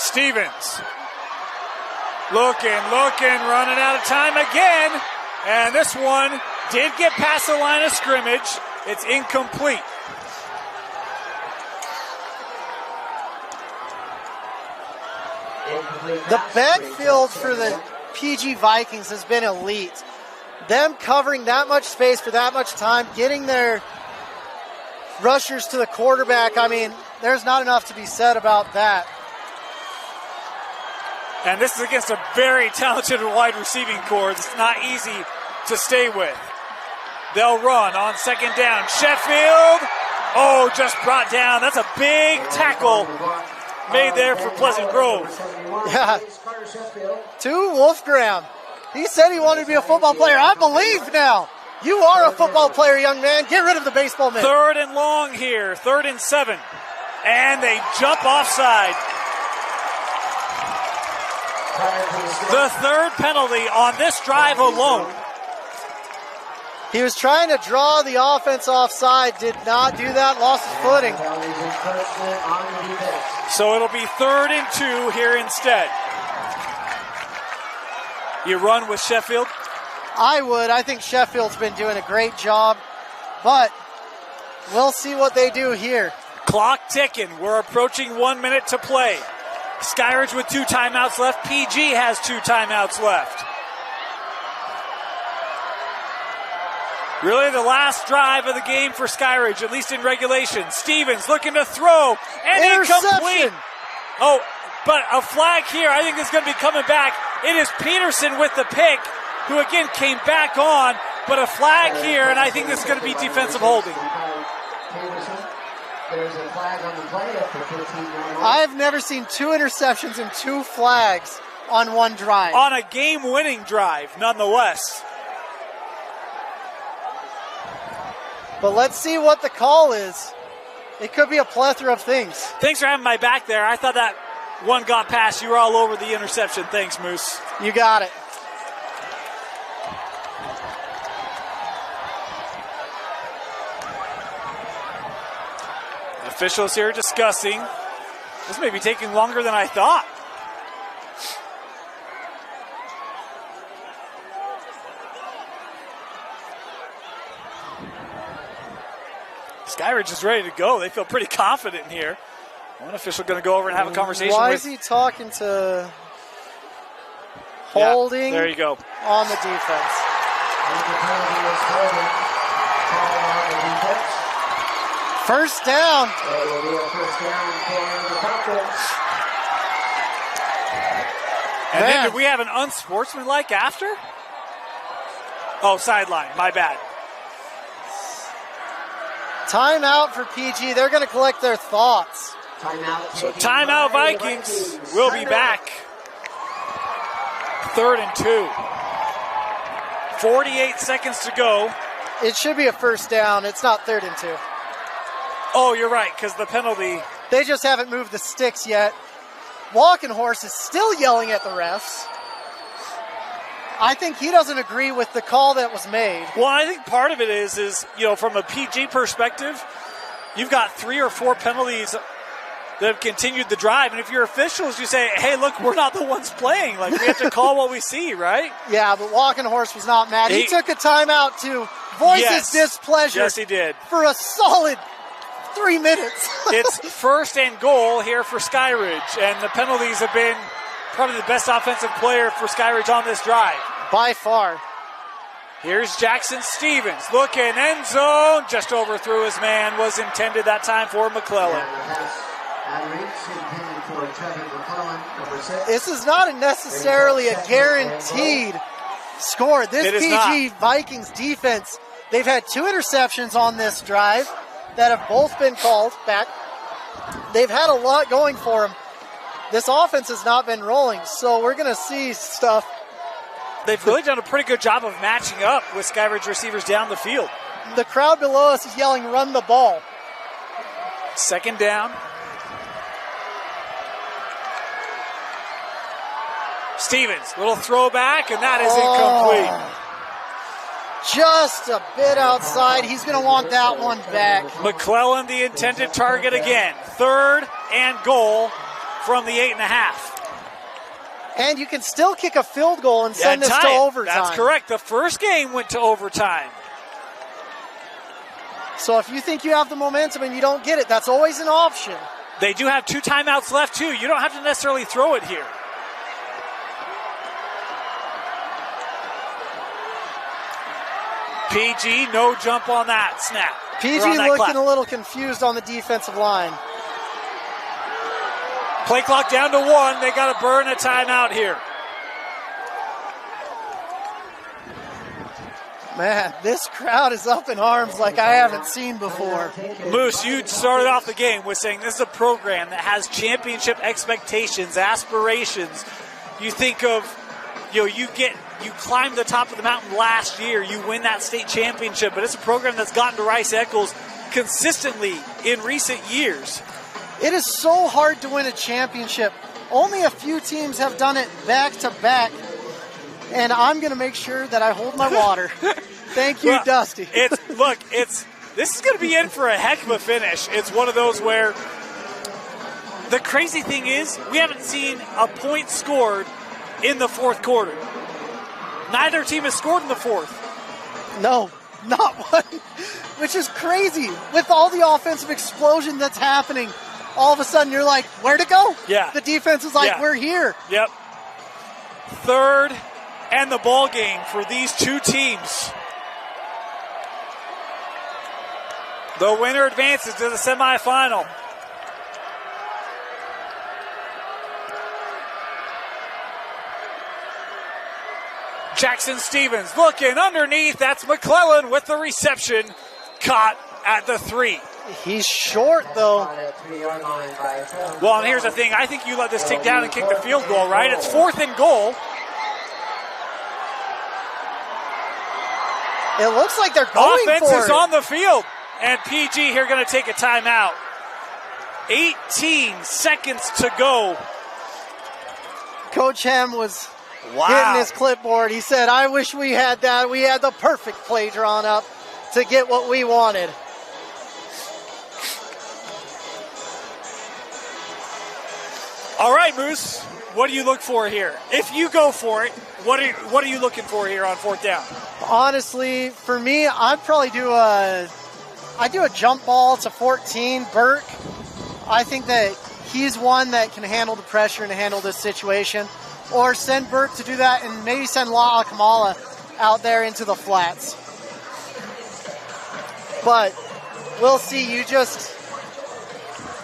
Stevens, looking, running out of time again. And this one did get past the line of scrimmage. It's incomplete. The backfield for the PG Vikings has been elite. Them covering that much space for that much time, getting their rushers to the quarterback, I mean, there's not enough to be said about that. And this is against a very talented wide receiving corps. It's not easy to stay with. They'll run on 2nd down. Sheffield, just brought down. That's a big tackle made there for Pleasant Grove. Yeah. To Wolfgram. He said he wanted to be a football player. I believe now. You are a football player, young man. Get rid of the baseball mitt. 3rd and long here. 3rd and 7. And they jump offside. The 3rd penalty on this drive alone. He was trying to draw the offense offside, did not do that, lost his footing. So it'll be 3rd and 2 here instead. You run with Sheffield? I would. I think Sheffield's been doing a great job, but we'll see what they do here. Clock ticking. We're approaching 1 minute to play. Skyridge with 2 timeouts left. PG has 2 timeouts left. Really the last drive of the game for Skyridge, at least in regulation. Stevens looking to throw, and incomplete. But a flag here, I think, is going to be coming back. It is Peterson with the pick, who again came back on, but a flag here, and I think this is going to be defensive holding. There's a flag on the play after 15 yards. I've never seen 2 interceptions and 2 flags on one drive. On a game-winning drive, nonetheless. But let's see what the call is. It could be a plethora of things. Thanks for having my back there. I thought that one got past. You were all over the interception. Thanks, Moose. You got it. Officials here discussing. This may be taking longer than I thought. Skyridge is ready to go. They feel pretty confident in here. One official going to go over and have a conversation Why with. is he talking to holding? Yeah, there you go. On the defense. First down. It will be a first down for the Falcons. And then did we have an unsportsmanlike after? Oh, sideline. My bad. Timeout for PG. They're going to collect their thoughts. Timeout. Timeout Vikings. We'll be back. 3rd and 2. 48 seconds to go. It should be a first down. It's not 3rd and 2. Oh, you're right, because the penalty. They just haven't moved the sticks yet. Walking Horse is still yelling at the refs. I think he doesn't agree with the call that was made. Well, I think part of it is from a PG perspective, you've got 3 or 4 penalties that have continued the drive. And if you're officials, you say, hey, look, we're not the ones playing. Like, we have to call what we see, right? Yeah, but Walking Horse was not mad. He took a timeout to voice his displeasure. Yes, he did. For a solid 3 minutes. It's 1st and goal here for Skyridge, and the penalties have been probably the best offensive player for Skyridge on this drive. By far. Here's Jackson Stevens looking, end zone, just overthrew his man, was intended that time for McClellan. This is not necessarily a guaranteed score. This PG Vikings defense, they've had 2 interceptions on this drive that have both been called back. They've had a lot going for them. This offense has not been rolling, so we're going to see stuff. They've really done a pretty good job of matching up with Skyridge receivers down the field. The crowd below us is yelling, run the ball. 2nd down. Stevens, little throwback, and that is incomplete. Just a bit outside. He's going to want that one back. McClellan, the intended target again. 3rd and goal from the 8.5. And you can still kick a field goal and send this to overtime. That's correct. The first game went to overtime. So if you think you have the momentum and you don't get it, that's always an option. They do have 2 timeouts left, too. You don't have to necessarily throw it here. PG, no jump on that snap. PG looking a little confused on the defensive line. Play clock down to 1. They got to burn a timeout here. Man, this crowd is up in arms like I haven't seen before. Moose, you started off the game with saying this is a program that has championship expectations, aspirations. You think of, you climbed the top of the mountain last year, you win that state championship, but it's a program that's gotten to Rice Eccles consistently in recent years. It is so hard to win a championship. Only a few teams have done it back to back. And I'm going to make sure that I hold my water. Thank you, Dusty. This is going to be in for a heck of a finish. It's one of those where the crazy thing is we haven't seen a point scored in the 4th quarter. Neither team has scored in the 4th. No, not one. Which is crazy. With all the offensive explosion that's happening, all of a sudden you're like, where'd it go? Yeah. The defense is like, we're here. Yep. 3rd and the ball game for these 2 teams. The winner advances to the semifinal. Jackson Stevens looking underneath. That's McClellan with the reception. Caught at the 3. He's short, though. Well, and here's the thing. I think you let this tick down and kick the field goal, right? It's 4th and goal. It looks like they're going Offense for it. is on the field. And PG here going to take a timeout. 18 seconds to go. Coach Hem was hitting his clipboard. He said, I wish we had that. We had the perfect play drawn up to get what we wanted. All right, Moose, what do you look for here? If you go for it, what are you looking for here on 4th down? Honestly, for me, I'd probably do a jump ball to 14. Burke, I think that he's one that can handle the pressure and handle this situation. Or send Burke to do that and maybe send La'a Kamala out there into the flats. But we'll see.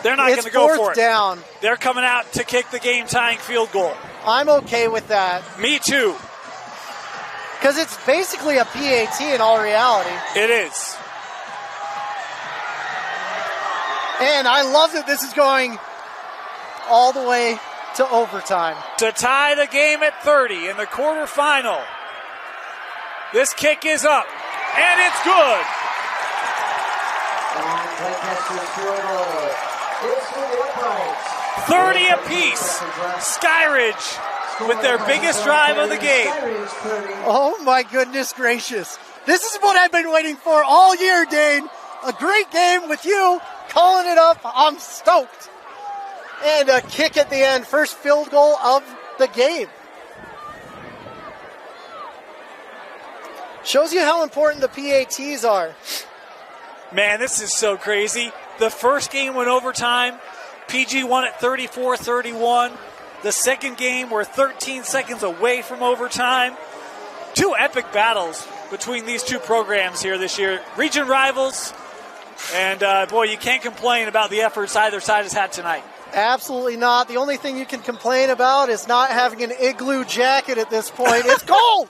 They're not going to go for it. It's 4th down. They're coming out to kick the game-tying field goal. I'm okay with that. Me too. Because it's basically a PAT in all reality. It is. And I love that this is going all the way to overtime. To tie the game at 30 in the quarterfinal. This kick is up, and it's good. 30 apiece. Skyridge with their biggest drive of the game. Oh my goodness gracious. This is what I've been waiting for all year, Dane. A great game with you calling it up. I'm stoked. And a kick at the end. First field goal of the game. Shows you how important the PATs are. Man, this is so crazy. The first game went overtime. PG won at 34-31. The second game, we're 13 seconds away from overtime. 2 epic battles between these 2 programs here this year. Region rivals. And, boy, you can't complain about the efforts either side has had tonight. Absolutely not. The only thing you can complain about is not having an igloo jacket at this point. It's cold!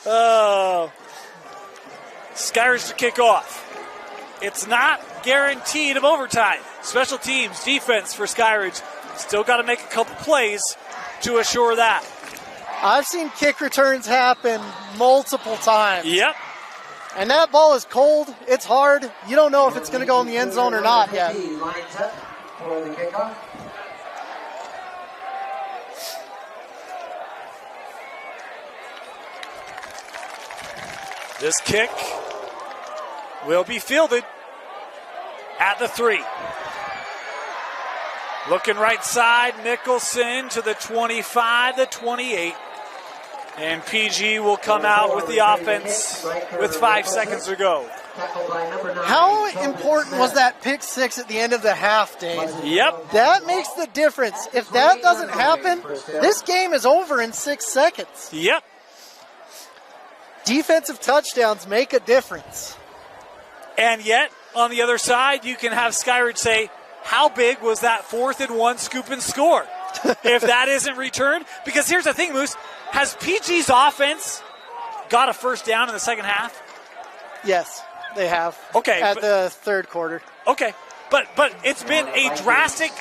Oh. Skyridge to kick off. It's not guaranteed of overtime. Special teams, defense for Skyridge. Still got to make a couple plays to assure that. I've seen kick returns happen multiple times. Yep. And that ball is cold. It's hard. You don't know if it's going to go in the end zone or not yet. This kick will be fielded at the 3. Looking right side, Mickelson to the 25, the 28. And PG will come out with the offense with 5 seconds to go. How important was that pick 6 at the end of the half, Dave? Yep. That makes the difference. If that doesn't happen, this game is over in 6 seconds. Yep. Defensive touchdowns make a difference. And yet, on the other side, you can have Skyridge say, how big was that 4th and 1 scoop and score? If that isn't returned. Because here's the thing, Moose. Has PG's offense got a first down in the second half? Yes, they have. Okay. At the third quarter. Okay. But it's been a drastic.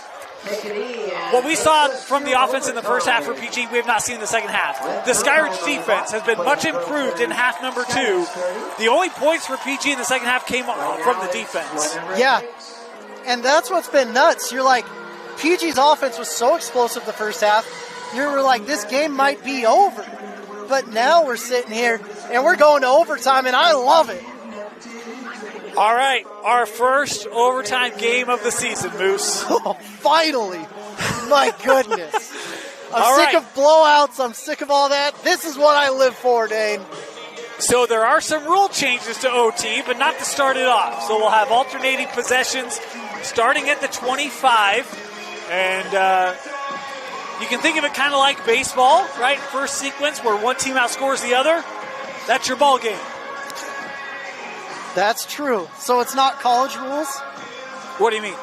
What we saw from the offense in the first half for PG, we have not seen in the second half. The Skyridge defense has been much improved in half number 2. The only points for PG in the second half came from the defense. Yeah. And that's what's been nuts. You're like, PG's offense was so explosive the first half. You were like, this game might be over. But now we're sitting here, and we're going to overtime, and I love it. All right, our first overtime game of the season, Moose. Oh, finally. My goodness. I'm sick of blowouts. I'm sick of all that. This is what I live for, Dane. So there are some rule changes to OT, but not to start it off. So we'll have alternating possessions starting at the 25. And you can think of it kind of like baseball, right? First sequence where one team outscores the other. That's your ball game. That's true. So it's not college rules? What do you mean?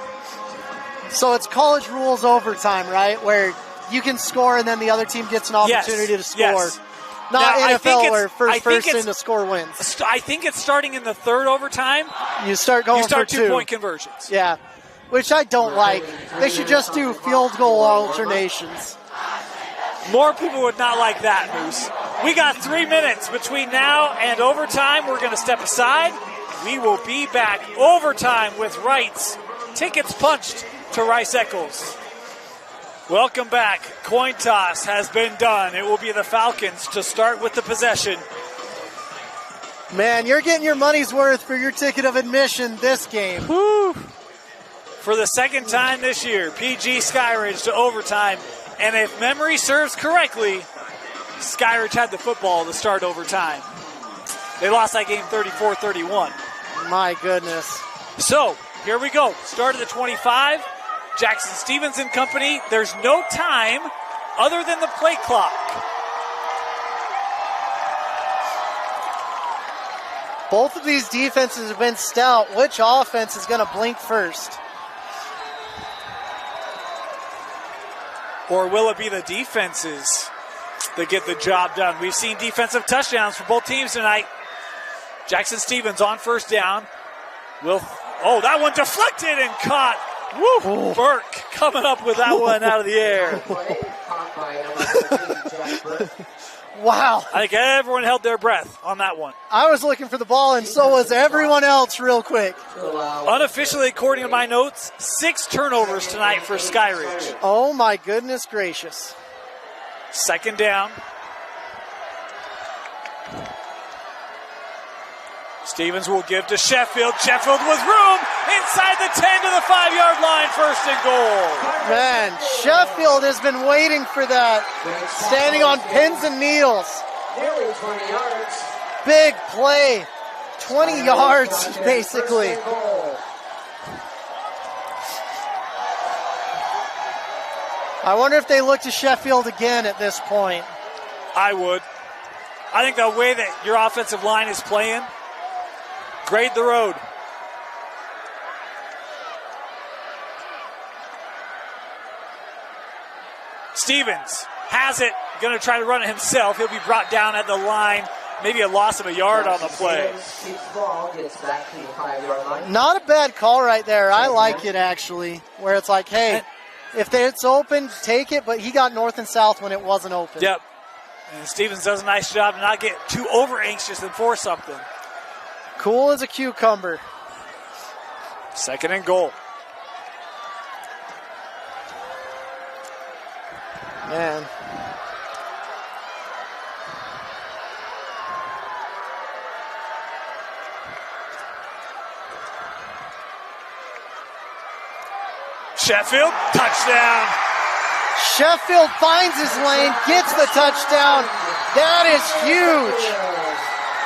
So it's college rules overtime, right? Where you can score and then the other team gets an opportunity to score. Yes. Not now, NFL where first person to score wins. I think it's starting in the third overtime. You start going for 2-point conversions. Yeah, which I don't like. They should just do field goal alternations. More people would not like that, Moose. We got 3 minutes between now and overtime. We're going to step aside. We will be back overtime with Wrights. Tickets punched to Rice Eccles. Welcome back. Coin toss has been done. It will be the Falcons to start with the possession. Man, you're getting your money's worth for your ticket of admission this game. Woo. For the second time this year, PG Skyridge to overtime. And if memory serves correctly, Skyridge had the football to start overtime. They lost that game 34-31. My goodness. So, here we go. Start of the 25. Jackson Stevens and company. There's no time other than the play clock. Both of these defenses have been stout. Which offense is going to blink first? Or will it be the defenses that get the job done? We've seen defensive touchdowns for both teams tonight. Jackson Stevens on first down. That one deflected and caught. Woo! Burke coming up with that one out of the air. Wow. I think everyone held their breath on that one. I was looking for the ball, and so was everyone else real quick. Unofficially, according to my notes, 6 turnovers tonight for Skyridge. Oh, my goodness gracious. Second down. Stevens will give to Sheffield. Sheffield with room inside the 10 to the 5-yard line. First and goal. Man, Sheffield has been waiting for that. Standing on pins and needles. Nearly 20 yards. Big play. 20 yards, basically. I wonder if they look to Sheffield again at this point. I would. I think the way that your offensive line is playing, grade the road. Stevens has it, going to try to run it himself. He'll be brought down at the line. Maybe a loss of a yard on the play. Not a bad call right there. I like it, actually, where it's like, hey, if it's open, take it, but he got north and south when it wasn't open. Yep. And Stevens does a nice job to not get too over anxious and force something. Cool as a cucumber. Second and goal. Man. Sheffield, touchdown. Sheffield finds his lane, gets the touchdown. That is huge.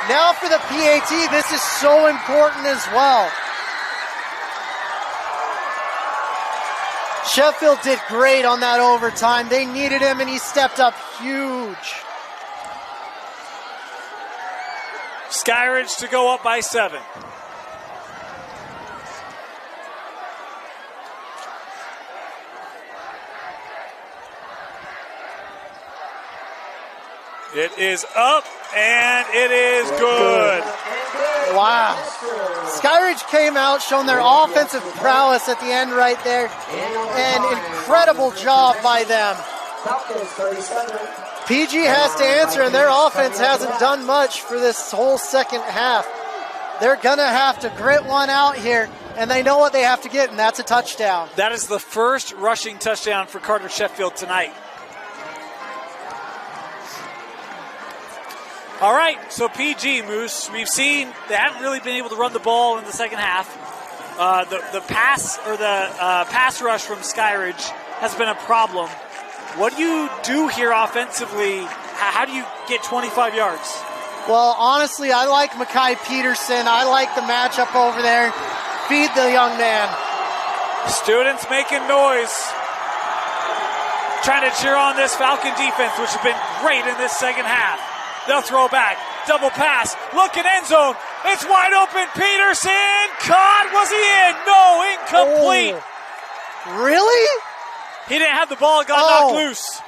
Now for the PAT, this is so important as well. Sheffield did great on that overtime. They needed him, and he stepped up huge. Skyridge to go up by 7. It is up, and it is good. Wow. Skyridge came out, showing their offensive prowess at the end right there. An incredible job by them. PG has to answer, and their offense hasn't done much for this whole second half. They're going to have to grit one out here, and they know what they have to get, and that's a touchdown. That is the first rushing touchdown for Carter Sheffield tonight. All right, so PG, Moose, we've seen they haven't really been able to run the ball in the second half. The pass rush from Skyridge has been a problem. What do you do here offensively? How do you get 25 yards? Well, honestly, I like Makai Peterson. I like the matchup over there. Feed the young man. Students making noise, trying to cheer on this Falcon defense, which has been great in this second half. They'll throw back. Double pass. Look at end zone. It's wide open. Peterson caught. Was he in? No, incomplete. Oh, really? He didn't have the ball. Got knocked loose.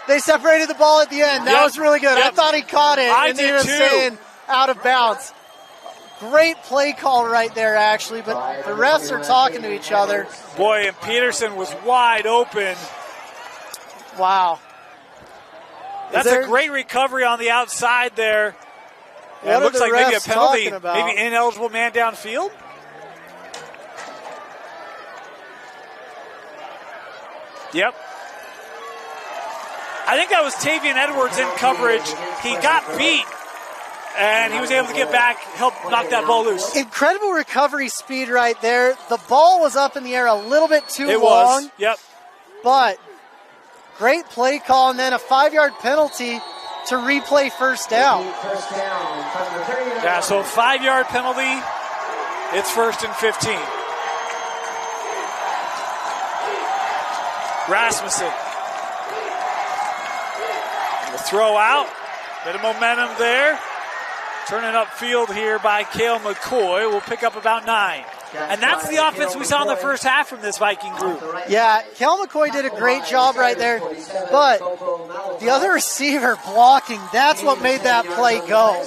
They separated the ball at the end. That was really good. I thought he caught it. I and did he was too. saying out of bounds. Great play call right there, actually, but the refs are talking to each other. Boy, and Peterson was wide open. Wow. That's a great recovery on the outside there. What it looks like maybe a refs penalty, talking about? maybe ineligible man downfield. Yep. I think that was Tavian Edwards in coverage. He got beat, and he was able to get back, help knock that ball loose. Incredible recovery speed right there. The ball was up in the air a little bit too long. It was, yep. But great play call, and then a 5-yard penalty to replay first down. Yeah, so 5-yard penalty. It's 1st and 15. Rasmussen. The throw out. Bit of momentum there. Turning upfield here by Cale McCoy. We'll pick up about 9. And that's the offense we saw in the first half from this Viking group. Yeah, Cale McCoy did a great job right there. But the other receiver blocking, that's what made that play go.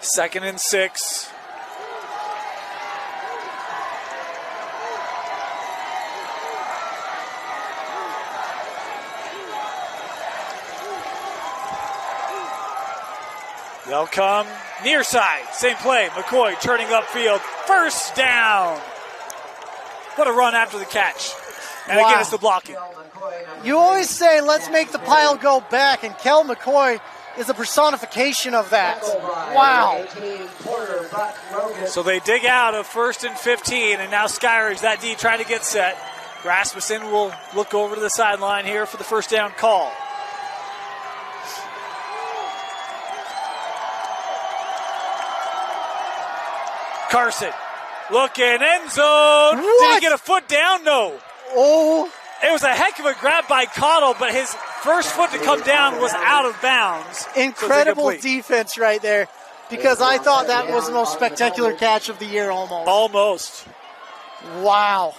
2nd and 6. They'll come near side. Same play. McCoy turning upfield. First down. What a run after the catch. And again, it's the blocking. You always say, let's make the pile go back, and Kel McCoy is a personification of that. Wow. So they dig out of 1st and 15, and now Skyridge, that D, trying to get set. Rasmussen will look over to the sideline here for the first down call. Carson looking, end zone. What? Did he get a foot down? No. Oh. It was a heck of a grab by Cottle, but his first foot to come down was out of bounds. Incredible defense right there, because I thought that was the most spectacular catch of the year almost. Almost. Wow.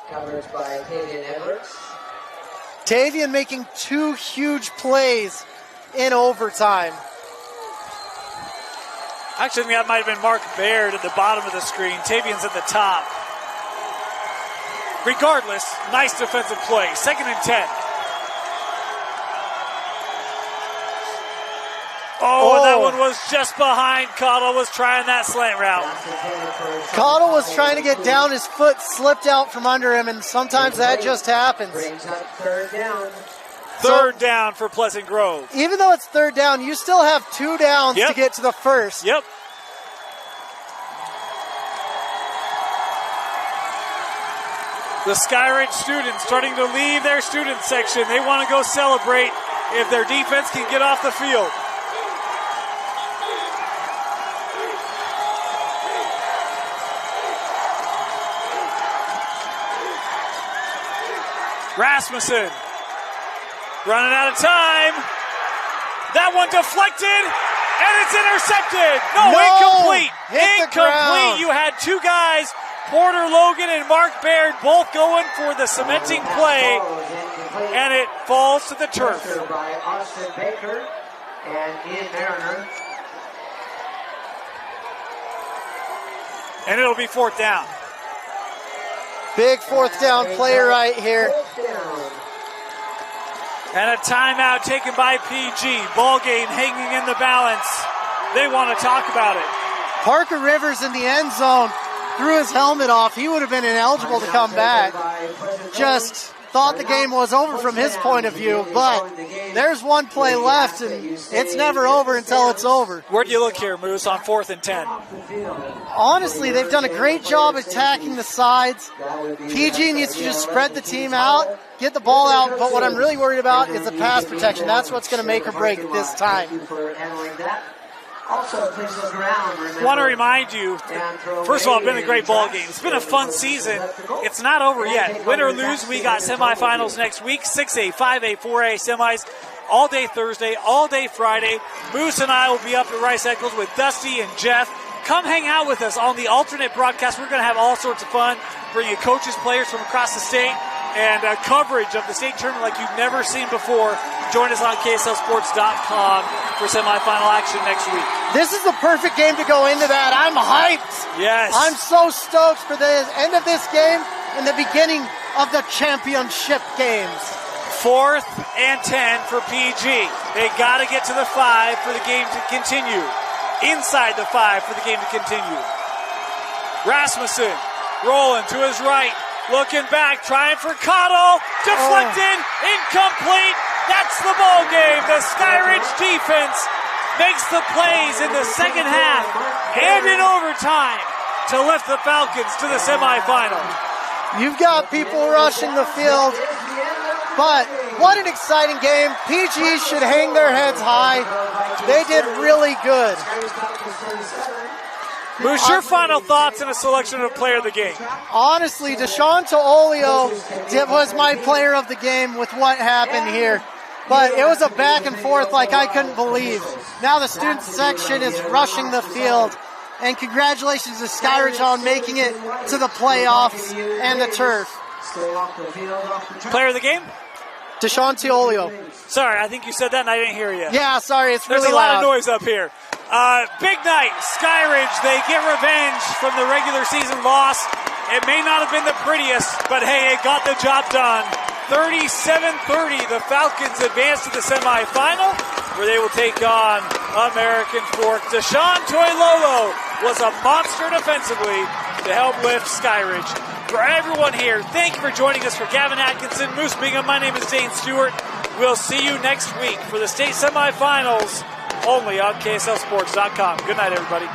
Coverage by Tavian Edwards. Tavian making 2 huge plays in overtime. Actually, I think that might have been Mark Baird at the bottom of the screen. Tavian's at the top. Regardless, nice defensive play. 2nd and 10. Oh, and that one was just behind. Cottle was trying that slant route. Cottle was trying to get down. His foot slipped out from under him, and sometimes that just happens. Third down for Pleasant Grove. Even though it's 3rd down, you still have 2 downs to get to the first. Yep. The Skyridge students starting to leave their student section. They want to go celebrate if their defense can get off the field. Rasmussen running out of time. That one deflected, and it's intercepted. No, incomplete. Incomplete. You had 2 guys, Porter Logan and Mark Baird, both going for the cementing play, and it falls to the turf. By Austin Baker and Ian Mariner. And it'll be 4th down. Big 4th down play right here. And a timeout taken by PG. Ball game hanging in the balance. They want to talk about it. Parker Rivers in the end zone threw his helmet off. He would have been ineligible to come back. Just thought the game was over from his point of view, but there's 1 play left, and it's never over until it's over. Where do you look here, Moose, on 4th and 10? Honestly, they've done a great job attacking the sides. PG needs to just spread the team out, get the ball out, but what I'm really worried about is the pass protection. That's what's going to make or break this time. Also, please look around. I want to remind you, first of all, it's been a great ball game. It's been a fun season. It's not over yet. Win or lose, we got semifinals next week, 6A, 5A, 4A semis, all day Thursday, all day Friday. Moose and I will be up at Rice Eccles with Dusty and Jeff. Come hang out with us on the alternate broadcast. We're going to have all sorts of fun, bringing coaches, players from across the state, and coverage of the state tournament like you've never seen before Join us on KSLSports.com for semifinal action next week. This is the perfect game to go into that. I'm hyped. Yes. I'm so stoked for the end of this game and the beginning of the championship games. 4th and 10 for PG. They got to get to the 5 for the game to continue. Inside the 5 for the game to continue. Rasmussen rolling to his right. Looking back, trying for Cottle. Deflected, incomplete. That's the ball game. The Skyridge defense makes the plays in the second half and in overtime to lift the Falcons to the semifinal. You've got people rushing the field, but what an exciting game. PG should hang their heads high. They did really good. Moose, your final thoughts and a selection of player of the game? Honestly, Deshaun Teolio was my player of the game with what happened here. But it was a back and forth like I couldn't believe. Now the student section is rushing the field. And congratulations to Skyridge on making it to the playoffs and the turf. Player of the game? Deshaun Teolio. Sorry, I think you said that and I didn't hear you. Yeah, sorry, it's There's really a lot loud. of noise up here. Big night, Skyridge. They get revenge from the regular season loss. It may not have been the prettiest, but hey, it got the job done. 37-30, the Falcons advance to the semifinal, where they will take on American Fork. Deshaun Toilolo was a monster defensively to help lift Skyridge. For everyone here, thank you for joining us. For Gavin Atkinson, Moose Bingham, my name is Dane Stewart. We'll see you next week for the state semifinals, only on KSLSports.com. Good night, everybody.